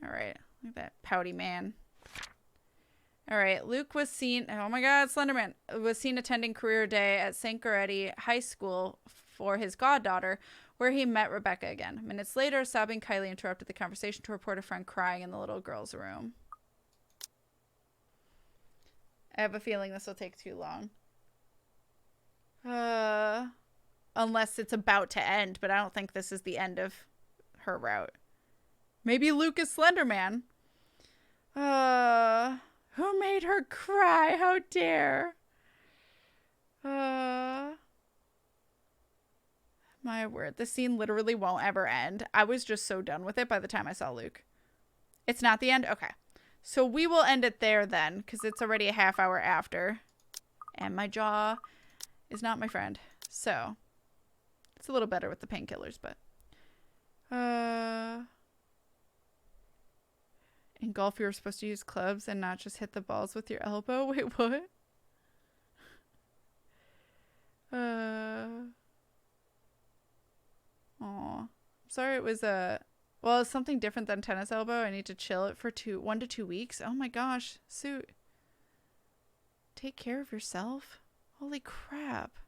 Alright, look at that pouty man. Alright, Luke was seen, oh my god, Slenderman, was seen attending career day at St. Goretti High School for his goddaughter, where he met Rebecca again. Minutes later, sobbing Kylie interrupted the conversation to report a friend crying in the little girl's room. I have a feeling this will take too long. Unless it's about to end, but I don't think this is the end of her route. Maybe Luke is Slenderman. Who made her cry? How dare? My word, this scene literally won't ever end. I was just so done with it by the time I saw Luke. It's not the end? Okay. So we will end it there then, because it's already a half hour after. And my jaw is not my friend. So, it's a little better with the painkillers, but... In golf, you were supposed to use clubs and not just hit the balls with your elbow. Wait, what? Aw. Sorry it was well, it's something different than tennis elbow. I need to chill it for 1 to 2 weeks. Oh my gosh. Suit. Take care of yourself. Holy crap.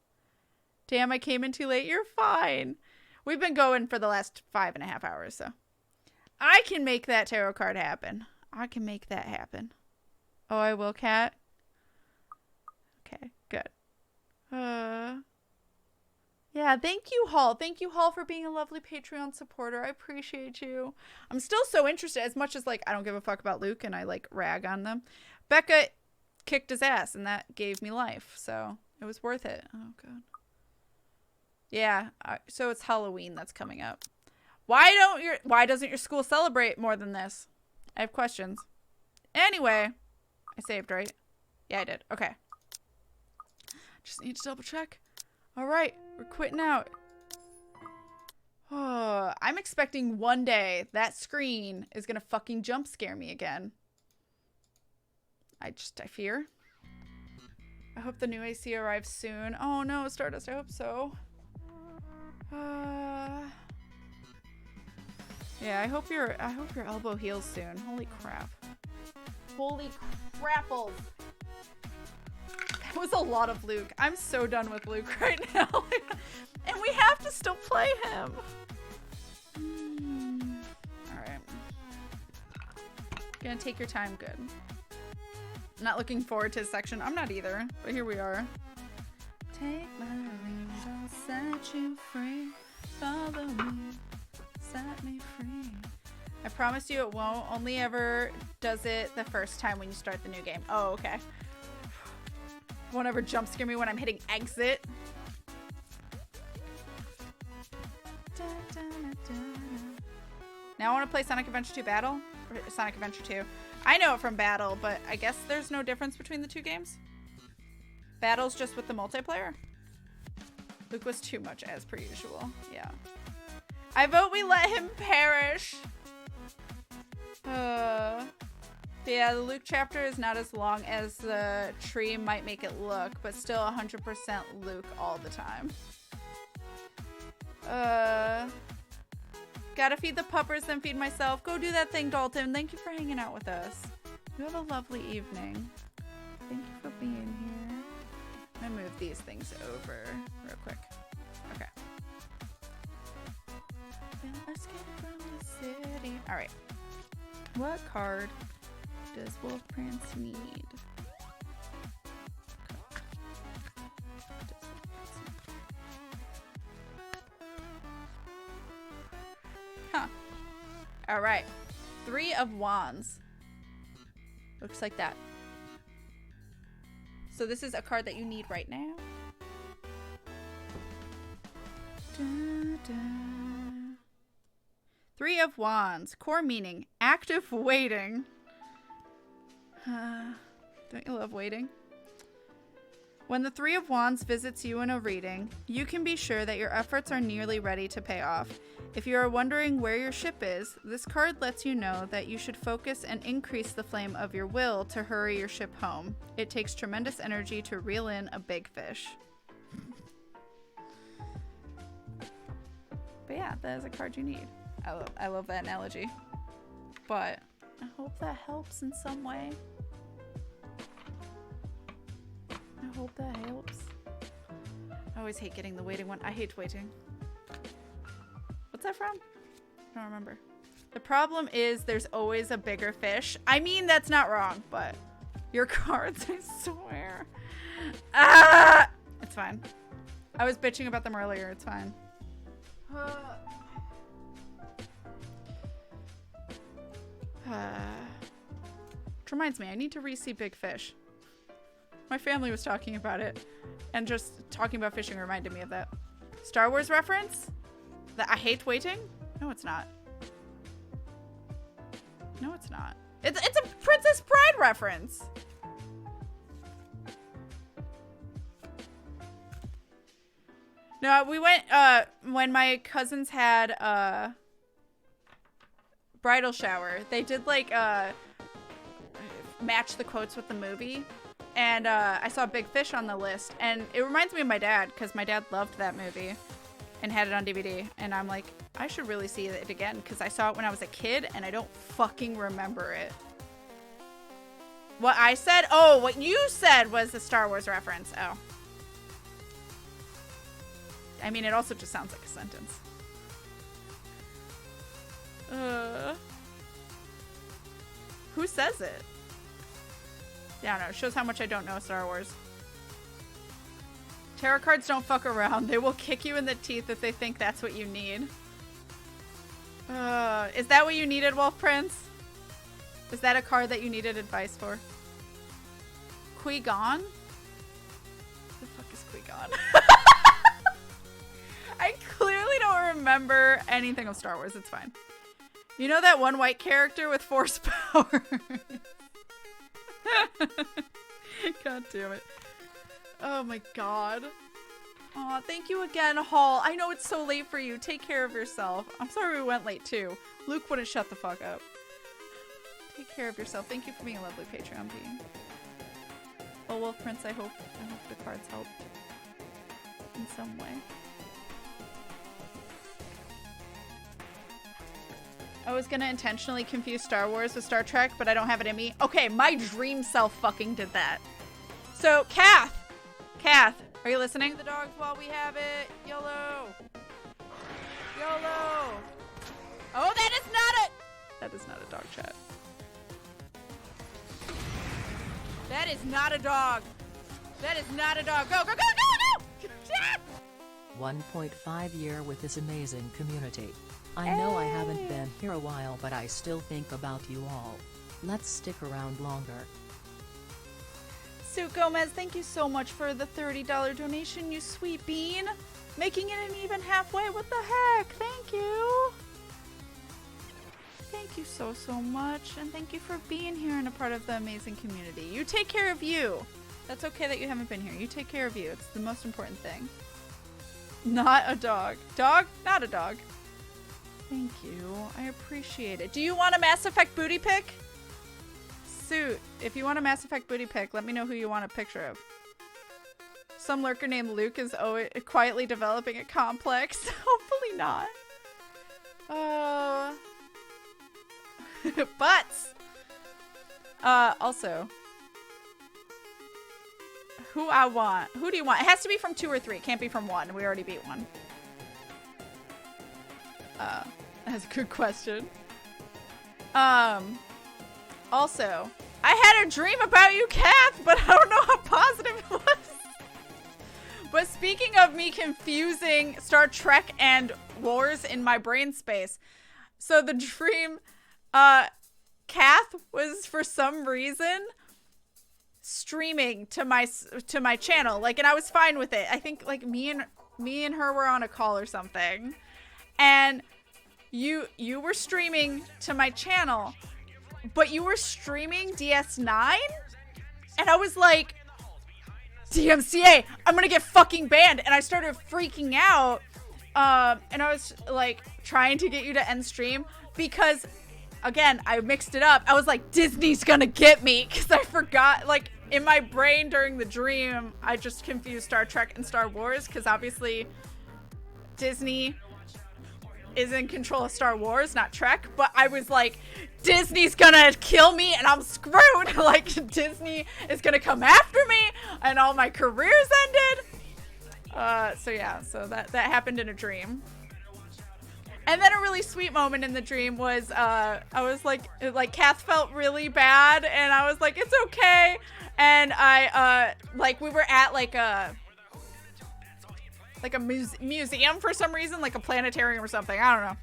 Damn, I came in too late. You're fine. We've been going for the last 5.5 hours, so. I can make that tarot card happen. I can make that happen. Oh, I will, Kat? Okay, good. Yeah, thank you, Hall. Thank you, Hall, for being a lovely Patreon supporter. I appreciate you. I'm still so interested, as much as, like, I don't give a fuck about Luke and I, like, rag on them. Becca kicked his ass, and that gave me life, so it was worth it. Oh, God. Yeah, so it's Halloween that's coming up. Why doesn't your school celebrate more than this? I have questions. Anyway, I saved, right? Yeah, I did. Okay. Just need to double check. All right, we're quitting out. Oh, I'm expecting one day that screen is gonna fucking jump scare me again. I fear. I hope the new AC arrives soon. Oh no, Stardust, I hope so. Yeah, I hope your elbow heals soon. Holy crap. Holy crapples. That was a lot of Luke. I'm so done with Luke right now. And we have to still play him. Alright. Gonna take your time, good. Not looking forward to his section. I'm not either, but here we are. Take my lead, I'll set you free. Follow me, set me free. I promise you it won't. Only ever does it the first time when you start the new game. Oh, okay. Won't ever jump scare me when I'm hitting exit. Now I want to play Sonic Adventure 2 Battle. Or Sonic Adventure 2. I know it from Battle, but I guess there's no difference between the two games. Battle's just with the multiplayer. Luke was too much as per usual. Yeah. I vote we let him perish. Yeah, the Luke chapter is not as long as the tree might make it look, but still 100% Luke all the time. Gotta feed the puppers, then feed myself. Go do that thing, Dalton. Thank you for hanging out with us. You have a lovely evening. Thank you for being here. I'm gonna move these things over real quick. Okay. Then let's get from the city. All right. What card does Wolf Prince need? Huh. All right. 3 of Wands. Looks like that. So this is a card that you need right now. Da, da. 3 of Wands. Core meaning. Active waiting. Don't you love waiting? When the 3 of Wands visits you in a reading, you can be sure that your efforts are nearly ready to pay off. If you are wondering where your ship is, this card lets you know that you should focus and increase the flame of your will to hurry your ship home. It takes tremendous energy to reel in a big fish. But yeah, that is a card you need. I love that analogy. But I hope that helps in some way. I hope that helps. I always hate getting the waiting one. I hate waiting. What's that from? I don't remember. The problem is there's always a bigger fish. I mean, that's not wrong, but your cards, I swear. Ah! It's fine. I was bitching about them earlier. It's fine. Which reminds me, I need to re-see Big Fish. My family was talking about it, and just talking about fishing reminded me of that. Star Wars reference? That I hate waiting? No, it's not. No, it's not. It's a Princess Bride reference. No, we went when my cousins had bridal shower, they did like match the quotes with the movie, and I saw Big Fish on the list, and it reminds me of my dad because my dad loved that movie and had it on DVD, and I'm like, I should really see it again because I saw it when I was a kid and I don't fucking remember it. What I said? Oh, what you said was a Star Wars reference. Oh. I mean, it also just sounds like a sentence. Who says it? Yeah, I don't know. It shows how much I don't know Star Wars. Tarot cards don't fuck around. They will kick you in the teeth if they think that's what you need. Is that what you needed, Wolf Prince? Is that a card that you needed advice for? Qui-Gon? The fuck is Qui-Gon? I clearly don't remember anything of Star Wars. It's fine. You know that one white character with force power? God damn it. Oh my god. Aw, thank you again, Hall. I know it's so late for you. Take care of yourself. I'm sorry we went late too. Luke wouldn't shut the fuck up. Take care of yourself. Thank you for being a lovely Patreon being. Well, Wolf Prince, I hope the cards help in some way. I was gonna intentionally confuse Star Wars with Star Trek, but I don't have it in me. Okay, my dream self fucking did that. So, Kath, are you listening? The dogs while we have it. YOLO. YOLO. Oh, that is not a dog chat. That is not a dog. That is not a dog. Go, go, go, go, go! 1.5 year with this amazing community. I know I haven't been here a while, but I still think about you all. Let's stick around longer. Sue Gomez, thank you so much for the $30 donation, you sweet bean. Making it an even halfway. What the heck? Thank you. Thank you so much. And thank you for being here and a part of the amazing community. You take care of you. That's okay that you haven't been here. You take care of you. It's the most important thing. Not a dog. Dog? Not a dog. Thank you. I appreciate it. Do you want a Mass Effect booty pic? Suit, if you want a Mass Effect booty pic, let me know who you want a picture of. Some lurker named Luke is quietly developing a complex. Hopefully not. Butts! Also, who I want. Who do you want? It has to be from 2 or 3. It can't be from 1. We already beat 1. That's a good question. Also, I had a dream about you, Kath, but I don't know how positive it was. But speaking of me confusing Star Trek and wars in my brain space, so the dream, Kath was for some reason streaming to my channel, like, and I was fine with it. I think like me and her were on a call or something, and you were streaming to my channel, but you were streaming DS9, and I was like, DMCA, I'm gonna get fucking banned, and I started freaking out, and I was like trying to get you to end stream because, again, I mixed it up. I was like, Disney's gonna get me, because I forgot, like, in my brain during the dream, I just confused Star Trek and Star Wars, because obviously Disney is in control of Star Wars, not Trek, but I was like, Disney's gonna kill me and I'm screwed. Like, Disney is gonna come after me and all my careers ended. So yeah, so that happened in a dream. And then a really sweet moment in the dream was, I was like Kath felt really bad, and I was like, it's okay. And I, like, we were at like a museum for some reason, like a planetarium or something, I don't know.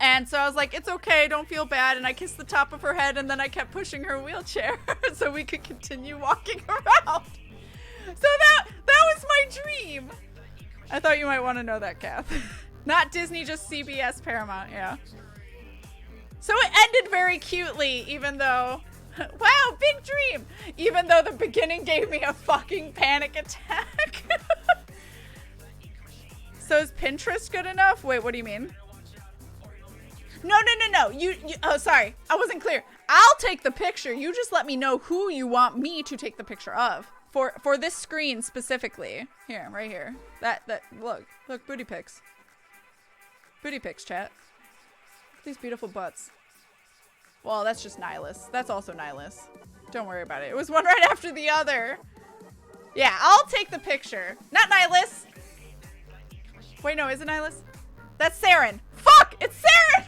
And so I was like, it's okay, don't feel bad. And I kissed the top of her head, and then I kept pushing her wheelchair so we could continue walking around. So that was my dream. I thought you might want to know that, Kath. Not Disney, just CBS Paramount, yeah. So it ended very cutely, even though, wow, big dream. Even though the beginning gave me a fucking panic attack. So is Pinterest good enough? Wait, what do you mean? No. You oh, sorry. I wasn't clear. I'll take the picture. You just let me know who you want me to take the picture of. For this screen specifically. Here, right here. That look, booty pics. Booty pics, chat. These beautiful butts. Well, that's just Nihilus. That's also Nihilus. Don't worry about it. It was one right after the other. Yeah, I'll take the picture. Not Nihilus. Wait, no, is it Nihilus? That's Saren. Fuck! It's Saren!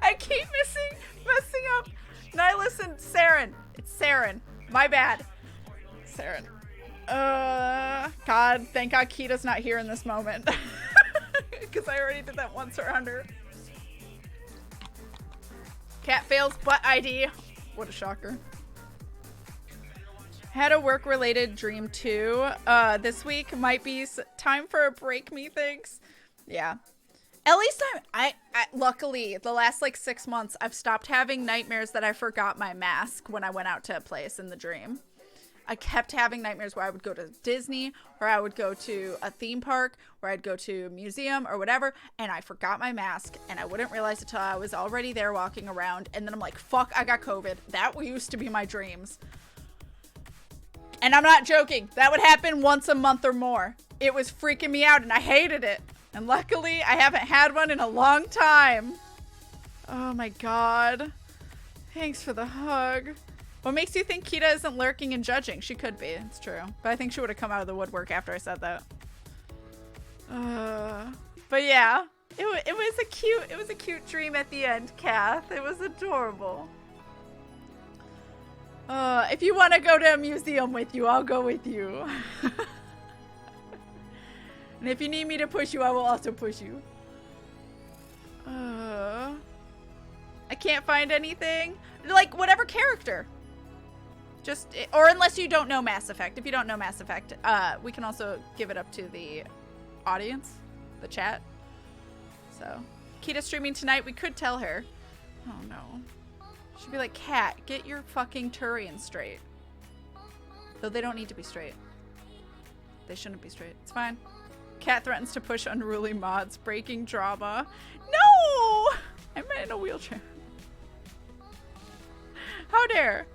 I keep messing up Nihilus and Saren. It's Saren. My bad. Saren. God, thank God Kita's not here in this moment. Because I already did that once around her. Cat fails butt ID. What a shocker. Had a work-related dream too. This week might be time for a break, methinks. Yeah. At least I luckily, the last like 6 months, I've stopped having nightmares that I forgot my mask when I went out to a place in the dream. I kept having nightmares where I would go to Disney, or I would go to a theme park, or I'd go to a museum or whatever, and I forgot my mask, and I wouldn't realize it till I was already there walking around, and then I'm like, fuck, I got COVID. That used to be my dreams. And I'm not joking. That would happen once a month or more. It was freaking me out, and I hated it. And luckily, I haven't had one in a long time. Oh my God. Thanks for the hug. What makes you think Kita isn't lurking and judging? She could be. It's true. But I think she would have come out of the woodwork after I said that. But yeah, it was a cute dream at the end, Kath. It was adorable. If you want to go to a museum with you, I'll go with you. And if you need me to push you, I will also push you. I can't find anything. Like, whatever character. Or unless you don't know Mass Effect. If you don't know Mass Effect, we can also give it up to the audience, the chat. So, Kita streaming tonight. We could tell her. Oh no. She'd be like, Kat, get your fucking Turian straight. Though they don't need to be straight. They shouldn't be straight. It's fine. Kat threatens to push unruly mods, breaking drama. No! I'm in a wheelchair. How dare?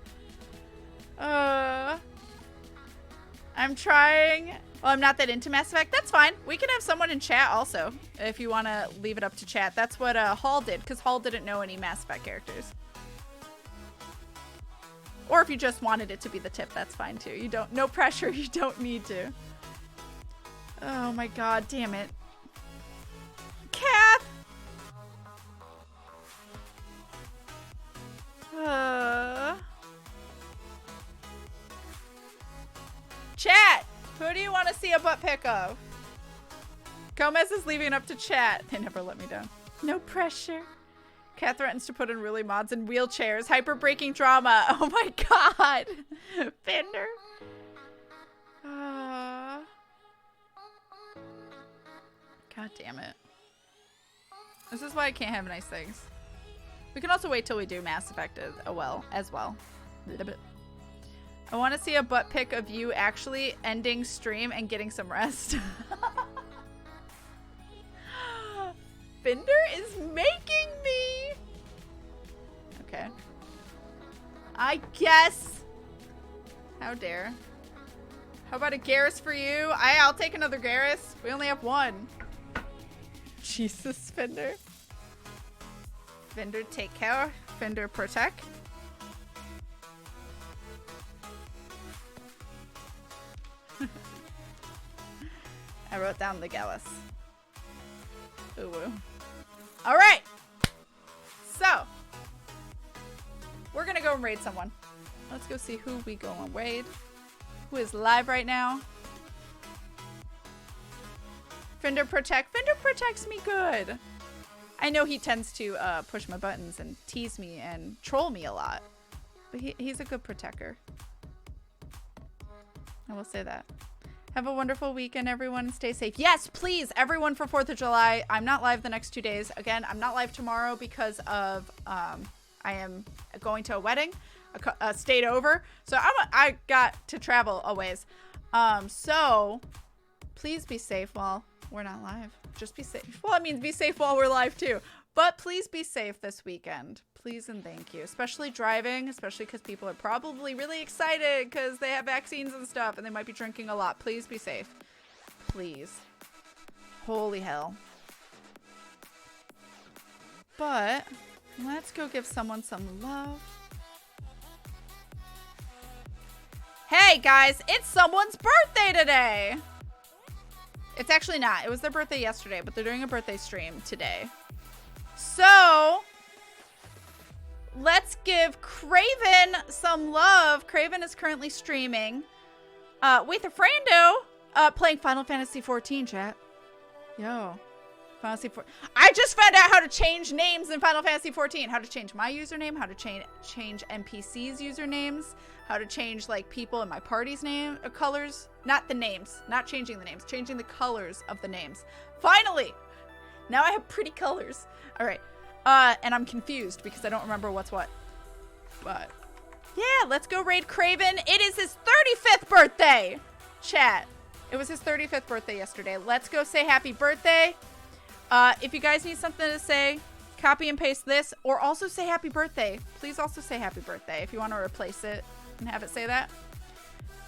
I'm trying. Well, I'm not that into Mass Effect. That's fine. We can have someone in chat also, if you want to leave it up to chat. That's what Hall did, because Hall didn't know any Mass Effect characters. Or if you just wanted it to be the tip, that's fine too. You don't, no pressure, you don't need to. Oh my God, damn it. Kath! Chat! Who do you want to see a butt pic of? Gomez is leaving it up to chat. They never let me down. No pressure. Kat threatens to put in really mods in wheelchairs. Hyper breaking drama. Oh my God. Fender. God damn it. This is why I can't have nice things. We can also wait till we do Mass Effect as well. A little bit. I want to see a butt pic of you actually ending stream and getting some rest. Fender is making me. Okay. I guess. How dare. How about a Garrus for you? I'll take another Garrus. We only have one. Jesus, Fender. Fender, take care. Fender, protect. I wrote down the Gallus. Ooh. All right. So, we're going to go and raid someone. Let's go see who we go and raid. Who is live right now? Fender protect. Fender protects me good. I know he tends to push my buttons and tease me and troll me a lot. But he's a good protector. I will say that. Have a wonderful weekend, everyone, and stay safe. Yes, please, everyone, for 4th of July. I'm not live the next 2 days. Again, I'm not live tomorrow because of I am going to a wedding, a state over. So I got to travel a ways. So please be safe while we're not live. just be safe. Well, I mean, be safe while we're live too. But please be safe this weekend. Please and thank you. Especially driving, especially because people are probably really excited because they have vaccines and stuff and they might be drinking a lot. Please be safe. Please. Holy hell. But let's go give someone some love. Hey guys, it's someone's birthday today. It's actually not. It was their birthday yesterday, but they're doing a birthday stream today. So let's give Craven some love. Craven is currently streaming with a friendo playing Final Fantasy 14, chat. Yo. Final Fantasy 14. I just found out how to change names in Final Fantasy 14. How to change my username, how to change NPCs' usernames, how to change like people in my party's name colors. Not the names. Not changing the names. Changing the colors of the names. Finally! Now I have pretty colors. Alright. And I'm confused because I don't remember what's what. But yeah, let's go raid Craven. It is his 35th birthday! Chat. It was his 35th birthday yesterday. Let's go say happy birthday. If you guys need something to say, copy and paste this, or also say happy birthday. Please also say happy birthday if you want to replace it and have it say that.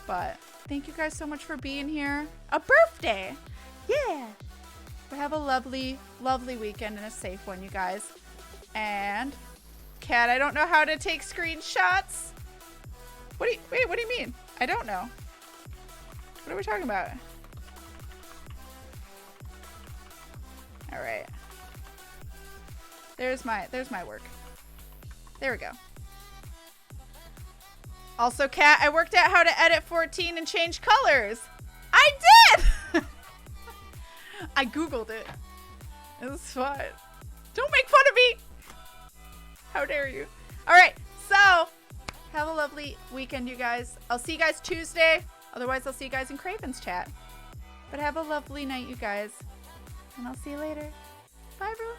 But thank you guys so much for being here. A birthday! Yeah! But have a lovely, lovely weekend and a safe one, you guys. And Kat, I don't know how to take screenshots. What do you mean? I don't know. What are we talking about? All right. There's my work. There we go. Also, Kat, I worked out how to edit 14 and change colors. I did! I Googled it. It was fun. Don't make fun of me! How dare you? All right, so have a lovely weekend, you guys. I'll see you guys Tuesday. Otherwise, I'll see you guys in Craven's chat. But have a lovely night, you guys. And I'll see you later. Bye, everyone.